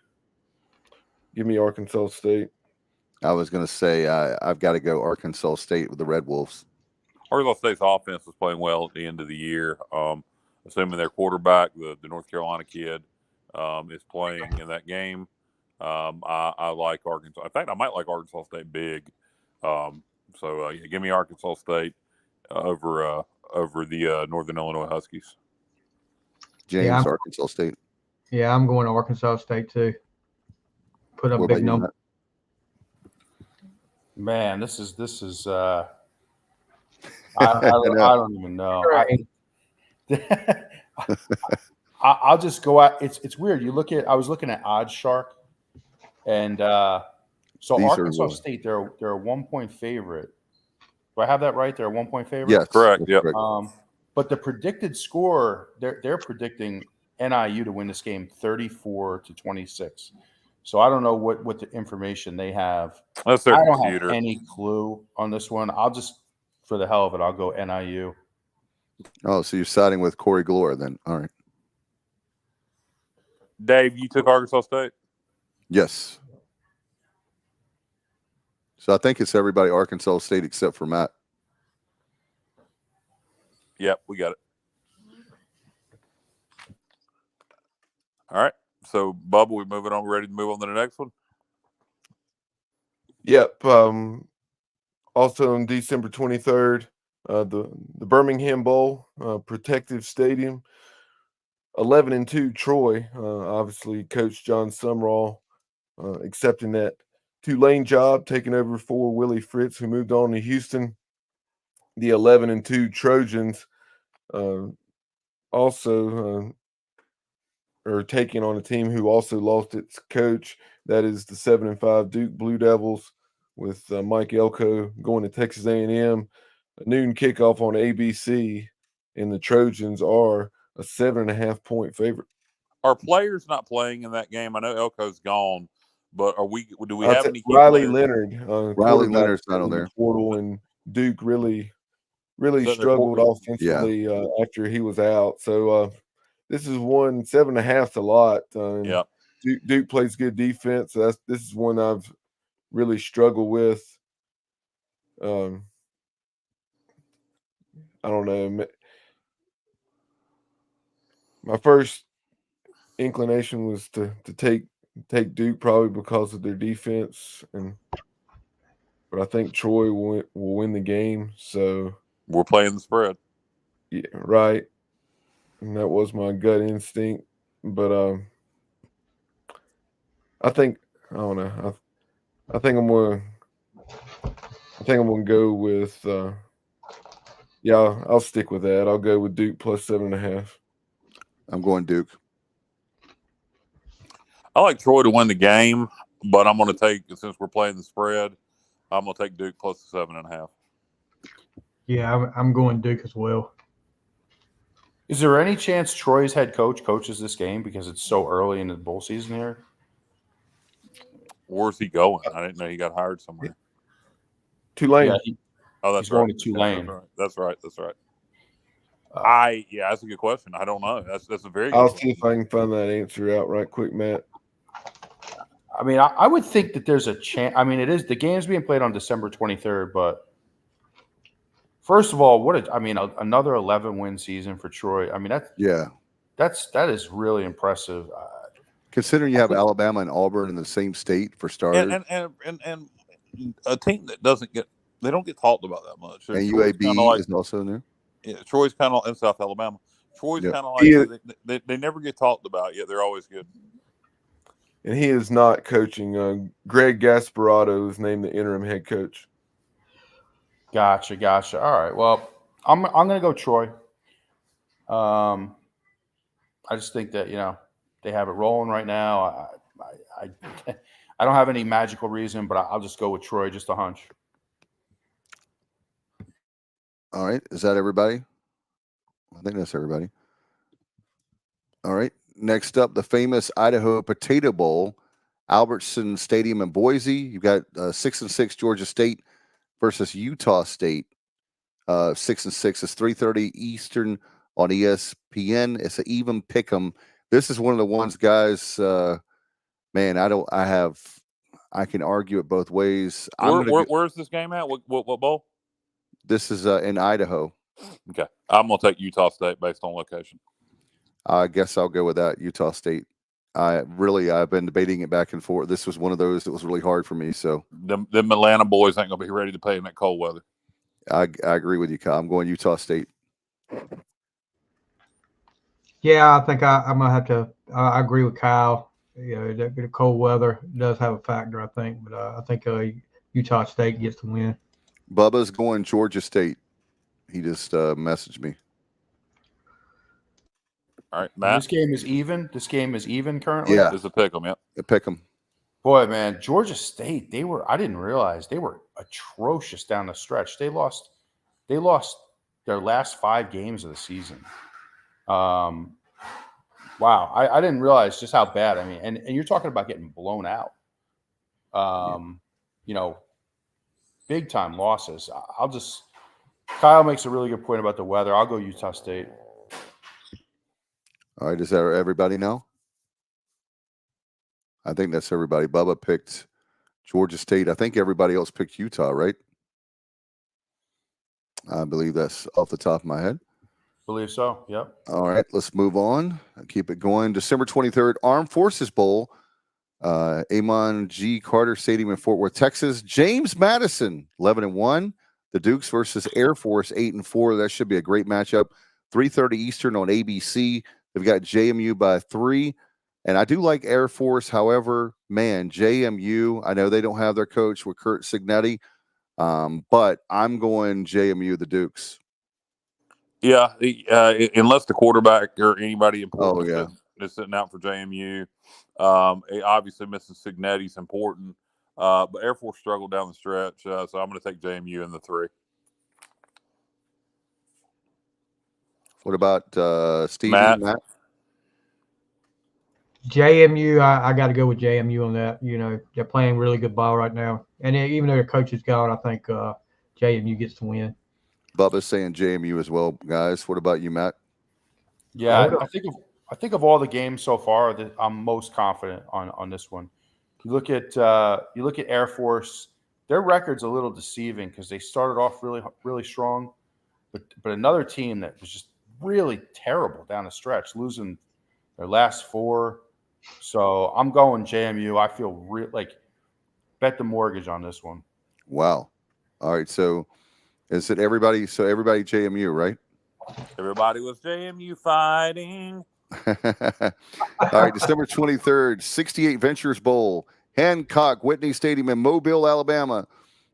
Speaker 5: Arkansas State.
Speaker 2: I was going to say I've got to go Arkansas State with the Red Wolves.
Speaker 3: Arkansas State's offense was playing well at the end of the year. Assuming their quarterback, the North Carolina kid, is playing in that game. I like Arkansas. In fact, I might like Arkansas State big. So give me Arkansas State over the Northern Illinois Huskies.
Speaker 2: James, Arkansas State.
Speaker 6: Yeah, I'm going to Arkansas State too. Put up
Speaker 2: What
Speaker 6: big
Speaker 2: about you,
Speaker 6: number.
Speaker 4: Man, this is I don't even know. I'll just go out. It's weird. I was looking at Odd Shark, and so
Speaker 2: These
Speaker 4: Arkansas State, they're a 1-point favorite. Do I have that right? They're a 1-point favorite.
Speaker 2: Yes,
Speaker 3: correct. Yep.
Speaker 4: But the predicted score, they're predicting NIU to win this game 34-26. So I don't know what the information they have.
Speaker 3: That's their
Speaker 4: I don't
Speaker 3: computer.
Speaker 4: have any clue on this one. I'll just, for the hell of it, I'll go NIU.
Speaker 2: Oh, so you're siding with Corey Glory then. All right.
Speaker 3: Dave, you took Arkansas State?
Speaker 2: Yes. So I think it's everybody Arkansas State except for Matt.
Speaker 3: Yep, we got it. All right. So, Bubba, we moving on. Ready to move on to the next one?
Speaker 5: Yep. Also on December 23rd, the Birmingham Bowl, Protective Stadium, 11-2 Troy. Obviously, Coach John Sumrall accepting that Tulane job, taking over for Willie Fritz, who moved on to Houston. The 11-2 Trojans also are taking on a team who also lost its coach. That is the 7-5 Duke Blue Devils, with Mike Elko going to Texas A&M. A noon kickoff on ABC, and the Trojans are a 7.5-point favorite.
Speaker 3: Are players not playing in that game? I know Elko's gone, but do we have any?
Speaker 5: Riley Leonard.
Speaker 2: Riley Leonard's not on there.
Speaker 5: Portal, and Duke really
Speaker 3: So
Speaker 5: struggled offensively after he was out. So this is one 7.5 a lot.
Speaker 3: Yeah.
Speaker 5: Duke plays good defense. So this is one I've really struggled with. I don't know. My first inclination was to take Duke probably because of their defense, but I think Troy will win the game. So
Speaker 3: We're playing the spread.
Speaker 5: yeah, right. And that was my gut instinct, but I don't know. I think I'm gonna go with I'll stick with that. I'll go with Duke plus 7.5.
Speaker 2: I'm going Duke.
Speaker 3: I like Troy to win the game, but I'm going to take, since we're playing the spread, I'm going to take Duke plus the 7.5.
Speaker 6: Yeah, I'm going Duke as well.
Speaker 4: Is there any chance Troy's head coach coaches this game because it's so early in the bowl season here?
Speaker 3: Where's he going? I didn't know he got hired somewhere.
Speaker 5: Tulane.
Speaker 4: Yeah,
Speaker 3: That's
Speaker 4: he's going
Speaker 3: right.
Speaker 4: to Tulane.
Speaker 3: That's right. That's a good question. I don't know. That's a very good
Speaker 5: I'll
Speaker 3: question.
Speaker 5: see if I can find that answer out right quick, Matt.
Speaker 4: I mean, I would think that there's a chance. I mean, the game's being played on December 23rd, but first of all, another 11-win season for Troy. I mean, that is really impressive.
Speaker 2: Considering you have Alabama and Auburn in the same state for starters,
Speaker 3: and a team that they don't get talked about that much.
Speaker 2: and
Speaker 3: Troy's
Speaker 2: UAB is also in there.
Speaker 3: Yeah, Troy's kind of in South Alabama. Troy's
Speaker 2: Yep.
Speaker 3: kind of like they never get talked about, yet they're always good.
Speaker 5: And he is not coaching. Greg Gasparato is named the interim head coach.
Speaker 4: Gotcha. All right. Well, I'm going to go Troy. I just think that they have it rolling right now. I don't have any magical reason, but I'll just go with Troy, just a hunch.
Speaker 2: All right. Is that everybody? I think that's everybody. All right. Next up, the famous Idaho Potato Bowl, Albertson Stadium in Boise. You've got 6-6 Georgia State versus Utah State. 6-6 is 3:30 Eastern on ESPN. It's an even pick'em. This is one of the ones, guys. Man, I can argue it both ways.
Speaker 3: Where's this game at? What bowl?
Speaker 2: This is in Idaho.
Speaker 3: Okay, I'm gonna take Utah State based on location.
Speaker 2: I guess I'll go with that. Utah State. I've been debating it back and forth. This was one of those that was really hard for me. So
Speaker 3: them Atlanta boys ain't gonna be ready to play in that cold weather.
Speaker 2: I agree with you, Kyle. I'm going Utah State.
Speaker 6: Yeah, I think I'm gonna have to. I agree with Kyle. The cold weather does have a factor, I think, but I think Utah State gets the win.
Speaker 2: Bubba's going Georgia State. He just messaged me.
Speaker 3: All right, Matt.
Speaker 4: This game is even currently.
Speaker 2: Yeah.
Speaker 3: It's a pick 'em. Yep.
Speaker 2: Pick 'em.
Speaker 4: Boy, man, Georgia State. I didn't realize they were atrocious down the stretch. They lost their last 5 games of the season. Wow, I didn't realize just how bad. I mean, and you're talking about getting blown out. Big time losses. Kyle makes a really good point about the weather. I'll go Utah State.
Speaker 2: All right, is that everybody now? I think that's everybody. Bubba picked Georgia State. I think everybody else picked Utah, right? I believe that's off the top of my head.
Speaker 4: Believe so. Yep.
Speaker 2: All right, let's move on. Keep it going. December 23rd, Armed Forces Bowl, Amon G. Carter Stadium in Fort Worth, Texas. James Madison, 11-1. The Dukes versus Air Force, 8-4. That should be a great matchup. 3:30 Eastern on ABC. They've got JMU by 3. And I do like Air Force. However, man, JMU, I know they don't have their coach with Kurt Signetti, but I'm going JMU, the Dukes.
Speaker 3: Yeah, unless the quarterback or anybody important is sitting out for JMU. Obviously, missing Signetti's important. But Air Force struggled down the stretch, so I'm going to take JMU in the 3.
Speaker 2: What about Stevie?
Speaker 3: Matt?
Speaker 6: JMU, I got to go with JMU on that. They're playing really good ball right now. And even though their coach is gone, I think JMU gets the win.
Speaker 2: Bubba's saying JMU as well, guys. What about you, Matt?
Speaker 4: Yeah, I think I think of all the games so far, that I'm most confident on this one. You look at Air Force. Their record's a little deceiving because they started off really strong, but another team that was just really terrible down the stretch, losing their last 4. So I'm going JMU. I feel bet the mortgage on this one.
Speaker 2: Wow. All right. So is it everybody? So everybody JMU, right?
Speaker 3: Everybody was JMU fighting.
Speaker 2: All right. December 23rd, 68 Ventures Bowl, Hancock Whitney Stadium in Mobile, Alabama.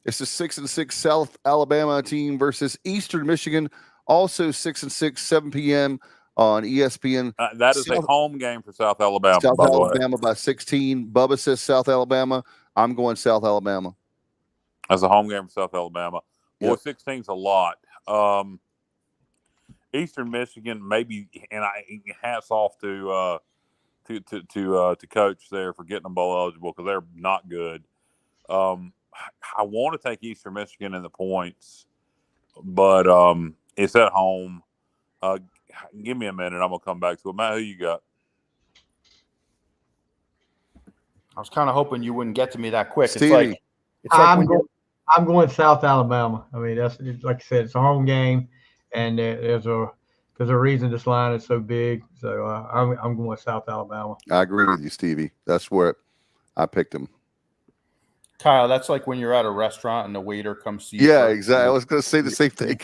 Speaker 2: It's the 6-6 South Alabama team versus Eastern Michigan. Also 6-6, 7 p.m. on ESPN.
Speaker 3: That is a home game for South Alabama.
Speaker 2: South
Speaker 3: by the way.
Speaker 2: Alabama by 16. Bubba says South Alabama. I'm going South Alabama.
Speaker 3: As a home game for South Alabama. Boy,
Speaker 2: Yep.
Speaker 3: 16's a lot. Eastern Michigan, maybe, and hats off to coach there for getting them bowl eligible because they're not good. I want to take Eastern Michigan in the points, but it's at home. Give me a minute. I'm gonna come back to it. Matt, who you got?
Speaker 4: I was kind of hoping you wouldn't get to me that quick.
Speaker 2: Stevie.
Speaker 4: It's like
Speaker 6: I'm going South Alabama. I mean, that's like I said, it's a home game, and there's a reason this line is so big. So I'm going South Alabama.
Speaker 2: I agree with you, Stevie. That's where I picked him.
Speaker 4: Kyle, that's like when you're at a restaurant and the waiter comes to you.
Speaker 2: Yeah, exactly. I was going to say the same thing.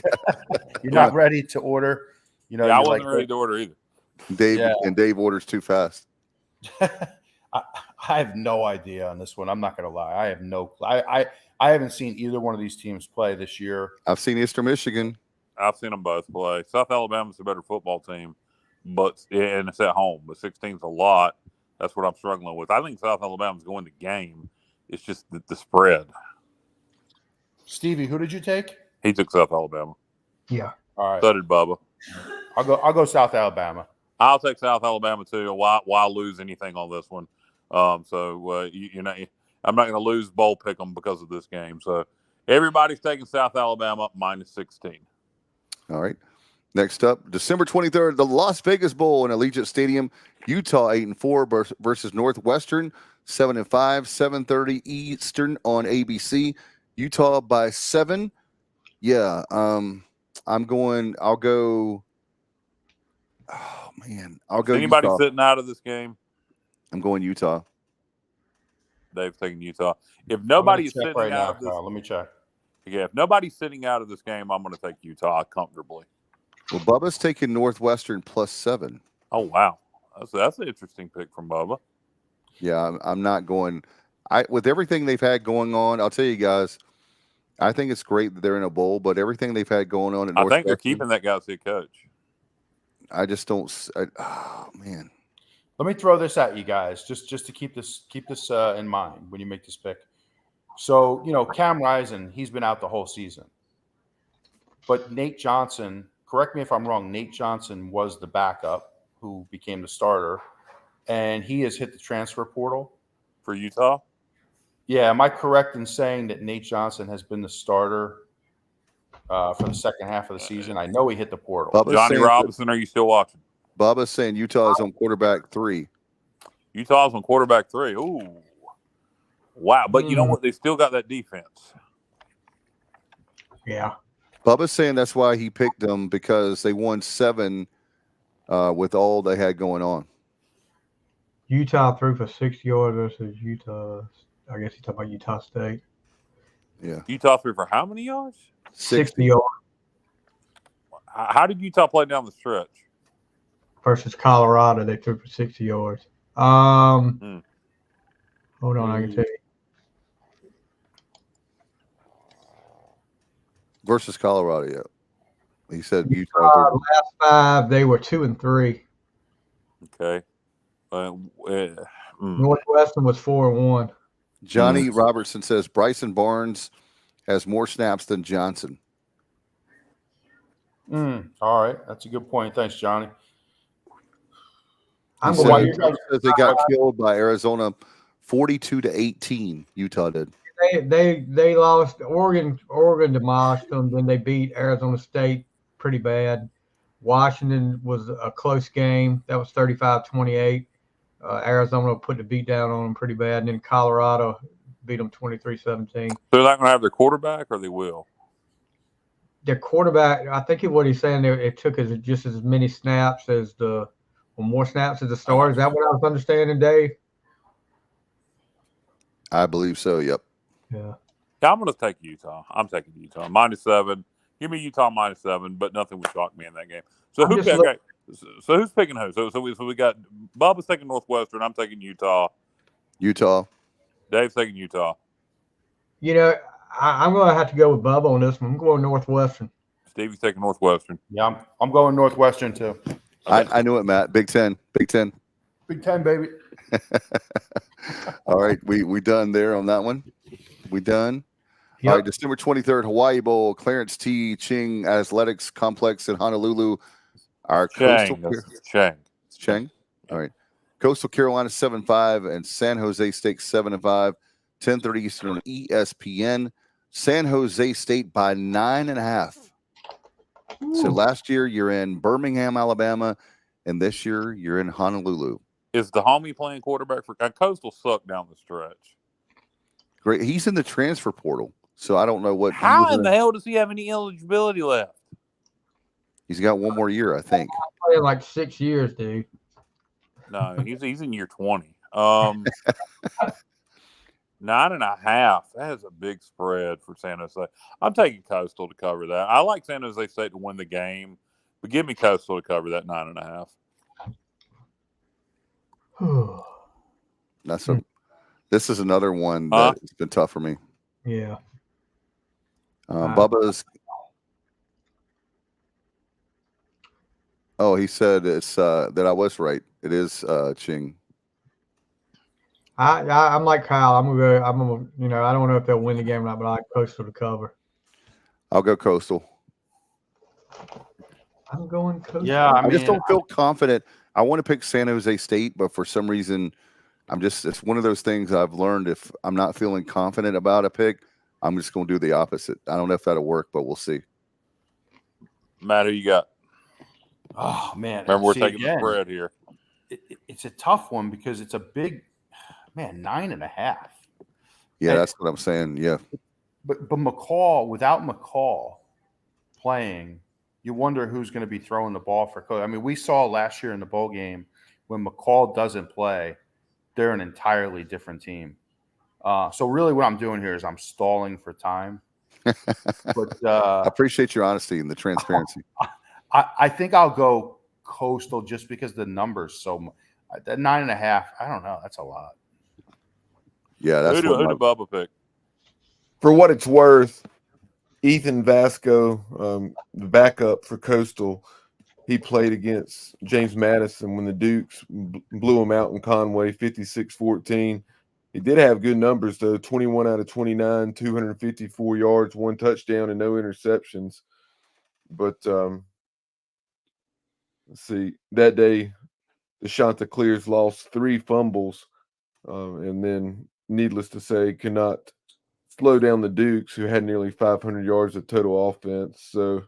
Speaker 4: You're not ready to order. You know,
Speaker 3: I wasn't ready to order either.
Speaker 2: Dave orders too fast.
Speaker 4: I have no idea on this one. I'm not going to lie. I have no. I haven't seen either one of these teams play this year.
Speaker 2: I've seen Eastern Michigan.
Speaker 3: I've seen them both play. South Alabama's a better football team, and it's at home. But 16's a lot. That's what I'm struggling with. I think South Alabama's going to game. It's just the spread.
Speaker 4: Stevie, who did you take?
Speaker 3: He took South Alabama.
Speaker 6: Yeah.
Speaker 4: All right.
Speaker 3: So did Bubba.
Speaker 4: I'll go South Alabama.
Speaker 3: I'll take South Alabama too. Why lose anything on this one? You know, I'm not going to lose bowl pick 'em because of this game. So everybody's taking South Alabama minus 16.
Speaker 2: All right. Next up, December 23rd, the Las Vegas Bowl in Allegiant Stadium. Utah 8-4 versus Northwestern 7-5, 7:30 Eastern on ABC. Utah by 7. Yeah. I'll go. Oh man, I'll go.
Speaker 3: Is anybody
Speaker 2: Utah.
Speaker 3: sitting out of this game?
Speaker 2: I'm going Utah.
Speaker 3: Dave's taking Utah. If nobody's sitting
Speaker 4: right now,
Speaker 3: out of this,
Speaker 4: Kyle, let me check.
Speaker 3: yeah, if nobody's sitting out of this game, I'm going to take Utah comfortably.
Speaker 2: Well, Bubba's taking Northwestern plus 7.
Speaker 3: Oh wow, that's an interesting pick from Bubba.
Speaker 2: Yeah, I'm not going. With everything they've had going on, I'll tell you guys, I think it's great that they're in a bowl, but everything they've had going on at
Speaker 3: I think they're
Speaker 2: Northwestern,
Speaker 3: keeping that guy as head coach.
Speaker 2: I just don't. Oh man,
Speaker 4: Let me throw this at you guys, just to keep this in mind when you make this pick. So, you know, Cam Rising, he's been out the whole season. But Nate Johnson, correct me if I'm wrong, Nate Johnson was the backup who became the starter, and he has hit the transfer portal.
Speaker 3: For Utah?
Speaker 4: Yeah, am I correct in saying that Nate Johnson has been the starter for the second half of the season? I know he hit the portal.
Speaker 2: Bubba's
Speaker 3: Johnny
Speaker 2: saying,
Speaker 3: Robinson, are you still watching?
Speaker 2: Bubba's saying Utah is on quarterback 3.
Speaker 3: Utah's on quarterback 3. Ooh. Wow. But you know what? They still got that defense.
Speaker 6: Yeah.
Speaker 2: Bubba's saying that's why he picked them, because they won 7 with all they had going on.
Speaker 6: Utah threw for 60 yards versus Utah. I guess he's talking about Utah State.
Speaker 2: Yeah.
Speaker 3: Utah threw for how many yards?
Speaker 6: 60 yards
Speaker 3: How did Utah play down the stretch?
Speaker 6: versus Colorado. They threw for 60 yards. Hold on, I can tell you.
Speaker 2: Versus Colorado, yeah. He said Utah.
Speaker 6: Last 5, they were 2-3.
Speaker 3: Okay.
Speaker 6: Northwestern was 4-1.
Speaker 2: Johnny Robertson says Bryson Barnes has more snaps than Johnson.
Speaker 4: All right, that's a good point. Thanks, Johnny.
Speaker 6: I'm
Speaker 2: He
Speaker 6: going.
Speaker 2: says they got killed by Arizona 42-18. Utah did.
Speaker 6: They lost. Oregon demolished them. Then they beat Arizona State pretty bad. Washington was a close game. That was 35-28. Arizona put the beat down on them pretty bad. And then Colorado beat them 23-17.
Speaker 3: So they're not going to have their quarterback, or they will?
Speaker 6: Their quarterback, I think what he's saying there, it took just as many snaps as more snaps as the start. Is that what I was understanding, Dave?
Speaker 2: I believe so. Yep.
Speaker 6: Yeah.
Speaker 3: Yeah, I'm going to take Utah. I'm taking Utah. -7. Give me Utah -7, but nothing would shock me in that game. So who's picking who? So we got Bubba's taking Northwestern. I'm taking Utah.
Speaker 2: Utah.
Speaker 3: Dave's taking Utah.
Speaker 6: You know, I'm going to have to go with Bubba on this one. I'm going Northwestern.
Speaker 3: Stevie's taking Northwestern.
Speaker 4: Yeah, I'm going Northwestern too.
Speaker 2: I knew it, Matt. Big Ten.
Speaker 4: Big Ten, baby.
Speaker 2: All right, we done there on that one. We done.
Speaker 6: Yep.
Speaker 2: All right, December 23rd, Hawaii Bowl, Clarence T. Ching Athletics Complex in Honolulu. Our
Speaker 3: Chang.
Speaker 2: Chang. All right. Coastal Carolina 7-5 and San Jose State 7-5. 10:30 Eastern on ESPN. San Jose State by 9.5. So last year you're in Birmingham, Alabama, and this year you're in Honolulu.
Speaker 3: Is the homie playing quarterback for Coastal? Sucked down the stretch.
Speaker 2: Great. He's in the transfer portal, so I don't know what.
Speaker 3: How in the hell does he have any eligibility left?
Speaker 2: He's got one more year, I think.
Speaker 6: Playing like 6 years, dude.
Speaker 3: No, he's in year 20. 9.5. That is a big spread for San Jose. I'm taking Coastal to cover that. I like San Jose State to win the game, but give me Coastal to cover that 9.5.
Speaker 2: This is another one that's been tough for me.
Speaker 6: Yeah.
Speaker 2: Bubba's. Oh, he said it's that I was right. It is Ching.
Speaker 6: I'm like Kyle. I don't know if they'll win the game or not, but I like Coastal to cover.
Speaker 2: I'll go Coastal.
Speaker 6: I'm going Coastal.
Speaker 4: Yeah,
Speaker 2: I just don't feel confident. I want to pick San Jose State, but for some reason, it's one of those things I've learned. If I'm not feeling confident about a pick, I'm just going to do the opposite. I don't know if that'll work, but we'll see.
Speaker 3: Matt, who you got?
Speaker 4: Oh, man.
Speaker 3: Remember, we're taking the spread here.
Speaker 4: It's a tough one because it's a big, 9.5.
Speaker 2: Yeah, that's what I'm saying. Yeah.
Speaker 4: But McCall, without McCall playing, you wonder who's going to be throwing the ball for Coach. I mean, we saw last year in the bowl game when McCall doesn't play, they're an entirely different team. So really what I'm doing here is I'm stalling for time. But
Speaker 2: I appreciate your honesty and the transparency.
Speaker 4: I think I'll go Coastal just because the numbers so that 9.5. I don't know. That's a lot.
Speaker 2: Yeah, that's
Speaker 3: who did Bubba pick?
Speaker 5: For what it's worth, Ethan Vasco, the backup for Coastal, he played against James Madison when the Dukes blew him out in Conway 56-14. He did have good numbers, though, 21 out of 29, 254 yards, 1 touchdown, and no interceptions. But let's see, that day, the Chanticleers lost 3 fumbles, and then, needless to say, could not slow down the Dukes, who had nearly 500 yards of total offense. So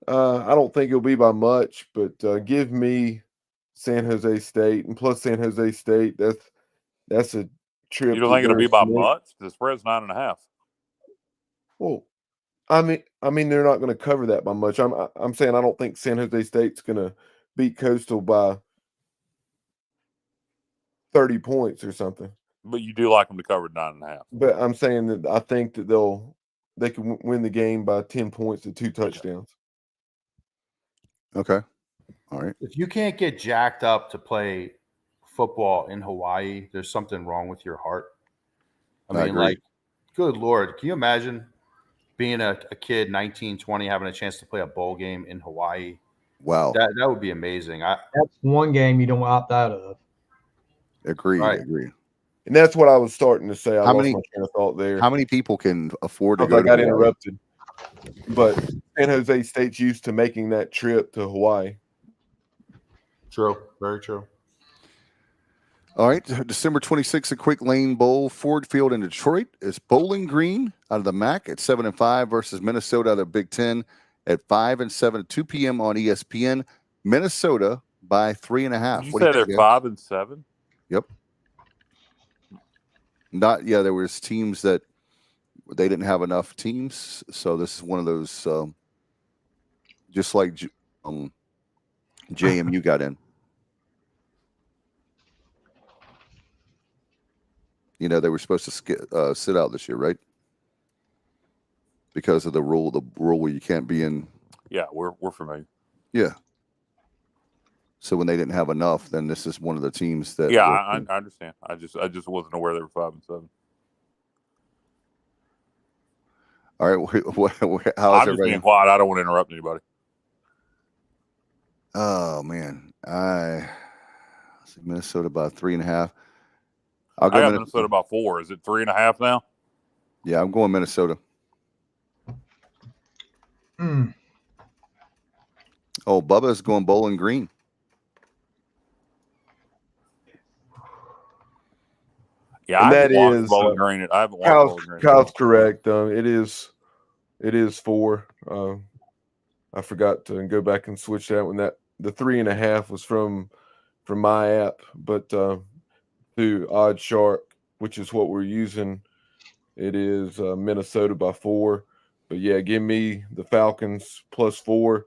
Speaker 5: I don't think it'll be by much, but give me San Jose State, and plus San Jose State, that's a trip.
Speaker 3: You don't think it'll be by much? The spread's 9.5.
Speaker 5: Well, I mean, they're not going to cover that by much. I'm saying I don't think San Jose State's going to beat Coastal by 30 points or something.
Speaker 3: But you do like them to cover 9.5.
Speaker 5: But I'm saying that I think that they can win the game by 10 points and 2 touchdowns.
Speaker 2: Okay. All right.
Speaker 4: If you can't get jacked up to play football in Hawaii, there's something wrong with your heart. I mean,
Speaker 2: agree.
Speaker 4: Good Lord. Can you imagine being a kid, 19, 20, having a chance to play a bowl game in Hawaii?
Speaker 2: Wow.
Speaker 4: That would be amazing.
Speaker 6: That's one game you don't opt out of.
Speaker 2: Agree.
Speaker 4: Right.
Speaker 2: Agree.
Speaker 5: And that's what I was starting to say. I
Speaker 2: How
Speaker 5: lost
Speaker 2: many-
Speaker 5: my train of thought there.
Speaker 2: How many people can afford to
Speaker 5: I
Speaker 2: go to
Speaker 5: got
Speaker 2: Hawaii?
Speaker 5: interrupted. But San Jose State's used to making that trip to Hawaii.
Speaker 4: True. Very true.
Speaker 2: All right, December 26th, a Quick Lane Bowl, Ford Field in Detroit. It's Bowling Green out of the MAC at 7-5 versus Minnesota out of the Big Ten at 5 and 7 at 2 p.m. on ESPN. Minnesota by 3.5.
Speaker 3: Did you
Speaker 2: What do
Speaker 3: say
Speaker 2: you
Speaker 3: they're
Speaker 2: think, Dan?
Speaker 3: 5 and 7?
Speaker 2: There was teams that they didn't have enough teams, so this is one of those, just like JMU got in. You know, they were supposed to sit out this year, right? Because of the rule where you can't be in.
Speaker 3: Yeah, we're familiar.
Speaker 2: Yeah. So when they didn't have enough, then this is one of the teams that.
Speaker 3: Yeah, I understand. I just wasn't aware they were 5 and 7.
Speaker 2: All right. How's
Speaker 3: I'm just
Speaker 2: everybody?
Speaker 3: being quiet. I don't want to interrupt anybody.
Speaker 2: Oh man, I see Minnesota by 3.5.
Speaker 3: I got Minnesota by 4. Is it 3.5 now?
Speaker 2: Yeah, I'm going Minnesota.
Speaker 6: Mm.
Speaker 2: Oh, Bubba's going Bowling Green.
Speaker 3: Yeah,
Speaker 5: And
Speaker 3: I haven't
Speaker 5: that
Speaker 3: watched
Speaker 5: is,
Speaker 3: Bowling Green. I haven't watched Bowling Green.
Speaker 5: Kyle's correct. It is 4. I forgot to go back and switch that when that the 3.5 was from my app, but through Odd Shark, which is what we're using, it is Minnesota by 4. But yeah, give me the Falcons plus 4.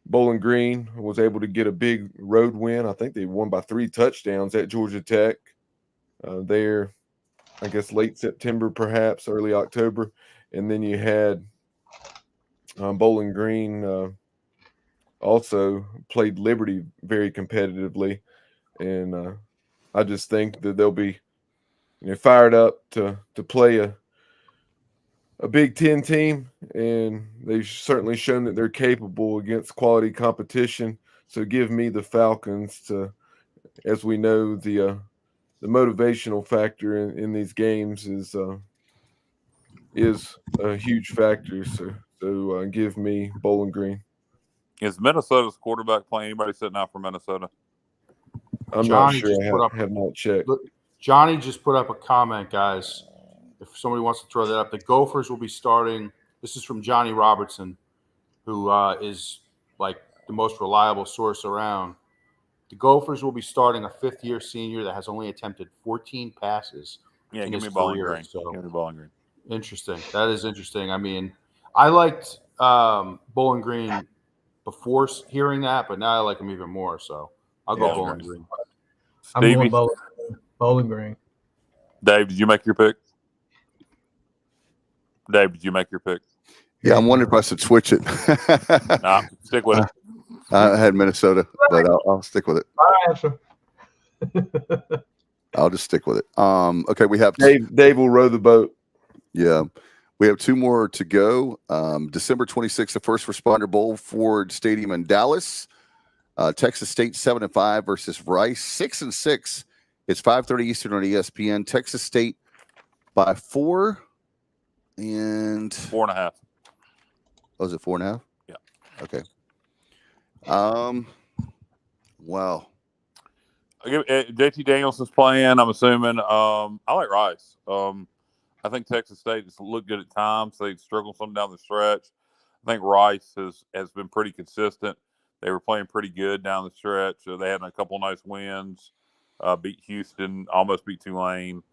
Speaker 5: Bowling Green was able to get a big road win. I think they won by 3 touchdowns at Georgia Tech. There, I guess late September, perhaps early October, and then you had Bowling Green also played Liberty very competitively, and I just think that they'll be fired up to play a Big Ten team, and they've certainly shown that they're capable against quality competition. So give me the Falcons to, as we know, the motivational factor in these games is a huge factor. So give me Bowling Green.
Speaker 3: Is Minnesota's quarterback playing anybody sitting out for Minnesota?
Speaker 5: I'm
Speaker 4: Johnny
Speaker 5: not
Speaker 4: just
Speaker 5: sure.
Speaker 4: put
Speaker 5: I
Speaker 4: up-
Speaker 5: have not checked.
Speaker 4: Look, Johnny just put up a comment, guys. If somebody wants to throw that up, the Gophers will be starting. This is from Johnny Robertson, who is like the most reliable source around. The Gophers will be starting a 5th-year senior that has only attempted 14 passes.
Speaker 3: Yeah,
Speaker 4: in
Speaker 3: give
Speaker 4: his
Speaker 3: me Bowling
Speaker 4: career,
Speaker 3: Green.
Speaker 4: so-
Speaker 3: Give me Bowling Green.
Speaker 4: Interesting. That is interesting. I mean, I liked Bowling Green before hearing that, but now I like them even more. So I'll go
Speaker 3: Yeah,
Speaker 4: Bowling
Speaker 3: Green.
Speaker 4: Green.
Speaker 6: I'm
Speaker 3: Stevie,
Speaker 6: going Bowling Green.
Speaker 3: Dave, did you make your pick? Dave, did you make your pick?
Speaker 2: Yeah, I'm wondering if I should switch it.
Speaker 3: Nah, stick with it.
Speaker 2: I had Minnesota, but I'll stick with it.
Speaker 6: My answer.
Speaker 2: I'll just stick with it. Okay, we have
Speaker 5: Dave will row the boat.
Speaker 2: Yeah. We have 2 more to go. December 26th, the First Responder Bowl, Ford Stadium in Dallas. Texas State 7-5 versus Rice 6-6. It's 5:30 Eastern on ESPN. Texas State by 4 and
Speaker 3: 4.5.
Speaker 2: was it 4.5?
Speaker 3: Yeah.
Speaker 2: Okay. Wow.
Speaker 3: JT Danielson's playing. I'm assuming. I like Rice. I think Texas State has looked good at times. They've struggled some down the stretch. I think Rice has been pretty consistent. They were playing pretty good down the stretch. They had a couple nice wins. Beat Houston, almost beat Tulane.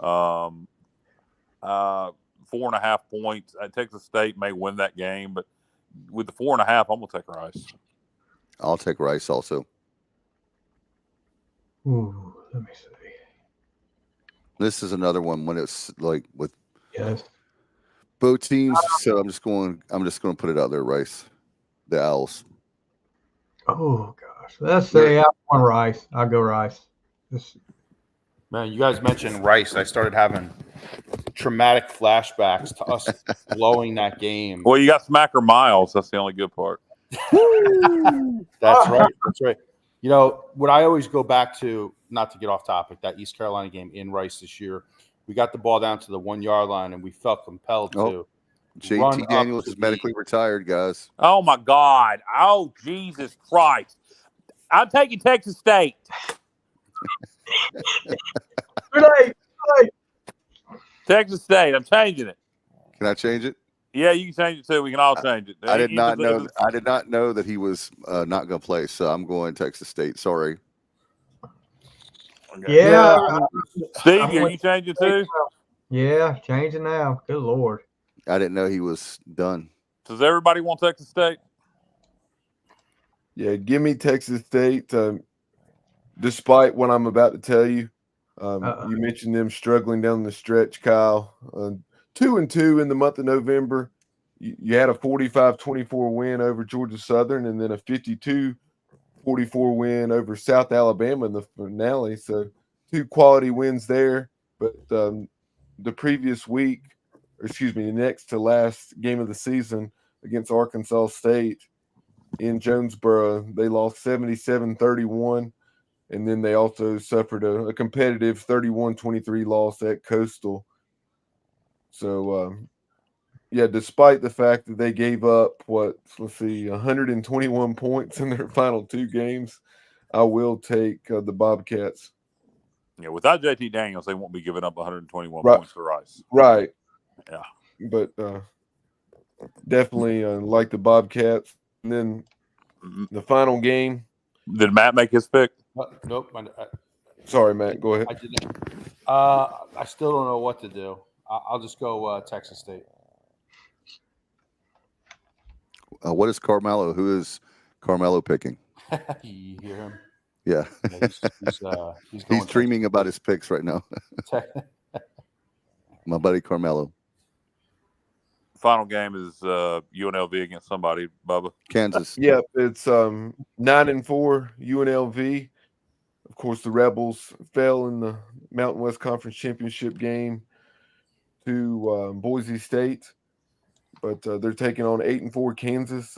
Speaker 3: 4.5 points. Texas State may win that game, but with the 4.5, I'm gonna take Rice.
Speaker 2: I'll take Rice also.
Speaker 6: Ooh, let me see.
Speaker 2: This is another one when it's like with
Speaker 6: Yes.
Speaker 2: both teams. So I'm just going to put it out there, Rice. The Owls.
Speaker 6: Oh gosh. Let's say I want Rice. I'll go Rice.
Speaker 4: Man, you guys mentioned Rice. I started having traumatic flashbacks to us blowing that game.
Speaker 3: Well, you got Smacker Miles. That's the only good part.
Speaker 4: That's right. That's right. You know, what I always go back to, not to get off topic, that East Carolina game in Rice this year, we got the ball down to the 1-yard line and we felt compelled to run
Speaker 2: JT
Speaker 4: up
Speaker 2: Daniels
Speaker 4: to
Speaker 2: is medically retired, guys.
Speaker 3: Oh my God! Oh Jesus Christ! I'm taking Texas State.
Speaker 6: Good night.
Speaker 3: Texas State. I'm changing it.
Speaker 2: Can I change it?
Speaker 3: Yeah, you can change it too. We can all change it.
Speaker 2: I did
Speaker 3: If
Speaker 2: not
Speaker 3: it's- if
Speaker 2: know.
Speaker 3: it's-
Speaker 2: I did not know that he was not going to play. So I'm going Texas State. Sorry.
Speaker 6: Yeah.
Speaker 3: Steve,
Speaker 6: I'm
Speaker 3: are
Speaker 6: with-
Speaker 3: you changing too?
Speaker 6: Yeah, changing now. Good Lord.
Speaker 2: I didn't know he was done.
Speaker 3: Does everybody want Texas State?
Speaker 5: Yeah, give me Texas State. Despite what I'm about to tell you, you mentioned them struggling down the stretch, Kyle. 2-2 in the month of November. You had a 45-24 win over Georgia Southern, and then a 52-44 win over South Alabama in the finale. So 2 quality wins there. But the previous week, the next to last game of the season against Arkansas State in Jonesboro, they lost 77-31. And then they also suffered a competitive 31-23 loss at Coastal. So, despite the fact that they gave up, 121 points in their final 2 games, I will take the Bobcats.
Speaker 3: Yeah, without JT Daniels, they won't be giving up 121
Speaker 5: Right.
Speaker 3: points to Rice.
Speaker 5: Right.
Speaker 3: Yeah.
Speaker 5: But definitely like the Bobcats. And then the final game.
Speaker 3: Did Matt make his pick?
Speaker 4: Nope.
Speaker 5: Sorry, Matt. Go ahead.
Speaker 4: I didn't. I still don't know what to do. I'll just go Texas State.
Speaker 2: What is Carmelo? Who is Carmelo picking?
Speaker 4: You hear him?
Speaker 2: Yeah.
Speaker 4: Yeah, he's going
Speaker 2: He's dreaming about his picks right now. My buddy Carmelo.
Speaker 3: Final game is UNLV against somebody, Bubba.
Speaker 2: Kansas.
Speaker 5: Yep, it's 9-4 UNLV. Of course, the Rebels fell in the Mountain West Conference Championship game to Boise State, but they're taking on 8-4 Kansas.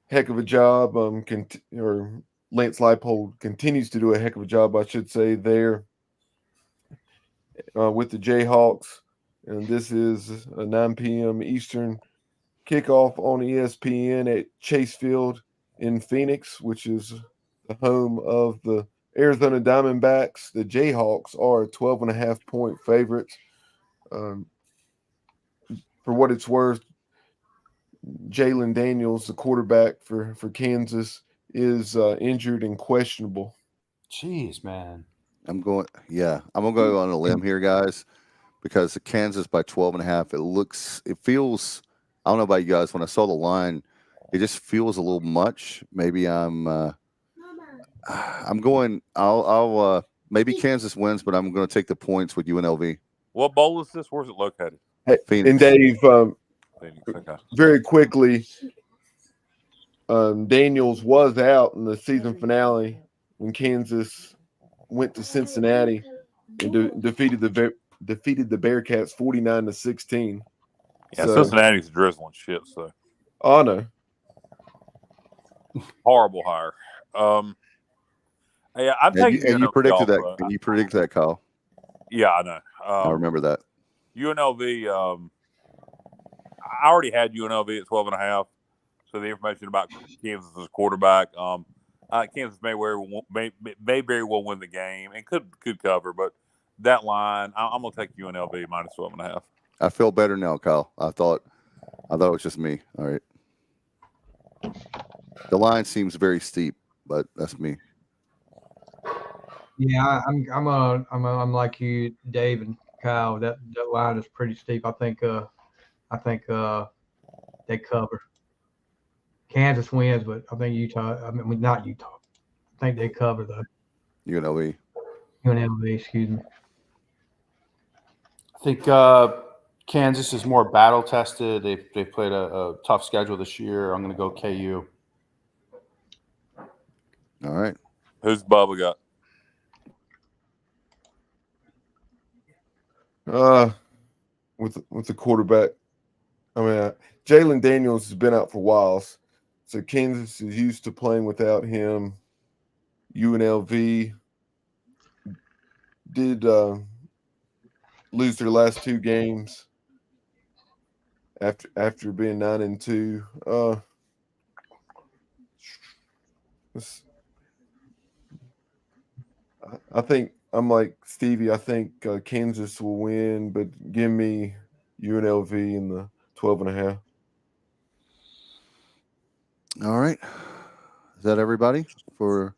Speaker 5: Heck of a job. Lance Leipold continues to do a heck of a job, I should say, there with the Jayhawks. And this is a 9 p.m. Eastern kickoff on ESPN at Chase Field in Phoenix, which is the home of the Arizona Diamondbacks. The Jayhawks are 12.5-point favorites. For what it's worth, Jalen Daniels, the quarterback for Kansas, is injured and questionable.
Speaker 4: Jeez, man.
Speaker 2: I'm going to go on a limb here, guys, because Kansas by 12.5. It feels, I don't know about you guys, when I saw the line, it just feels a little much. Maybe I'm going, maybe Kansas wins, but I'm going to take the points with UNLV.
Speaker 3: What bowl is this? Where's it located?
Speaker 5: Hey,
Speaker 2: Phoenix.
Speaker 5: and Dave,
Speaker 3: Phoenix. Okay.
Speaker 5: very quickly, Daniels was out in the season finale when Kansas went to Cincinnati and defeated the Bearcats 49-16.
Speaker 3: Yeah,
Speaker 5: So,
Speaker 3: Cincinnati's drizzling shit, so
Speaker 5: honor.
Speaker 3: horrible hire. Yeah, I'm taking
Speaker 2: And you
Speaker 3: UNLV
Speaker 2: predicted that.
Speaker 3: also.
Speaker 2: And you predicted that, Kyle.
Speaker 3: Yeah, I know.
Speaker 2: I remember that.
Speaker 3: UNLV, I already had UNLV at 12.5. So the information about Kansas's quarterback, Kansas may very well win the game and could cover, but that line, I'm going to take UNLV minus 12.5.
Speaker 2: I feel better now, Kyle. I thought it was just me. All right. The line seems very steep, but that's me.
Speaker 6: Yeah, I'm like you, Dave and Kyle. That line is pretty steep. I think they cover. Kansas wins, but I think Utah. I mean, not Utah. I think they cover though.
Speaker 2: UNLV.
Speaker 6: UNLV, excuse me.
Speaker 4: I think Kansas is more battle tested. They've played a tough schedule this year. I'm going to go KU.
Speaker 2: All right.
Speaker 3: Who's Bubba got?
Speaker 5: With the quarterback, I mean, Jalen Daniels has been out for a while, so Kansas is used to playing without him. UNLV did lose their last 2 games after being 9-2. I think I'm like Stevie. I think Kansas will win, but give me UNLV in the 12.5.
Speaker 2: All right. Is that everybody for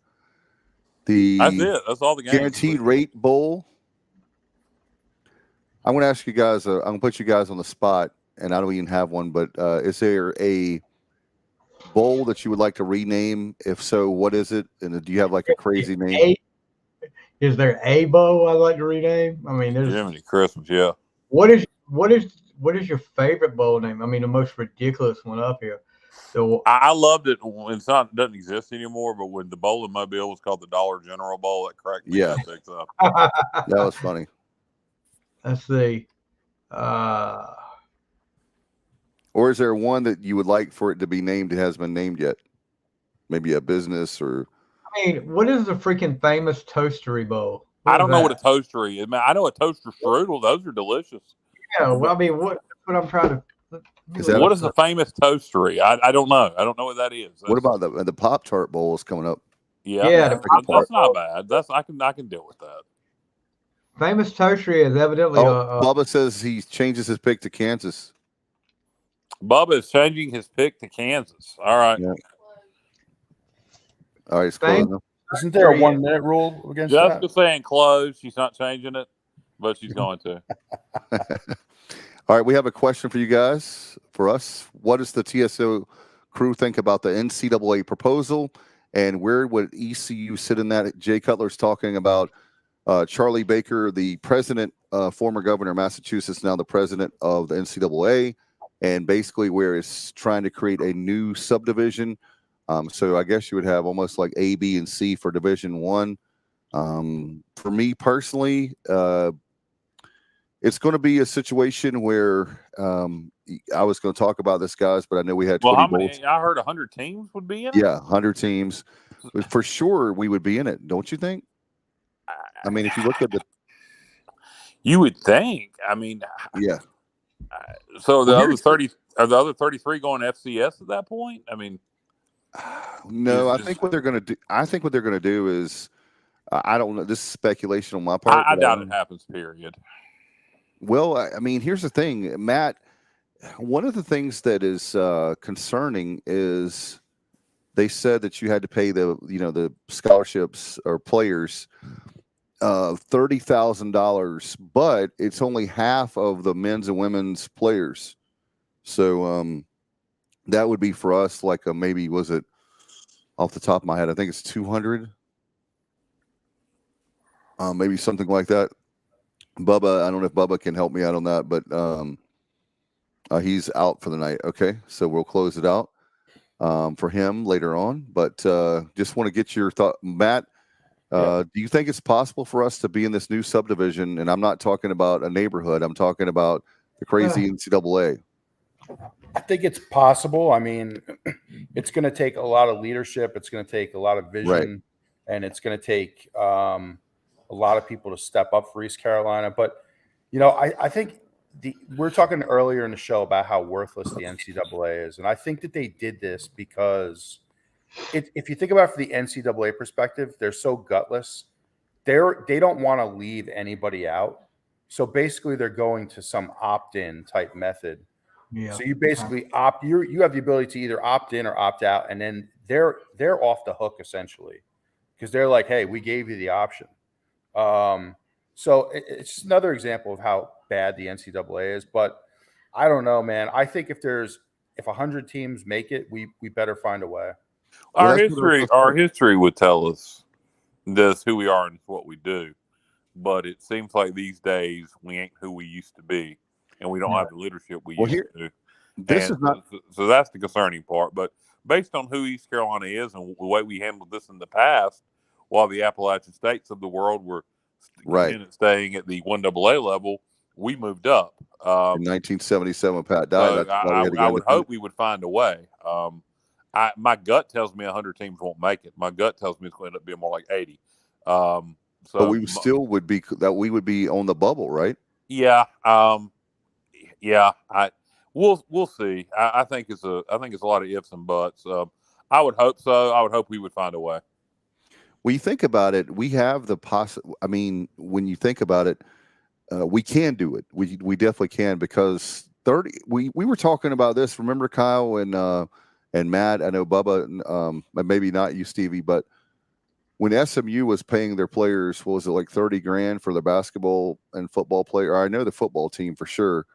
Speaker 2: the
Speaker 3: That's it. That's all the games.
Speaker 2: Guaranteed Rate Bowl? I'm going to ask you guys. I'm going to put you guys on the spot, and I don't even have one. But is there a bowl that you would like to rename? If so, what is it? And do you have like a crazy name?
Speaker 6: Is there a bowl I'd like to rename? I mean, there's
Speaker 3: Jiminy Christmas, yeah.
Speaker 6: what is your favorite bowl name? I mean, the most ridiculous one up here. So
Speaker 3: I loved it when it doesn't exist anymore, but when the bowl in Mobile was called the Dollar General Bowl, that cracked me up.
Speaker 2: That was funny.
Speaker 6: let's see.
Speaker 2: Or is there one that you would like for it to be named that hasn't been named yet? Maybe a business or.
Speaker 6: I mean, what is the freaking famous Toastery Bowl?
Speaker 3: I don't know what a toastery is. Man, I know a toaster strudel. Those are delicious.
Speaker 6: Yeah, well, I mean, what I'm trying to.
Speaker 3: What is the famous toastery? I don't know. I don't know what that is.
Speaker 2: What about the Pop-Tart Bowl is coming up?
Speaker 6: Yeah,
Speaker 3: that's not bad. I can deal with that.
Speaker 6: Famous Toastery is evidently.
Speaker 2: Bubba says he changes his pick to Kansas.
Speaker 3: Bubba is changing his pick to Kansas. All right.
Speaker 2: Yeah. All right, it's close.
Speaker 4: Isn't there a 1 minute rule against
Speaker 3: Jessica's saying close. She's not changing it, but she's going to.
Speaker 2: All right, we have a question for you guys. For us, what does the TSO crew think about the NCAA proposal, and where would ECU sit in that? Jay Cutler's talking about Charlie Baker, the president, former governor of Massachusetts, now the president of the NCAA, and basically where it's trying to create a new subdivision. So I guess you would have almost like A, B, and C for Division I. For me personally, it's going to be a situation where I was going to talk about this, guys, but I know we had 20
Speaker 3: how many?
Speaker 2: bowls.
Speaker 3: I heard 100 teams would be in it.
Speaker 2: Yeah, 100 teams. For sure, we would be in it, don't you think? I mean, if you look at the,
Speaker 3: you would think. I mean,
Speaker 2: yeah.
Speaker 3: So the other 30 are the other 33 going FCS at that point? I mean,
Speaker 2: no. I think what they're going to do. I think what they're going to do is, I don't know. This is speculation on my part.
Speaker 3: I doubt it happens. Period.
Speaker 2: Well, I mean, here's the thing, Matt. One of the things that is concerning is they said that you had to pay the scholarships or players $30,000, but it's only half of the men's and women's players. So that would be for us like maybe, was it off the top of my head? I think it's 200, maybe something like that. Bubba, I don't know if Bubba can help me out on that, but he's out for the night. Okay, so we'll close it out for him later on. But just want to get your thought, Matt. Do you think it's possible for us to be in this new subdivision? And I'm not talking about a neighborhood. I'm talking about the crazy NCAA.
Speaker 4: I think it's possible. I mean, it's going to take a lot of leadership. It's going to take a lot of vision,
Speaker 2: right,
Speaker 4: and it's going to take a lot of people to step up for East Carolina. But, I think we're talking earlier in the show about how worthless the NCAA is. And I think that they did this because if you think about it from the NCAA perspective, they're so gutless. They don't want to leave anybody out. So basically they're going to some opt-in type method. Yeah. So you basically you have the ability to either opt in or opt out, and then they're off the hook essentially, because they're like, hey, we gave you the option. So it's another example of how bad the NCAA is. But I don't know, man. I think if 100 teams make it, we better find a way.
Speaker 3: Our history would tell us this, who we are and what we do. But it seems like these days we ain't who we used to be, and we don't have the leadership we used to.
Speaker 2: This is not
Speaker 3: so that's the concerning part. But based on who East Carolina is and the way we handled this in the past, while the Appalachian states of the world were staying at the 1AA level, we moved up.
Speaker 2: In 1977, when Pat died.
Speaker 3: So I would hope we would find a way. My gut tells me 100 teams won't make it. My gut tells me it's going to end up being more like 80.
Speaker 2: But we still would be on the bubble, right?
Speaker 3: Yeah. We'll see. I think it's a lot of ifs and buts. I would hope so. I would hope we would find a way.
Speaker 2: When you think about it, we have the when you think about it, we can do it. We definitely can, because 30. We were talking about this. Remember, Kyle and Matt? I know Bubba, maybe not you, Stevie, but when SMU was paying their players, what was it, like $30,000 for the basketball and football player? I know the football team for sure,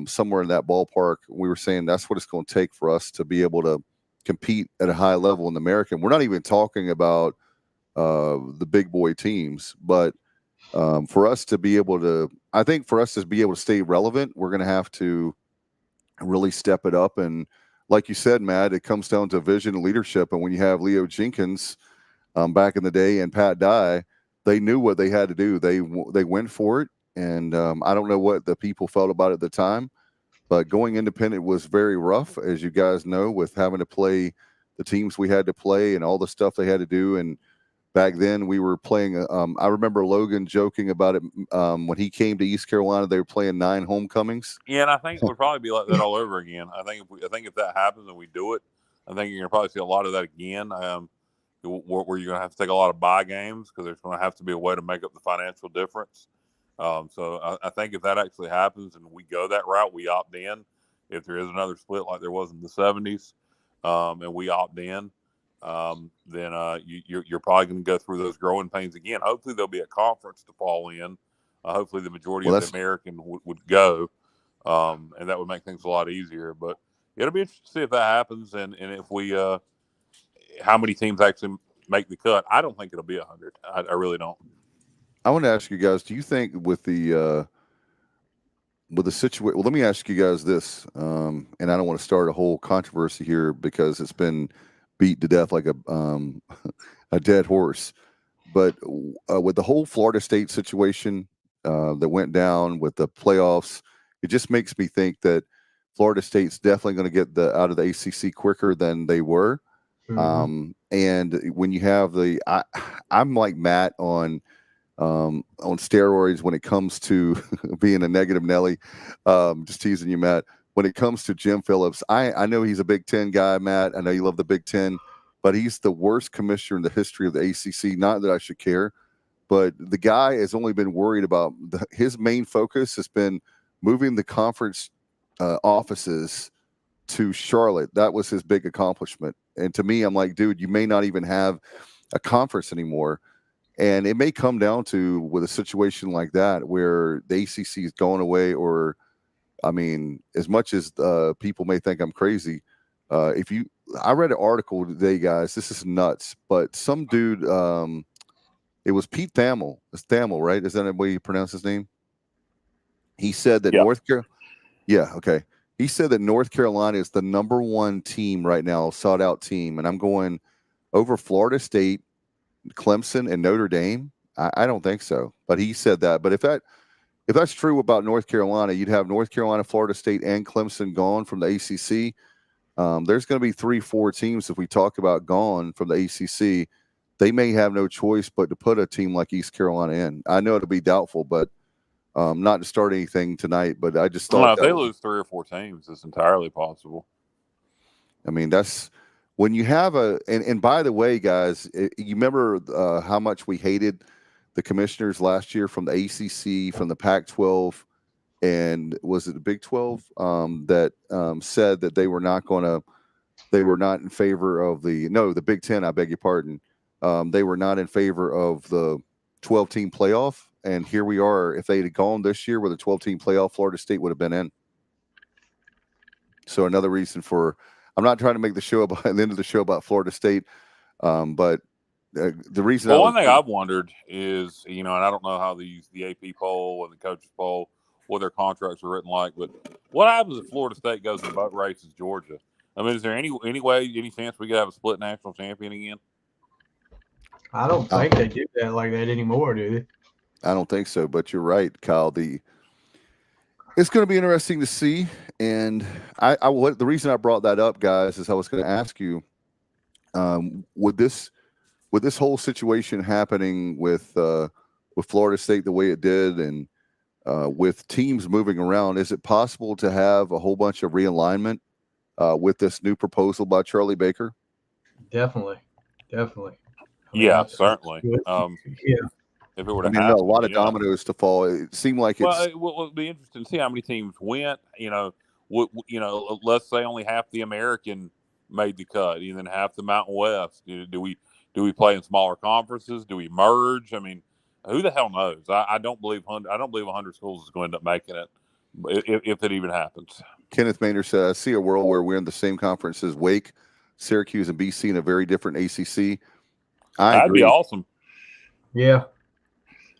Speaker 2: somewhere in that ballpark. We were saying that's what it's going to take for us to be able to compete at a high level in the American. We're not even talking about the big boy teams, but for us to be able to, I think for us to be able to stay relevant, we're going to have to really step it up. And like you said, Matt, it comes down to vision and leadership. And when you have Leo Jenkins back in the day and Pat Dye, they knew what they had to do. They went for it. And I don't know what the people felt about it at the time, but going independent was very rough, as you guys know, with having to play the teams we had to play and all the stuff they had to do. And back then we were playing, I remember Logan joking about it when he came to East Carolina, they were playing 9 homecomings.
Speaker 3: Yeah, and I think it would probably be like that all over again. I think if that happens and we do it, I think you're going to probably see a lot of that again, where you're going to have to take a lot of bye games, because there's going to have to be a way to make up the financial difference. So I think if that actually happens and we go that route, we opt in. If there is another split like there was in the 70s, and we opt in, then you're probably going to go through those growing pains again. Hopefully there'll be a conference to fall in. Hopefully the majority of the American would go, and that would make things a lot easier. But it'll be interesting to see if that happens, and if we how many teams actually make the cut. I don't think it'll be 100. I really don't.
Speaker 2: I want to ask you guys, do you think with the situation, well, let me ask you guys this, and I don't want to start a whole controversy here because it's been beat to death like a dead horse. But with the whole Florida State situation that went down with the playoffs, it just makes me think that Florida State's definitely going to get out of the ACC quicker than they were. Mm-hmm. And when you have I'm like Matt on steroids when it comes to being a negative Nelly. Just teasing you, Matt. When it comes to Jim Phillips, I know he's a Big Ten guy, Matt. I know you love the Big Ten, but he's the worst commissioner in the history of the ACC. Not that I should care, but the guy has only been worried about his main focus has been moving the conference offices to Charlotte. That was his big accomplishment. And to me, I'm like, dude, you may not even have a conference anymore. And it may come down to, with a situation like that, where the ACC is going away, or, I mean, as much as people may think I'm crazy, I read an article today, guys, this is nuts, but some dude, it was Pete Thamel. It's Thamel, right? Is that the way you pronounce his name? He said that North Carolina. Yeah, okay. He said that North Carolina is the #1 team right now, sought-out team, and I'm going over Florida State, Clemson, and Notre Dame. I don't think so, but he said that. But if that's true about North Carolina, you'd have North Carolina, Florida State, and Clemson gone from the ACC. There's going to be 3-4 teams, if we talk about gone from the ACC. They may have no choice but to put a team like East Carolina in. I know it'll be doubtful, but not to start anything tonight. But I just thought
Speaker 3: if they lose 3 or 4 teams, it's entirely possible. I
Speaker 2: mean, that's when you have and by the way, guys, you remember how much we hated the commissioners last year from the ACC, from the Pac-12, and was it the Big 12 that said that they were not in favor of the Big 10, I beg your pardon. They were not in favor of the 12-team playoff. And here we are. If they had gone this year with a 12-team playoff, Florida State would have been in. So another reason I'm not trying to make the end of the show about Florida State, but the reason.
Speaker 3: Well, one thing I've wondered is, and I don't know how the AP poll and the coaches poll, what their contracts are written like, but what happens if Florida State goes and boat races Georgia? I mean, is there any chance we could have a split national champion again?
Speaker 6: I don't think they do that like that anymore, do they?
Speaker 2: I don't think so, but you're right, Kyle. It's going to be interesting to see. And the reason I brought that up, guys, is I was going to ask you, with this whole situation happening with Florida State the way it did, and with teams moving around, is it possible to have a whole bunch of realignment with this new proposal by Charlie Baker?
Speaker 6: Definitely.
Speaker 3: Yeah, certainly.
Speaker 6: Yeah.
Speaker 3: if it were
Speaker 2: I
Speaker 3: to
Speaker 2: mean,
Speaker 3: happen.
Speaker 2: a lot of
Speaker 3: you know.
Speaker 2: dominoes to fall. It seemed like
Speaker 3: Well,
Speaker 2: it's
Speaker 3: it'll be interesting to see how many teams went. Let's say only half the American made the cut, and then half the Mountain West. Do we play in smaller conferences? Do we merge? I mean, who the hell knows? I don't believe 100 schools is going to end up making it, if it even happens.
Speaker 2: Kenneth Maynard said, I see a world where we're in the same conference as Wake, Syracuse, and BC in a very different ACC.
Speaker 3: That'd
Speaker 2: agree.
Speaker 3: be awesome.
Speaker 6: Yeah,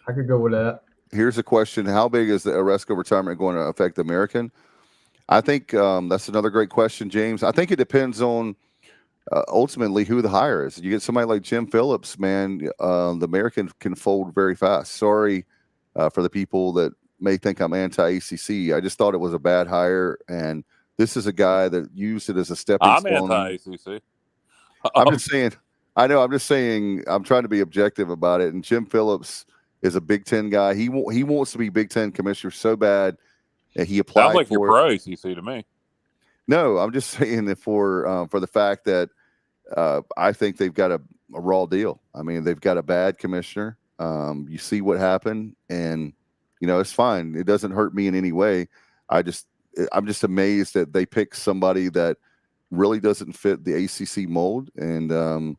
Speaker 6: I could go with that.
Speaker 2: Here's a question. How big is the Aresco retirement going to affect the American? I think that's another great question, James. I think it depends on ultimately who the hire is. You get somebody like Jim Phillips, man, the American can fold very fast. Sorry for the people that may think I'm anti-ACC. I just thought it was a bad hire, and this is a guy that used it as a stepping stone.
Speaker 3: I'm anti-ACC.
Speaker 2: I'm just saying. I know. I'm just saying. I'm trying to be objective about it. And Jim Phillips is a Big Ten guy. He wants to be Big Ten commissioner so bad, and he applied.
Speaker 3: Sounds like
Speaker 2: for
Speaker 3: you're pro ACC to me.
Speaker 2: No, I'm just saying that for the fact that I think they've got a raw deal. I mean, they've got a bad commissioner. You see what happened, and it's fine. It doesn't hurt me in any way. I'm just amazed that they picked somebody that really doesn't fit the ACC mold, and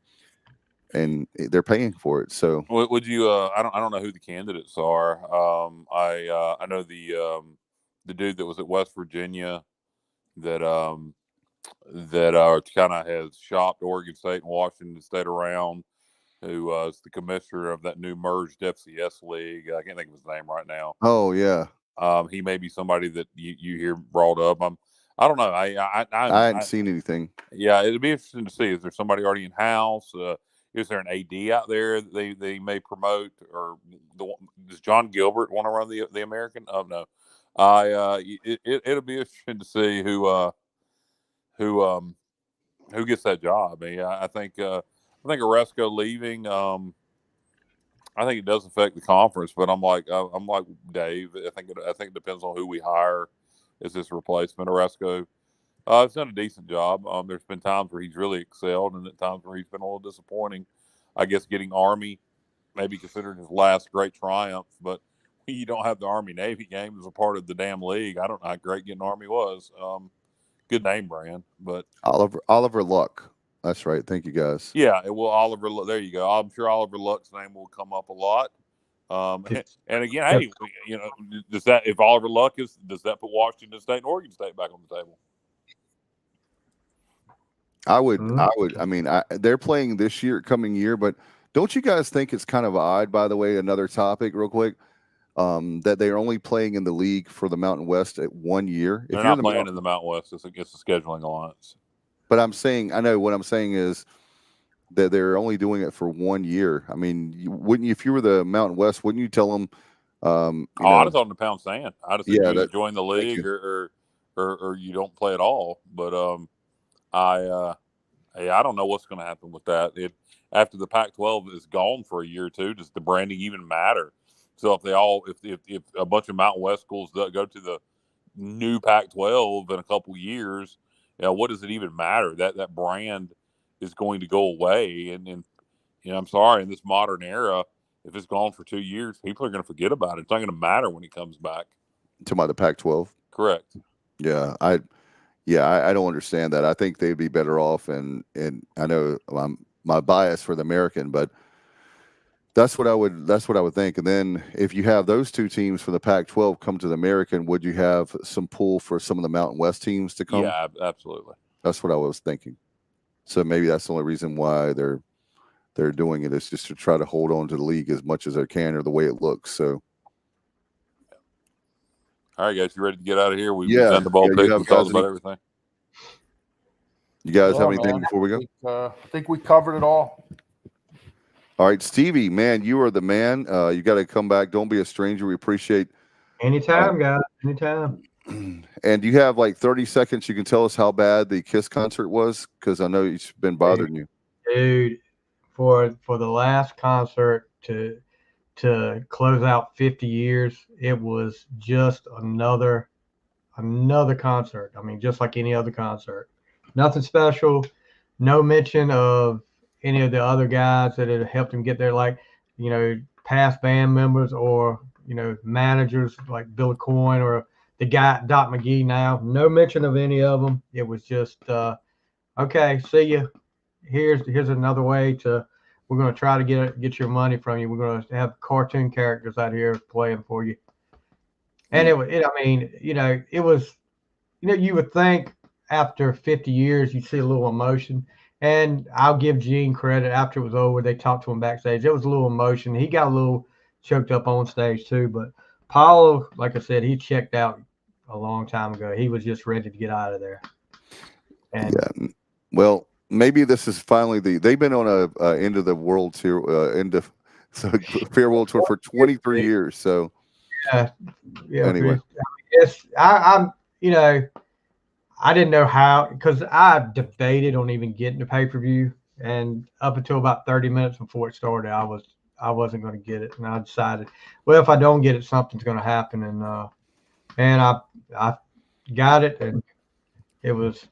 Speaker 2: they're paying for it. So
Speaker 3: would you? I don't know who the candidates are. I know the dude that was at West Virginia that kind of has shopped Oregon State and Washington State around, who is the commissioner of that new merged FCS league. I can't think of his name right now.
Speaker 2: Oh yeah.
Speaker 3: He may be somebody that you hear brought up. I don't know. I
Speaker 2: hadn't seen anything.
Speaker 3: Yeah, it'd be interesting to see. Is there somebody already in house? Is there an AD out there that they may promote, or does John Gilbert want to run the American? Oh no, it'll be interesting to see who gets that job. I mean, I think Aresco leaving. I think it does affect the conference, but I'm like Dave. I think it depends on who we hire as this replacement. Aresco has done a decent job. There's been times where he's really excelled, and at times where he's been a little disappointing. I guess getting Army, maybe considered his last great triumph, but you don't have the Army-Navy game as a part of the damn league. I don't know how great getting Army was. Good name brand, but
Speaker 2: Oliver Luck. That's right. Thank you, guys.
Speaker 3: Yeah, Oliver. There you go. I'm sure Oliver Luck's name will come up a lot. And again, hey, does that, if Oliver Luck does that put Washington State and Oregon State back on the table?
Speaker 2: I would. I mean, they're playing this coming year, but don't you guys think it's kind of odd? By the way, another topic, real quick, that they are only playing in the league for the Mountain West at 1 year.
Speaker 3: They're not playing in the Mountain West. It's a scheduling alliance.
Speaker 2: But I'm saying, I know what I'm saying is that they're only doing it for 1 year. I mean, wouldn't you, if you were the Mountain West, wouldn't you tell them?
Speaker 3: I'd have told them to pound sand. I'd have said you join the league or you don't play at all. But I don't know what's going to happen with that. After the Pac-12 is gone for a year or two, does the branding even matter? So if a bunch of Mountain West schools go to the new Pac-12 in a couple years, what does it even matter? That brand is going to go away. And I'm sorry, in this modern era, if it's gone for 2 years, people are going to forget about it. It's not going to matter when it comes back.
Speaker 2: To the Pac-12?
Speaker 3: Correct.
Speaker 2: Yeah, I don't understand that. I think they'd be better off, and I know my bias for the American, but that's what I would think. And then if you have those two teams from the Pac-12 come to the American, would you have some pull for some of the Mountain West teams to come?
Speaker 3: Yeah, absolutely.
Speaker 2: That's what I was thinking. So maybe that's the only reason why they're doing it, is just to try to hold on to the league as much as they can, or the way it looks. So.
Speaker 3: All right, guys, you ready to get out of here? We've done the ball pick. We talked about everything.
Speaker 2: You guys have anything before we go?
Speaker 4: I think we covered it all.
Speaker 2: All right, Stevie, man, you are the man. You got to come back. Don't be a stranger. We appreciate.
Speaker 6: Anytime, guys. Anytime.
Speaker 2: And you have like 30 seconds. You can tell us how bad the KISS concert was, because I know it's been bothering you.
Speaker 6: Dude, for the last concert to close out 50 years, it was just another concert. I mean, just like any other concert. Nothing special. No mention of any of the other guys that had helped him get there, like, past band members or, managers like Billy Coyne or the guy, Doc McGee now. No mention of any of them. It was just, okay, see you. Here's another way we're going to try to get your money from you. We're going to have cartoon characters out here playing for you. And it was, you would think after 50 years, you'd see a little emotion. And I'll give Gene credit. After it was over, they talked to him backstage. There was a little emotion. He got a little choked up on stage too. But Paul, like I said, he checked out a long time ago. He was just ready to get out of there. And
Speaker 2: yeah. Well, maybe this is finally they've been on a end of the world tour, farewell tour for 23 years. So
Speaker 6: yeah.
Speaker 2: Anyway,
Speaker 6: I'm I didn't know how, because I debated on even getting the pay-per-view, and up until about 30 minutes before it started, I wasn't going to get it, and I decided, well, if I don't get it, something's going to happen, and I got it, and it was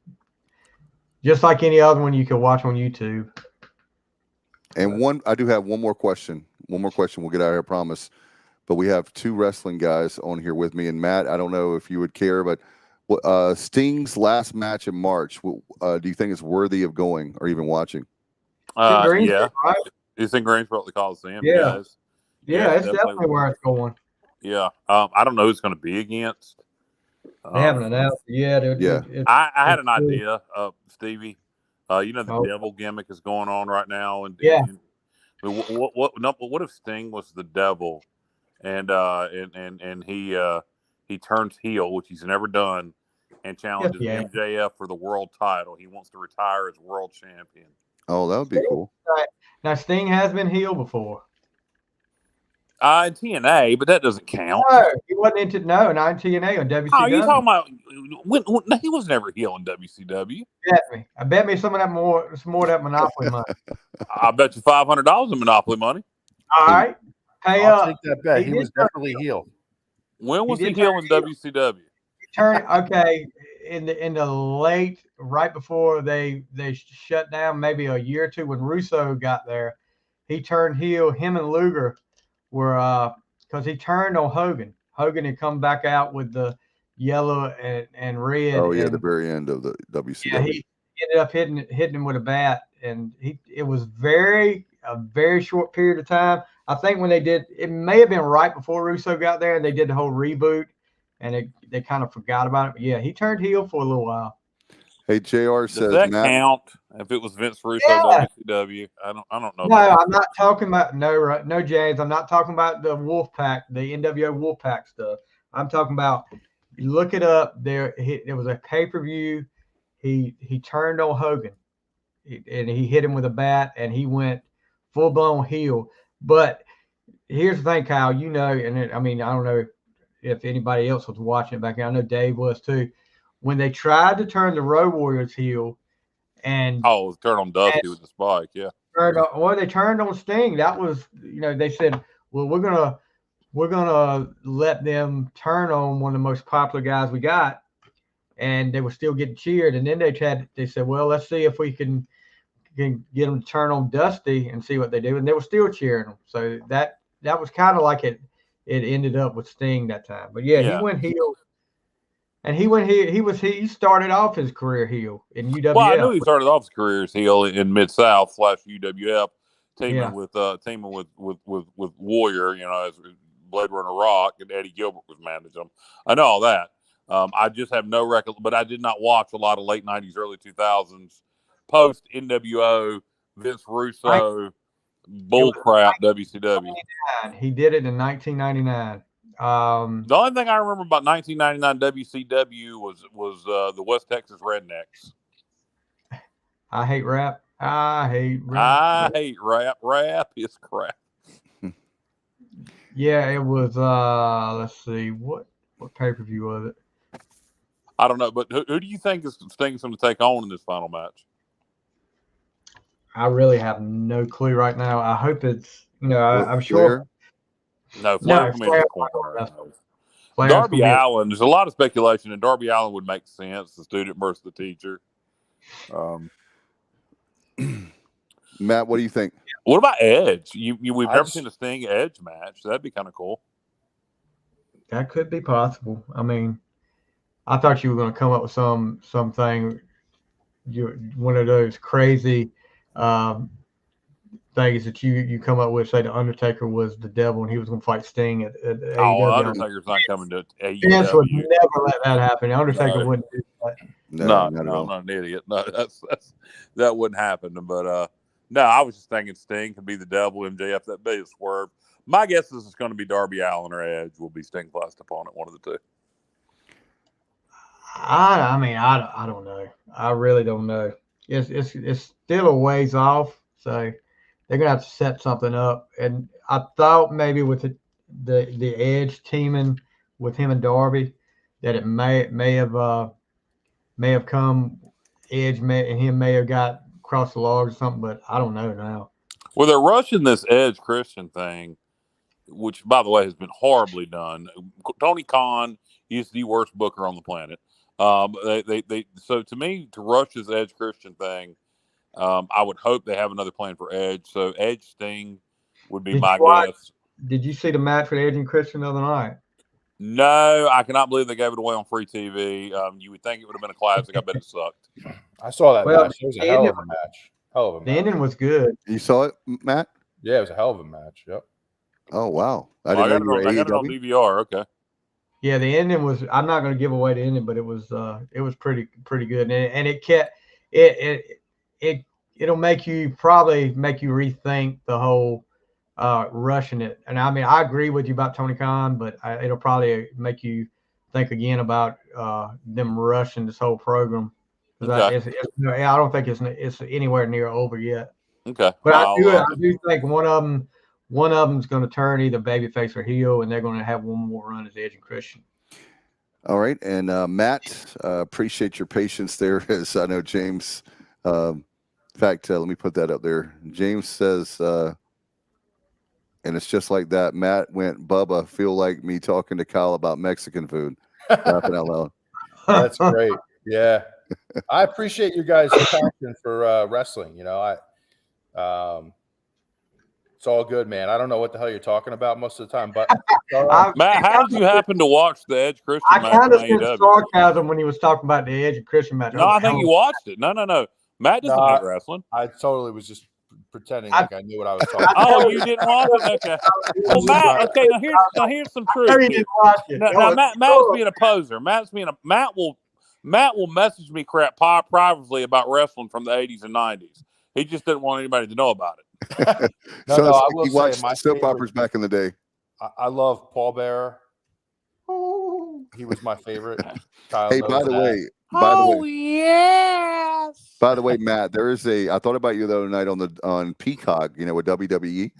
Speaker 6: just like any other one you could watch on YouTube.
Speaker 2: And I do have one more question. One more question. We'll get out of here, I promise. But we have two wrestling guys on here with me, and Matt, I don't know if you would care, but Sting's last match in March, do you think it's worthy of going or even watching?
Speaker 3: Yeah. Right? It's in Greensboro at the Coliseum.
Speaker 6: Yeah. Yeah, it's definitely where it's going.
Speaker 3: Yeah. I don't know who it's going to be against.
Speaker 6: They haven't announced it yet.
Speaker 3: I had an idea, Stevie. The devil gimmick is going on right now. And what if Sting was the devil and he turns heel, which he's never done, and challenges MJF for the world title? He wants to retire as world champion.
Speaker 2: Oh, that would be cool.
Speaker 6: Now, Sting has been heel before.
Speaker 3: In TNA, but that doesn't count.
Speaker 6: No, he wasn't not in TNA on WCW.
Speaker 3: Oh, you talking about when he was never heel in WCW?
Speaker 6: I bet me some of that Monopoly money.
Speaker 3: I bet you $500 in Monopoly money.
Speaker 6: All right, pay
Speaker 4: I'll
Speaker 6: up.
Speaker 4: take that bet. He was definitely heel.
Speaker 3: When was he heel in WCW?
Speaker 6: In the late, right before they shut down, maybe a year or two when Russo got there, he turned heel. Him and Luger were because he turned on Hogan. Hogan had come back out with the yellow and red.
Speaker 2: Oh yeah, the very end of the WCW.
Speaker 6: Yeah, he ended up hitting him with a bat, and it was a very short period of time. I think when they did, it may have been right before Russo got there, and they did the whole reboot, and they kind of forgot about it. But yeah, he turned heel for a little while.
Speaker 2: Hey, JR says,
Speaker 3: does that count if it was Vince Russo WCW? I don't know.
Speaker 6: No, I'm not talking about no James. I'm not talking about the Wolfpack, the NWO Wolfpack stuff. I'm talking about, look it up. There was a pay-per-view. He turned on Hogan, and he hit him with a bat, and he went full-blown heel. But here's the thing, Kyle. I don't know if anybody else was watching it back then. I know Dave was too. When they tried to turn the Road Warriors heel, and
Speaker 3: turn on Dusty with the spike, yeah.
Speaker 6: They turned on Sting. That was, they said, well, we're gonna let them turn on one of the most popular guys we got, and they were still getting cheered. And then they said, well, let's see if we can get them to turn on Dusty and see what they do, and they were still cheering them. So that was kind of like it ended up with Sting that time. But he went heel. And he started off his career heel in UWF.
Speaker 3: Well, I knew he started off his career as heel in Mid-South / UWF, teaming with Warrior, as Blade Runner Rock, and Eddie Gilbert was managing him. I know all that. I just have no record, but I did not watch a lot of late 90s, early 2000s, post NWO, Vince Russo, bullcrap WCW.
Speaker 6: He did it in 1999.
Speaker 3: The only thing I remember about 1999 WCW was the West Texas Rednecks.
Speaker 6: I hate rap.
Speaker 3: I hate rap. Rap is crap.
Speaker 6: Yeah, it was. Let's see, what pay-per-view was it?
Speaker 3: I don't know, but who do you think Sting's going to take on in this final match?
Speaker 6: I really have no clue right now. I hope it's. I'm sure.
Speaker 3: No, Flair Darby Allin. There's a lot of speculation, and Darby Allin would make sense, the student versus the teacher.
Speaker 2: Matt, what do you think?
Speaker 3: What about Edge? We've
Speaker 4: I
Speaker 3: never
Speaker 4: just-
Speaker 3: seen a Sting Edge match. That'd be kind of cool.
Speaker 6: That could be possible. I mean, I thought you were going to come up with something, one of those crazy things that you come up with. Say the Undertaker was the devil and he was going to fight Sting at
Speaker 3: Oh,
Speaker 6: AEW.
Speaker 3: Undertaker's not coming to
Speaker 6: Vince would
Speaker 3: AEW.
Speaker 6: never let that happen. The Undertaker
Speaker 3: No.
Speaker 6: wouldn't do that.
Speaker 2: No,
Speaker 3: No,
Speaker 2: not at all.
Speaker 3: I'm not an idiot. No, that wouldn't happen. But no, I was just thinking Sting could be the devil, MJF that be a swerve. My guess is it's going to be Darby Allin or Edge will be Sting's last opponent, one of the two.
Speaker 6: I mean, I don't know. I really don't know. It's still a ways off, so they're gonna have to set something up. And I thought maybe with the Edge teaming with him and Darby, that it may have come Edge and him may have got across the logs or something, but I don't know now.
Speaker 3: Well, they're rushing this Edge Christian thing, which, by the way, has been horribly done. Tony Khan is the worst booker on the planet. So to me, to rush this Edge Christian thing, I would hope they have another plan for Edge. So Edge Sting would be my guess.
Speaker 6: Did you see the match with Edge and Christian the other night?
Speaker 3: No, I cannot believe they gave it away on free TV. You would think it would have been a classic. I bet it sucked.
Speaker 4: I saw that
Speaker 6: Well,
Speaker 4: match. It was a hell of a match. Hell of a
Speaker 6: The
Speaker 4: match.
Speaker 6: ending was good.
Speaker 2: You saw it, Matt?
Speaker 4: Yeah, it was a hell of a match. Yep.
Speaker 2: Oh wow! I
Speaker 3: I
Speaker 2: didn't
Speaker 3: got
Speaker 2: know you
Speaker 3: it
Speaker 2: were
Speaker 3: on
Speaker 2: AEW.
Speaker 3: DVR. Okay.
Speaker 6: Yeah, the ending was. I'm not going to give away the ending, but it was pretty good, and it kept it'll probably make you rethink the whole rushing it. And I mean, I agree with you about Tony Khan, but it'll probably make you think again about them rushing this whole program.
Speaker 3: Okay.
Speaker 6: I don't think it's anywhere near over yet.
Speaker 3: Okay.
Speaker 6: But I do think one of them's going to turn either babyface or heel, and they're going to have one more run as Edge and Christian.
Speaker 2: All right, and Matt, appreciate your patience there. As I know James. In fact, let me put that up there. James says, and it's just like that. Matt went, Bubba, feel like me talking to Kyle about Mexican food. Laughing out loud.
Speaker 4: That's great. Yeah. I appreciate you guys' passion for wrestling. You know, it's all good, man. I don't know what the hell you're talking about most of the time, but
Speaker 3: Matt, how did you happen to watch the Edge Christian
Speaker 6: I
Speaker 3: match
Speaker 6: kind
Speaker 3: on
Speaker 6: of sensed
Speaker 3: AEW?
Speaker 6: sarcasm when he was talking about the Edge and Christian match.
Speaker 3: No, I think you watched it. No. Matt doesn't hate wrestling.
Speaker 4: I totally was just pretending like I knew what I was talking about.
Speaker 3: Oh, you didn't watch it? Okay. Well, Matt. Okay, now here's some truth.
Speaker 6: I know you
Speaker 3: here.
Speaker 6: didn't watch it.
Speaker 3: Now Matt's being a poser. Matt will message me crap privately about wrestling from the 80s and 90s. He just didn't want anybody to know about it.
Speaker 4: No,
Speaker 2: So
Speaker 4: no,
Speaker 2: it's
Speaker 4: I
Speaker 2: like
Speaker 4: will
Speaker 2: he
Speaker 4: say
Speaker 2: watched
Speaker 4: my
Speaker 2: soap
Speaker 4: favorite-
Speaker 2: operas back in the day.
Speaker 4: I love Paul Bearer. He was my favorite. Kyle
Speaker 2: Hey,
Speaker 4: knows
Speaker 2: by the
Speaker 4: that.
Speaker 2: way, Matt, there is I thought about you the other night on Peacock, with WWE.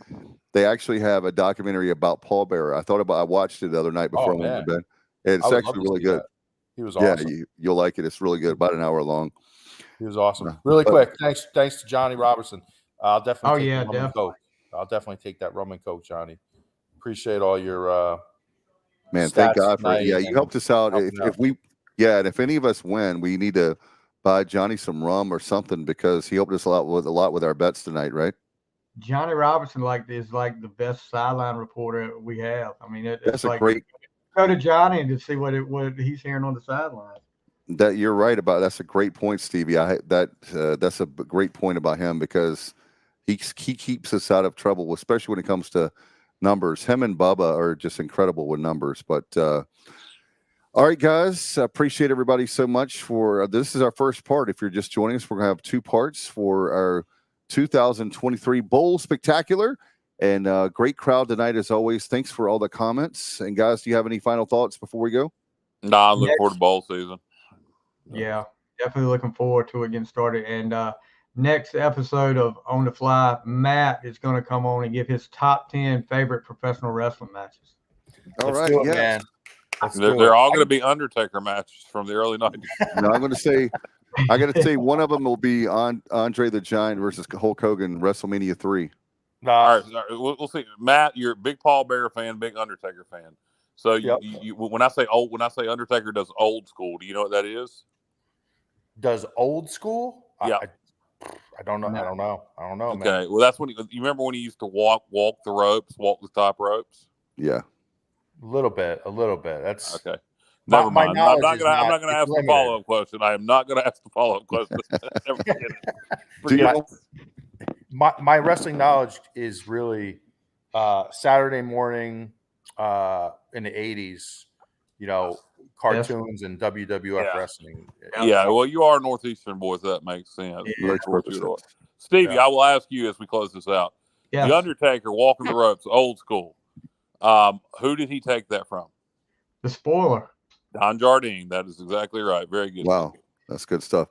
Speaker 2: They actually have a documentary about Paul Bearer. I watched it the other night before I went to bed. It's
Speaker 4: I would love
Speaker 2: actually
Speaker 4: to
Speaker 2: really
Speaker 4: see
Speaker 2: good.
Speaker 4: that. He was awesome.
Speaker 2: Yeah, you'll like it. It's really good. About an hour long.
Speaker 4: He was awesome.
Speaker 2: No,
Speaker 4: Really
Speaker 2: but-
Speaker 4: quick. Thanks to Johnny Robertson. I'll definitely
Speaker 6: Oh,
Speaker 4: take
Speaker 6: yeah,
Speaker 4: the rum and coke. I'll definitely take that rum and coke, Johnny. Appreciate all your
Speaker 2: Man, thank
Speaker 4: stats
Speaker 2: God for it.
Speaker 4: tonight
Speaker 2: Yeah, you
Speaker 4: and
Speaker 2: helped us out.
Speaker 4: helping out.
Speaker 2: And if any of us win, we need to buy Johnny some rum or something because he helped us a lot with our bets tonight, right?
Speaker 6: Johnny Robinson is like the best sideline reporter we have. I mean,
Speaker 2: That's
Speaker 6: like,
Speaker 2: great.
Speaker 6: go to Johnny and to see what he's hearing on the sideline.
Speaker 2: That you're right about. That's a great point, Stevie. That's a great point about him because he keeps us out of trouble, especially when it comes to numbers. Him and Bubba are just incredible with numbers. But all right, guys, I appreciate everybody so much for this is our first part. If you're just joining us, we're gonna have two parts for our 2023 Bowl Spectacular. And great crowd tonight as always. Thanks for all the comments. And guys, do you have any final thoughts before we go?
Speaker 3: No, I look forward to bowl season.
Speaker 6: Yeah, definitely looking forward to it getting started. And next episode of On the Fly, Matt is going to come on and give his top 10 favorite professional wrestling matches.
Speaker 2: All
Speaker 4: Let's
Speaker 2: right,
Speaker 4: do it,
Speaker 2: yeah.
Speaker 4: man. Let's do
Speaker 3: They're
Speaker 4: it.
Speaker 3: all going to be Undertaker matches from the early 90s.
Speaker 2: No, I'm going to say, I got to say, one of them will be on Andre the Giant versus Hulk Hogan, WrestleMania 3.
Speaker 3: All right, we'll see. Matt, you're a big Paul Bearer fan, big Undertaker fan. So
Speaker 4: Yep.
Speaker 3: you when I say Undertaker does old school, do you know what that is?
Speaker 4: Does old school?
Speaker 3: Yeah.
Speaker 4: I don't know. I don't know. Man.
Speaker 3: Okay, well, that's when you remember when he used to walk the ropes, walk the top ropes.
Speaker 2: Yeah.
Speaker 4: A little bit. That's
Speaker 3: Okay. Never mind. I'm not going to ask the
Speaker 4: limited.
Speaker 3: follow-up question. I am not going to ask the follow-up question. Never forget it.
Speaker 2: Do you
Speaker 3: Forget
Speaker 2: know-
Speaker 3: it.
Speaker 4: My wrestling knowledge is really Saturday morning in the 80s, cartoons and WWF wrestling.
Speaker 3: Yeah, well, you are Northeastern boys. That makes sense.
Speaker 2: Yeah.
Speaker 3: That's what you are. Stevie,
Speaker 4: Yeah.
Speaker 3: I will ask you as we close this out.
Speaker 6: Yeah.
Speaker 3: The Undertaker walking the ropes, old school. Who did he take that from?
Speaker 6: The spoiler.
Speaker 3: Don Jardine. That is exactly right. Very good.
Speaker 2: Wow. That's good stuff.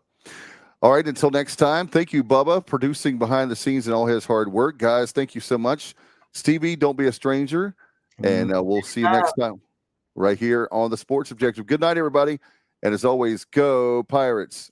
Speaker 2: All right. Until next time, thank you, Bubba, producing behind the scenes and all his hard work. Guys, thank you so much. Stevie, don't be a stranger. And we'll see you next time right here on the Sports Objective. Good night, everybody. And as always, go Pirates.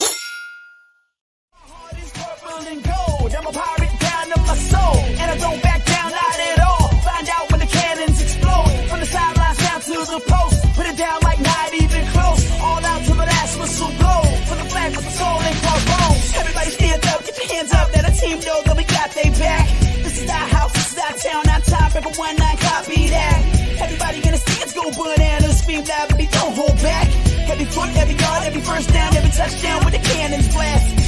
Speaker 8: I'm a pirate down to my soul, and I don't back down, not at all. Find out when the cannons explode, from the sidelines down to the post. Put it down like not even close, all out to the last whistle blow. For the flag with the soul and for bones. Everybody stand up, get your hands up, let a team know that we got they back. This is our house, this is our town, on top, everyone not copy that. Everybody in the stands go bananas, scream loud, but they don't hold back. Every foot, every yard, every first down, every touchdown with the cannons blast.